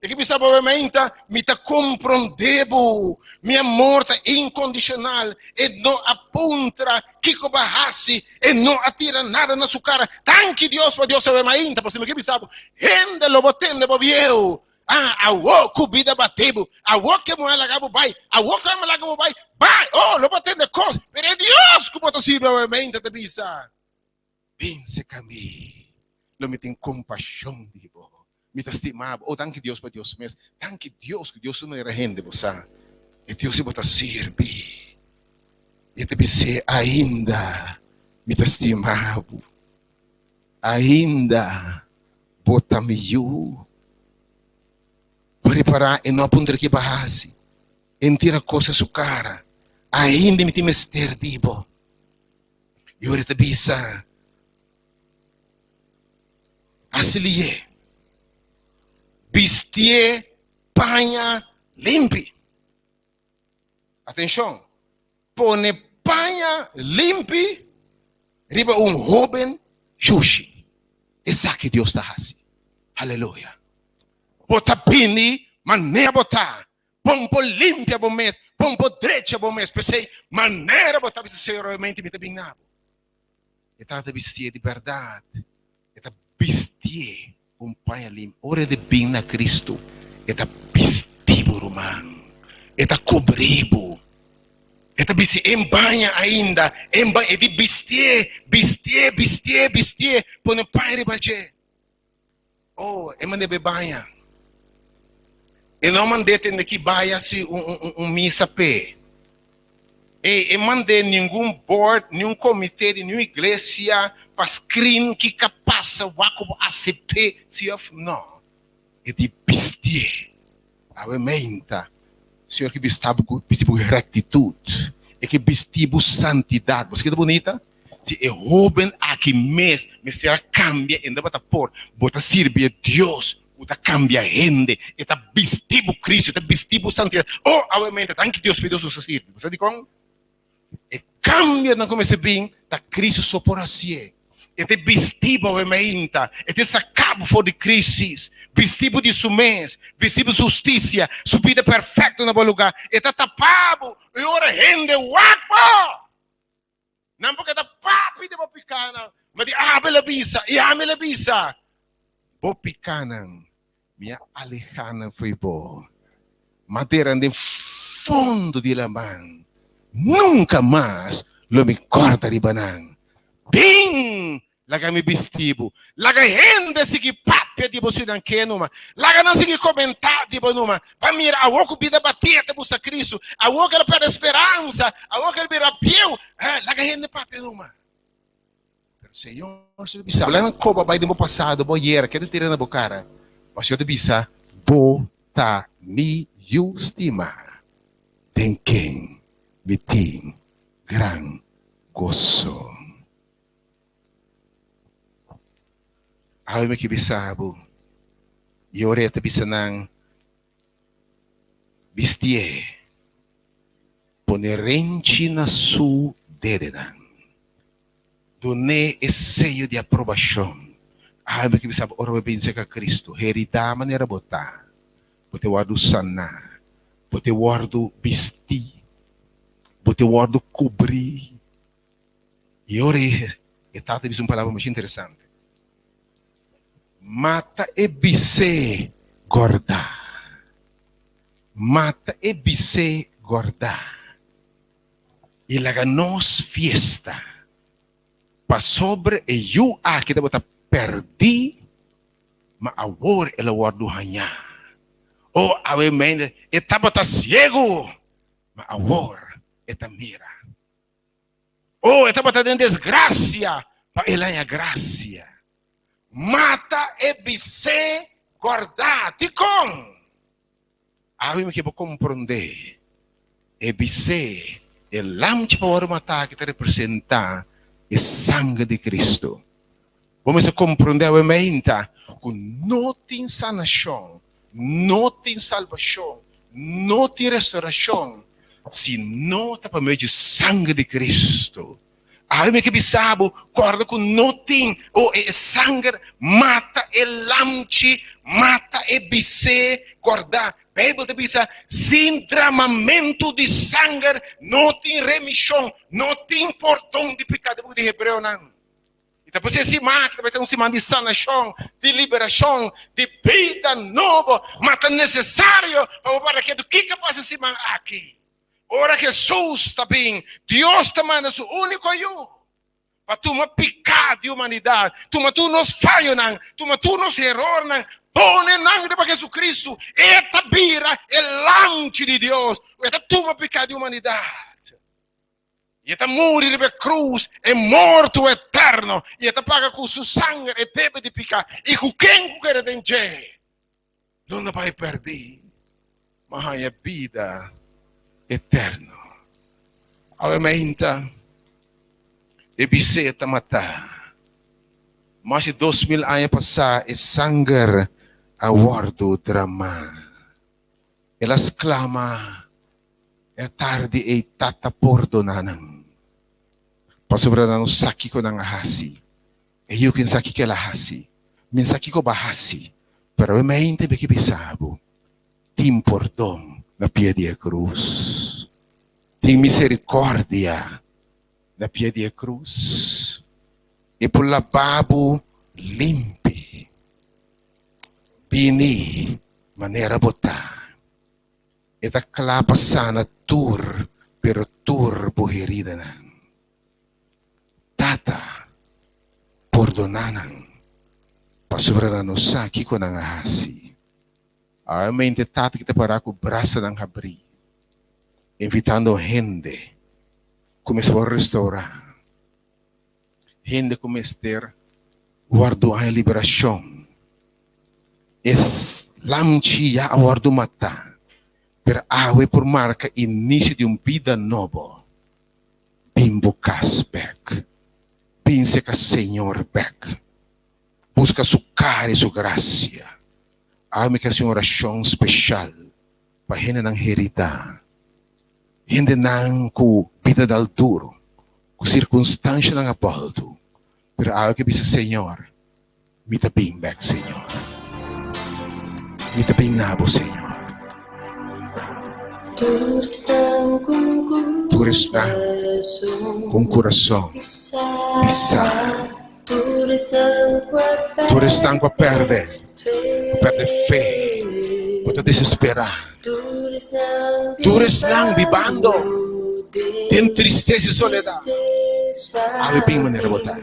E que bisabo obviamente me tá compreendebo, minha morte incondicional e não apunta que barrasse e não atira nada na sua cara. Tanque Deus para Deus obviamente, porque me que bisabo, rende lo botende bobieu. Ah, awo kubida batebo, awo que mo alagabo bai, awo que mo alagabo bai, oh, lo batende cos, pero Deus que bota sirve obviamente te bisa. Pense cami, lo me tem compaixão de vos. Me estimava, oh, tanque Deus para Deus mesmo, tanque Deus que Deus não era rende você, e Deus se bota servir, e te disse ainda me estimava, ainda bota me eu, preparar e não apontar que barrasse, entira coisa sua cara, ainda me tem mester dibo, e ora te disse, assim vestir panha limpe. Atenção. Pone panha limpe riba jovem sushi. Essa que Deus está fazendo. Aleluia. Bota pini, maneira botar. Pompo limpia bom mês. Pompo direita bom mês. Pensei, maneira botar. Você realmente me está bem nabo. E tá vestir de verdade. E tá vestir panha limpa, ora de bem na Cristo, eta vestido romano, eta cobribo, eta bisi em banha ainda, em banha, e de vestir, põe pai ribache. Oh, é mandei banha. E não mandei ter que baia se missa pé. E mandei nenhum board, nenhum comitê, nenhuma igreja para screen que capaz o aceitar se não. É de vestir. A mementa. Senhor que vestiu com rectitude. É que vestiu com santidade. Você que é bonita? Se é jovem aqui mesmo, mas será cambia ainda bota por, bota servir a Deus. Bota cambia gente. Está vestido Cristo, está vestido santidade. Oh, a mementa, tanque Deus pediu seu serviço. Você diz como? E cambia não começa bem, da Cristo só por assim. E te vestido obviamente, e te sacado fora de crise, vestido de sumés, vestido de justiça, sua vida perfeita no bom lugar, e te tapado, e ora rende guapo. Não porque tá papo de bopicana, mas de abela bisa, e amela bisa. Bopicana, minha alejana foi boa. Madeira de fundo de la mão. Nunca mais lo me corta de banang. Bem, Laga mi bistibo. Laga rende sige papia di bosu dan kenuma. Laga não sige comentar di bonuma. Para mira a woku bida bateta busta Cristo. A woku era para esperança. A woku era para piu. Laga rende papia numa. Senhor, se bisa, wala nang koba bay di mo passado, boyera, kaya tira na bukara. Mas eu te bisa, bota mi justima, tem quem me tem gran gozo. Awi me kibisabo, yore te bisa nang bistie, ponerenci na su dedenan. Doné esse seio de aprovação. Ah, mas que sabe, ora bem se com Cristo. Herida maneira botar. Bote guardo sanar. Bote guardo vestir. Bote guardo cobrir. E ora, está te uma palavra muito interessante. Mata e bise guardar. Mata e bise guardar. E laga nos fiesta. Pa sobre e you kita bota perdi ma awor ela wardu hanya o awe mende eta bota ciego ma awor eta mira o eta bota den desgracia pa ela é gracia mata e bise guardati com awe me que vou compreender e bise e lamchi pa waru mata kita representa e sangue de Cristo. Vamos a compreender obviamente que não tem sanação, não tem salvação, não tem restauração, se não está por meio de sangue de Cristo. Aí me que bisabo, corda que não tem, ou sangue mata e lamchi, mata e bise, corda. Bíblia diz, sem derramamento de sangue, não tem remissão, não tem portão de pecado. De Hebreu, não. Então, você se mata, vai ter um semana de sanação, de liberação, de vida nova, mas é necessário para que o que passa se aqui. Ora Jesus está bem, Deus está mandando o único eu. Para tu não pecar de humanidade, tu nos falhas, tu nos erros, pone nang de Jesus Cristo, eta bira e lance de Deus, eta tuma pecado de humanidade. E eta morre de cruz, é morto eterno, e eta paga com seu sangue e deve de pecar. E com quem quer denche, não vai perder, mas é vida eterna. Obviamente, e biseta matar. Mas de 2000 anos passar, e sangue awardo drama. Elas clama é tarde e tata perdonanang. Pasobra na saki ko nang ahasi. E eu kin saki ke lahasi. Min saki ko bahasi. Pero mente be kibisabo. Tim perdão na pia de cruz. Tim misericórdia na pia de cruz. E por lavabo limpe. Bini maneira botar. E da clapa sana tur, pero tur buherida nang. Tata, perdonanan. Pasobra no saki ko nang ahasi. A mente tata kita para com braça nang abrir. Invitando gente. Começou a restaurar. Gente começou a ter guardo a liberação. Es lamchi ya awardo mata. Per awe por marca início de vida nova. Bimbo casback. Pense que Senhor back. Busca sua cara e sua graça. Ame que a oração especial. Para gente não heritar. Gente não com vida dal duro. Com circunstância não apalto. Pero awe que bisa Senhor. Mita bim back Senhor. Mita bim nabo Senhor. Tu está com o coração pisar. Tu está com a perder fé, pode desesperar. Tu está vivendo em tristeza e soledade. Ave bem maneira botar.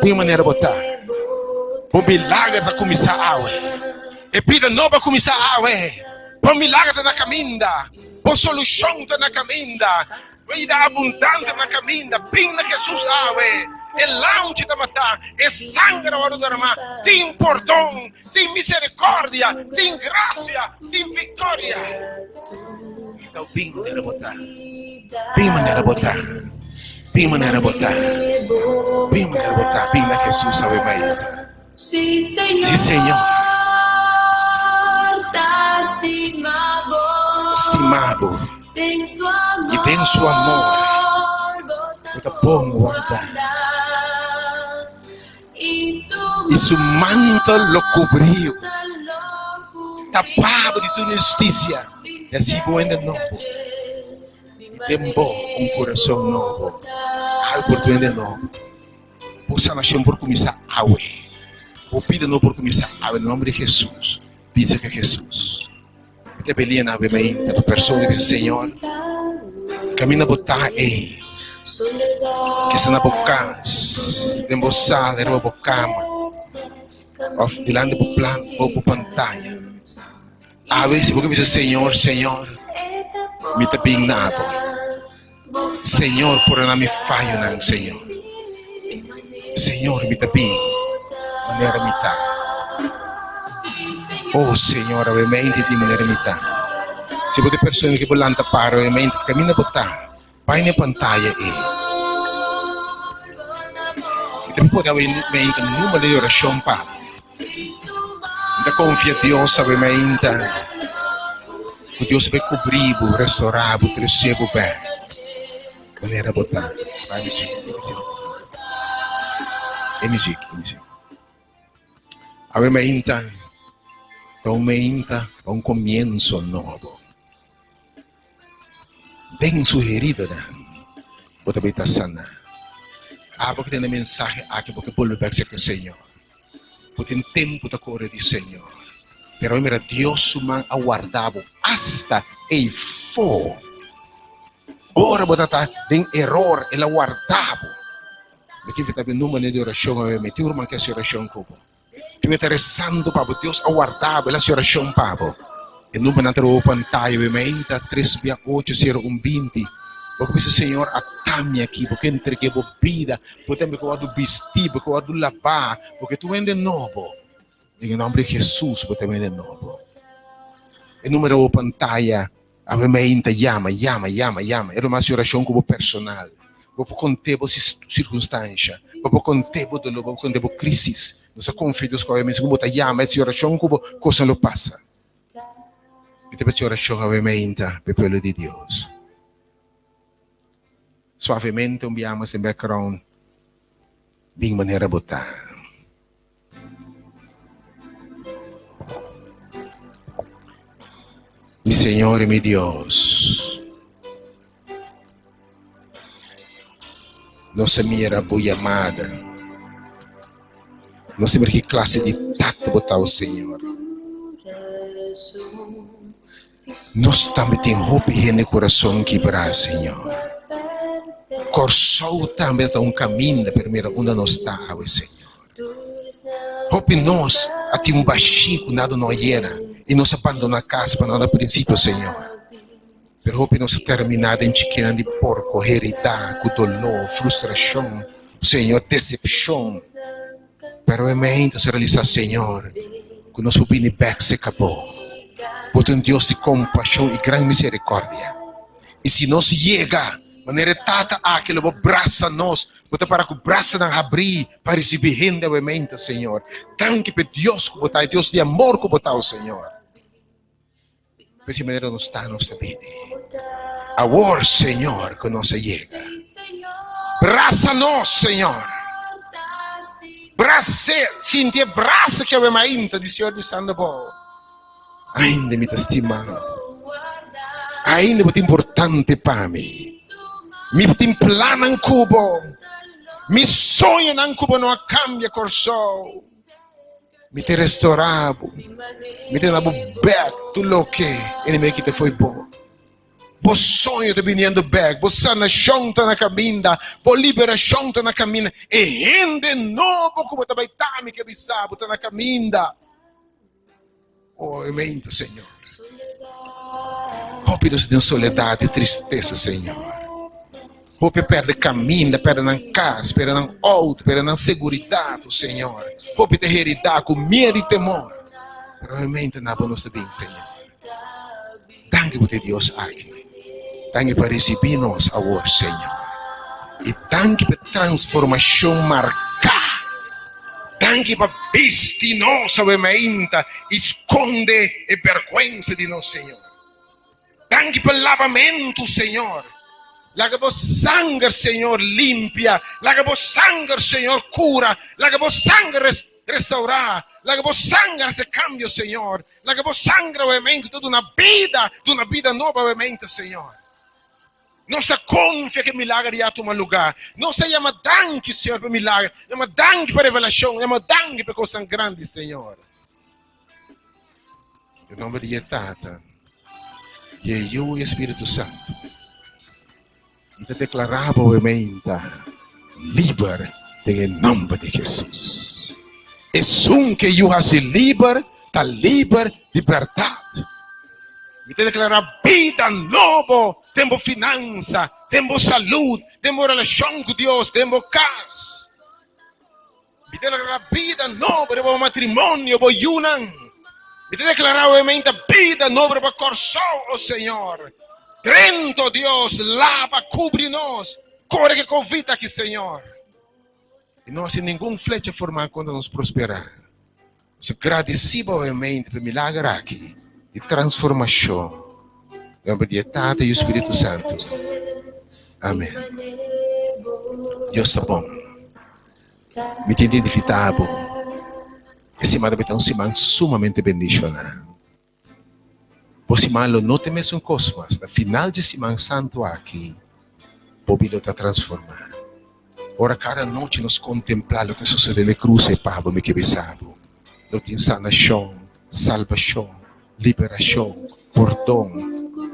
Di maneira botar. Bom milagre para começar a awe. E pida nova começar a awe. Bom milagre na caminda. Bom solução na caminda. Vida abundante na caminda. Pinda Jesus awe. E launch da matar. E sangue na hora do armar. Tem perdão. Tem misericórdia. Tem graça. Tem vitória. Então, bem maneira botar. Bem maneira botar. Bem maneira botar. Bem maneira botar. Bem na Jesus sabe mais. Sí, Señor. Sí, Señor. Te Estimado. Tem su amor. E tem seu amor. Bota bom guardar. E E seu manto lo cobriu. Tapado de tua justiça. E assim vou de novo. Tempo coração novo. A oportunidade novo. Possa nascer por começar a ver. Ou pida não por começar a ver. Em nome de Jesus. Diz que Jesus. Te belia na bebeita. A pessoa que diz Senhor. Camina botar aí. Que está na boca. Dembosada. Na boca. Dilante do plano. Ou pantalla. A veces porque me dice Senhor, Senhor. Me te pignado. Senhor, por não me falho, não, Senhor. Senhor, me te ping. Maneira me tá. Oh, Senhor, obviamente, de maneira me tá. Se você pessoa que volanta para, obviamente, caminha botar. Vai na pantalla aí. E depois pode haver um número de oração para. Então, confia em Deus, obviamente. O Deus vai cobrir, restaurar, trazer o bem. Maneira botar. Vai, music. Obviamente, aumenta comienzo novo. Bem sugerido, né? Bota bem sana. Porque tem mensagem aqui, porque pode ver que o Senhor. Porque tem tempo da cor de Senhor. Pero mira, Deus man aguardado hasta el fo. Ora botata tem error, ele aguardado. Aqui está vendo uma de oração, obviamente, uma que é oração como. Tu me interessando para Deus aguardado, ela é oração para. E número na tua pantalla, obviamente, 3680120. Porque o Senhor atame aqui, porque entreguei a vida, porque me coado vestir, porque coado lavar, porque tu vem de novo. Em nome de Jesus, você vem de novo. E número da pantalla, obviamente, llama. Era uma oração como personal. Vou conter as circunstâncias, vou conter o dolor, vou conter a crise. Nossa confiança, obviamente, como você llama, essa oração como coisa não passa. E depois essa oração, obviamente, para o povo de Deus. Suavemente enviamos em background de maneira botar. Mi Senhor e mi Deus, nossa mira boa amada, não sei que classe de tato botar o Senhor. Nós também temos roupa e no coração quebrar, Senhor. Corsou também está caminho primeiro onde nós estamos, Senhor. Roupa nós até baixinho nada não era e nós abandona a casa para nada princípio, Senhor. Pero roupa nós terminada em chiqueira de porco, heredar, dolor, frustração, Senhor, decepção. Pero é mente se realizar, Senhor, que nosso bem-back se acabou. Porque um Deus de compaixão e grande misericórdia. E se nós chega maneira tata aquilo braça nós, botar para que o braço não abrir para receber renda obviamente, Senhor. Tanque para Deus que botar, Deus de amor que botar o Senhor. Dessa maneira não está nossa vida. Agora, Senhor, que nós chega. Braça nós, Senhor. Braça, sentir braça que é ainda de Senhor me sendo bom. Ainda me estimado. Ainda muito importante para mim. Mi tem plano em cubo. Mi sonho em cubo não cambia corso. Mi te restauravo. Mi te davo back tudo o que ele me que te foi bom. Bo sonho de vindo back, bo sanação tá na caminha, bo liberação tá na caminha, e rende novo como também tá me que bisabo tá na caminha. Oh, amém, Senhor. Hope Deus tem soledade e tristeza, Senhor. Hope perde caminho, perde na casa, perde na outro, perde na segurança, Senhor. Hope te heredar com medo e temor. Pero realmente na nós também, Senhor. Danke por Deus aqui. Danke por receber-nos agora, Senhor. E danke por transformação marcar. Danke por vestir-nos, obviamente, esconde a vergonha de nós, Senhor. Danke por lavamento, Senhor. Laga por sangue, Senhor, limpia. Laga por sangue, Senhor, cura. Laga por sangue, restaurar. Laga por sangue, esse cambio, Senhor. Laga por sangue, obviamente, de uma vida nova, obviamente, Senhor. Nossa confia que milagre já toma lugar. Nossa chama danke, Senhor, por milagre. Chama danke por revelação. Chama danke por coisas grandes, Senhor. Em nome de Tata, e eu e Espírito Santo, e te declarava, obviamente, livre em nome de Jesus. É que eu haja livre, está livre, liberdade. E te declarar vida nova, temos finança, temos saúde, temos relação com Deus, temos casa. E te declarar vida nova para o matrimônio, para o união. E te declarar, obviamente, vida nova para o coração, oh Senhor. Crendo, Deus, lava, cubre-nos. Corre que convida aqui, Senhor. E não sem nenhum flecha formar quando nos prosperar. Nós agradecemos, obviamente, pelo milagre aqui de transformação. Em nome de Tata e o Espírito Santo. Amém. Deus é bom. Me tem identificado. Esse semana é um semana sumamente bendicionado. Por semana não tem mais um cosmos. No final de semana santo aqui, o Bíblia está transformado. Ora, cada noite nós contemplamos o que sucede na cruz e Pablo me que besado. Não tem sanação, salvação, liberação, perdão,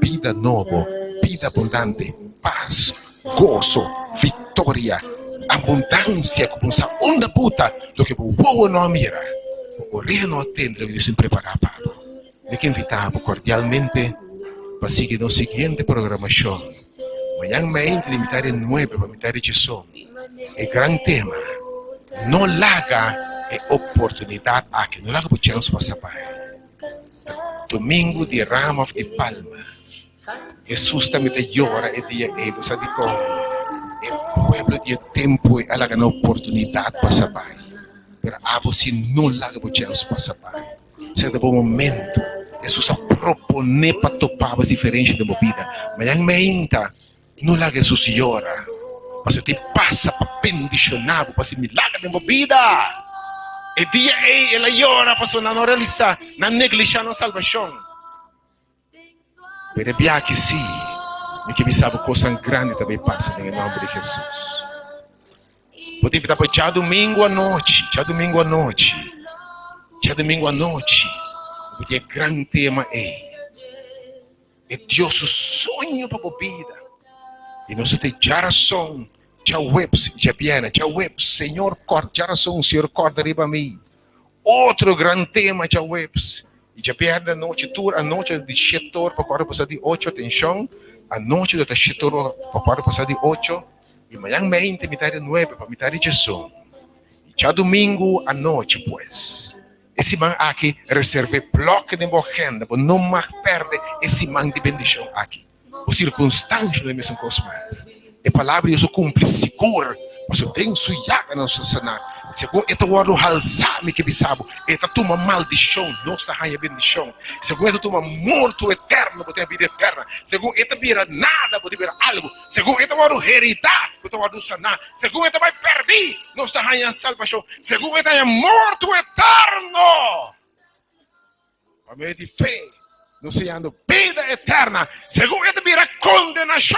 vida nova, vida abundante, paz, gozo, vitória, abundância, como essa onda puta, do que o povo não mira. O correio não atende, o que Deus prepara, Pablo. Eu que invitamos cordialmente para seguir na seguinte programação. Amanhã me limitar em 9 para imitar Jesus. É grande tema. Não larga a oportunidade aqui. Não larga a chance para saber. Domingo de Ramos de Palma. Jesus também llora e dia ele sabe como o povo de tempo ela ganha oportunidade para saber. Mas a você não larga a chance para saber. Certo bom momento. Jesus propõe para topar as diferenças da vida. Mas em mente, não larga Jesus llora. Mas te passa para bendicionar, para se milagre da vida. E dia ela llora para não realizar, não negligenciar a salvação. Mas é que sim, e que me sabe coisa grande também passa em nome de Jesus. Pode invitar para já domingo à noite, porque o grande tema é Deus o sonho para a vida. E nós temos geração, já webs, já piena, já webs, Senhor, geração, Senhor, corda riba a mim. Outro grande tema, já webs. E já piena a noite de 7 horas para corda passar de 8, atenção. A noite de 7 horas para corda passar de 8. E amanhã me de 9 para imitar Jesus. E já domingo à noite, pois. Esse man aqui reserve bloco de minha agenda, para não mais perder esse man de bendição aqui. As circunstâncias não é mesmo cosmos. A palavra de Deus cumpre segura, mas eu tenho suiaga na nossa sana. Segundo esta hora halsame que bisabo, esta tuma maldição, nossa rainha bendição. Segundo esta tuma morto eterno, pode ter vida eterna. Segundo esta vira nada, pode vir algo. Segundo esta hora heredar, pode ter sanar. Segundo esta vai perder, nossa rainha salvação. Segundo esta é morto eterno. A meio de fé, não se anda vida eterna. Segundo esta vira condenação.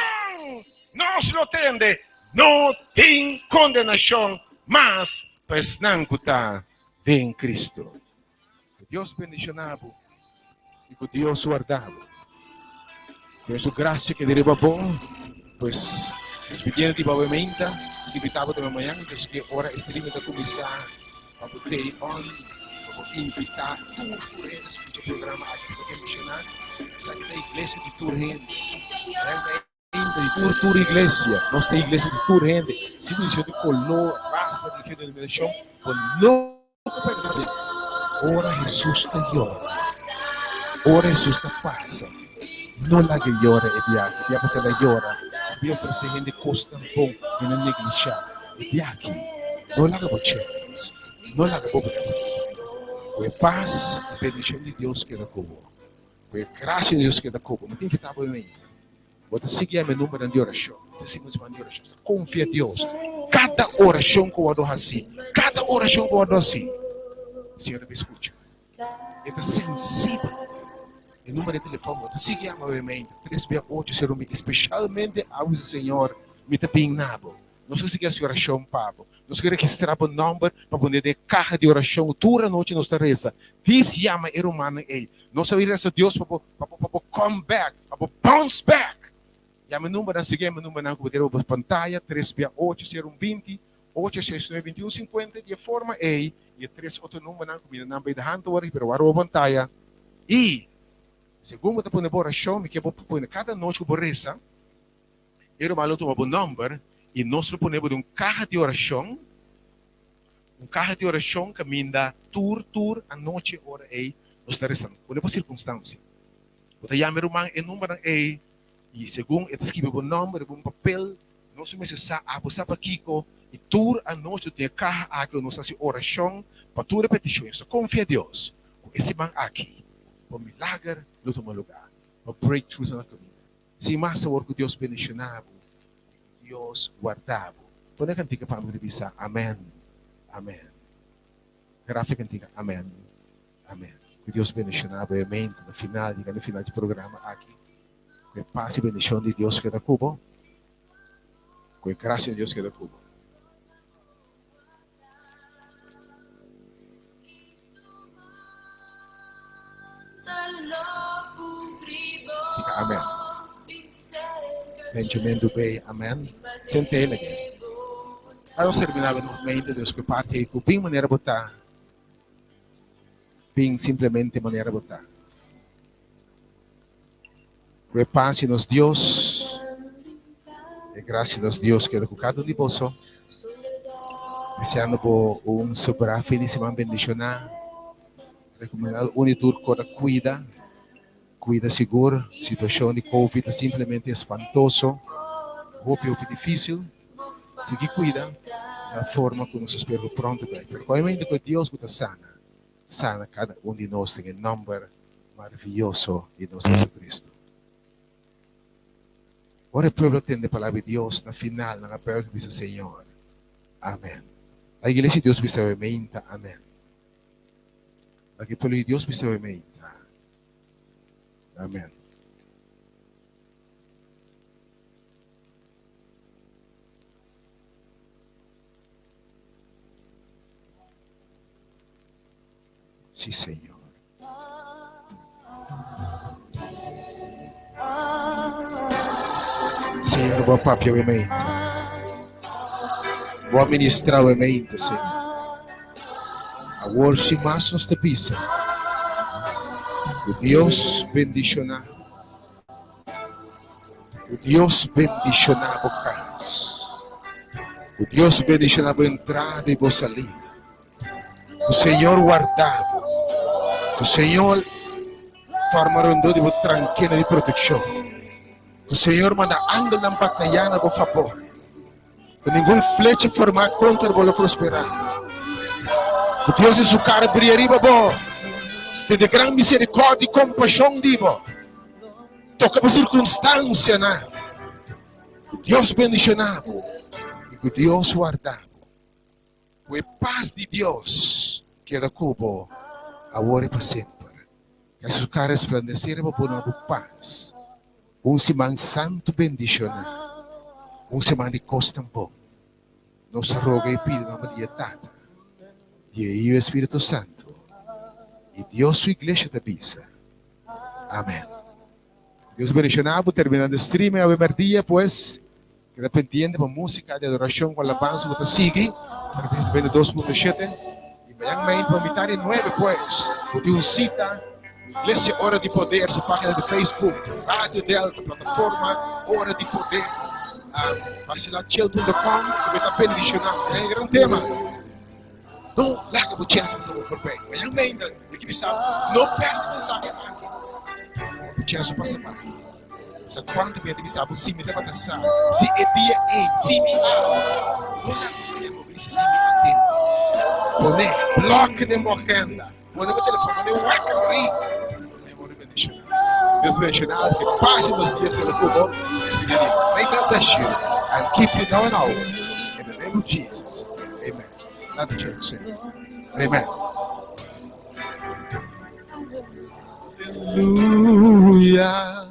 Não se entende, não tem condenação, mas pois não está em Cristo. Que Deus bendicionado e que Deus guardado. Por su gracia que deriva bom, pues, despedindo de obviamente, invitado de manhã, então que hora streaming da comissão, para poder on, para invitar por eles, que o programa aqui para mencionar, essa aqui é a igreja de Turhen, de Tur igreja, nossa igreja de Turhen, se não de color, raça, de denominação, por não ora Jesus te llora, ora Jesus te passa. No la que llora e via se la llora, via ofrece gente costa bom e não negligencia. E via aqui, não la que bochetes, não la que bochetes. Foi paz e bendição de Deus que da cubo. Foi graça de Deus que da cubo. Mas tem que estar bem. Vou seguir a meu número de oração. Decimos de oração. Confia em Deus. Cada oração que eu adoro assim, cada oração que eu adoro assim, o Senhor me escuta. É sensível. O número de telefone, siga amabilimente, 368, especialmente ao Senhor, me tapim nabo. Não sei se é oração, Pablo. Não sei se registrar o número para poder de carga de oração, toda a noite nossa reza. Diz chama o humano aí. Não sei se Deus para come back, para bounce back. E a meu número, siga meu número na pantalla, 368-020, 869-2150, de forma aí, e 3 outro número na comida, na beira da hand, pero a pantalla. E segundo eu ponho oração, me que vou pôr cada noite que reza, eu malo toma o número e nós ponemos um carro de oração que me dá tour a noite hora aí, nós está rezando, por circunstância. Então já me rumang o número aí e segundo eu escrevo o número, um papel, nós me sa abusa para Kiko e tour a noite tem carro aqui nós fazemos oração para tua repetição. Só confia em Deus, esse man aqui. O milagre no teu lugar, o breakthrough na caminho. Se mais o que Deus bendicionava, Deus guardava. Quando a cantiga para me dizer amém, amém. Gráfica cantiga amém, amém. Que Deus bendicionava, amém. No final do programa aqui, com a paz e bendição de Deus que da cubo, com a graça de Deus que da cubo. Amen. Benjamin Dubé, amen. Sentei lagi. Para terminar o movimento, Deus que parte com bem maneira botar, bem simplesmente maneira botar. Que paz nos Deus, e graça nos Deus que com cada de vós, deseando por super feliz e bendicionar, recomendado unitur que cuida seguro, situação de Covid é simplesmente espantoso, roupa é difícil, se que cuida da forma que nos espera pronto, porque obviamente que Deus está sana cada de nós tem um nome maravilhoso de nosso Cristo. Ora o povo tem a palavra de Deus na final, na pergunta do Senhor. Amém. A igreja de Deus precisa aumentar, amém. A que povo de Deus precisa aumentar. Amém. Sim, Senhor. Senhor, bom papo, amém. Vou ministrar o amém, Senhor. A worship mais nos te pisa. O Deus bendicionar. O Deus bendicionar o casa. O Deus bendicionar a entrada e a salida. O Senhor guardava. O Senhor formarondou de tranquila de proteção. O Senhor manda ângulo na batalha por favor. Que nenhum flecha formar contra o prosperar. O Deus de sua cara brilharia bom. De grande misericórdia e compaixão divo. Toca por circunstância, né? Deus bendicionava. E que Deus guardava. A paz de Deus que é da cubo, agora e para sempre. Que sua cara resplandecer para pôr na paz. Semana santo bendicionar. Semana de costa bom. Nos roga e pide na Maria Tata. E o Espírito Santo. E Deus sua igreja te avisa. Amém. Dios bendicionado, terminando el streaming, Ave María, pues, queda pendiente con música de adoración con alabanza, que te sigue, 22.7, y mañana para invitar en 9, pues, porque un cita, Iglesia Hora de Poder, su página de Facebook, Radio Delta, plataforma Hora de Poder, vacilachiel.com, que está bendicionado, es un gran tema. No larga a chance para saber por bem. Mañana ainda, aqui me sabe, não perde a mensagem aqui. O chance passa para mim. Sa quanto mi devi saber, se me deve passar. Se é dia se me ama. Não larga a mobilizar, se me atende. Pone, bloque de morrenda. Pone o telefone, pone o rico. Deus mencionado, que passe nos dias que ele cuidou. May God bless you and keep you now and always. In the name of Jesus. Amen. Let the church sing. Amen. Hallelujah.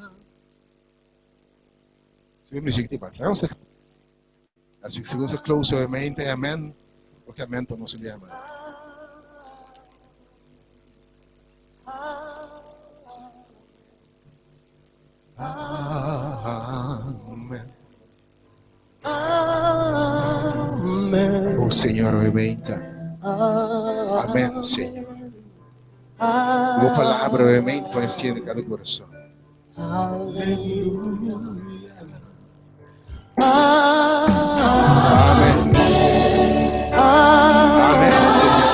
Sige, music di ba? As we close, amen, amen. Okay, amen po mo sabihin. Amen. Oh Señor, obviamente. Amén, Señor. Tu palabra, obviamente, puede estar en cada corazón. Amén. Amén, Señor.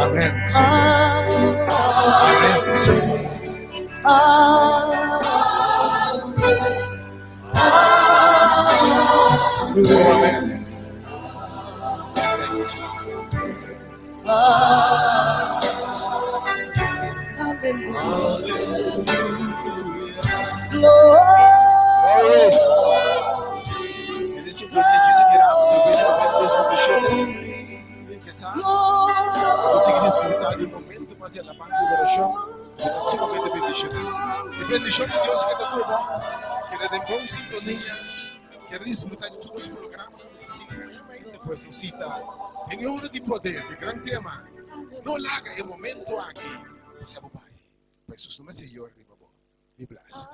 Amén, Señor. Amén, Señor. Amén. Nesse dia disse virado, talvez eu tenha quizás conseguir desfrutar de um momento mais de alabanza e adoração, de momento de bendição. E bendição de Deus que te cuida, que te dê bom sintonia, que te desfrutar de todos os programas, assim, e depois nos cita em hora de poder, de grande tema. Não larga o momento aqui. Você é o Pai. Pai, Jesus, no Senhor, be blessed.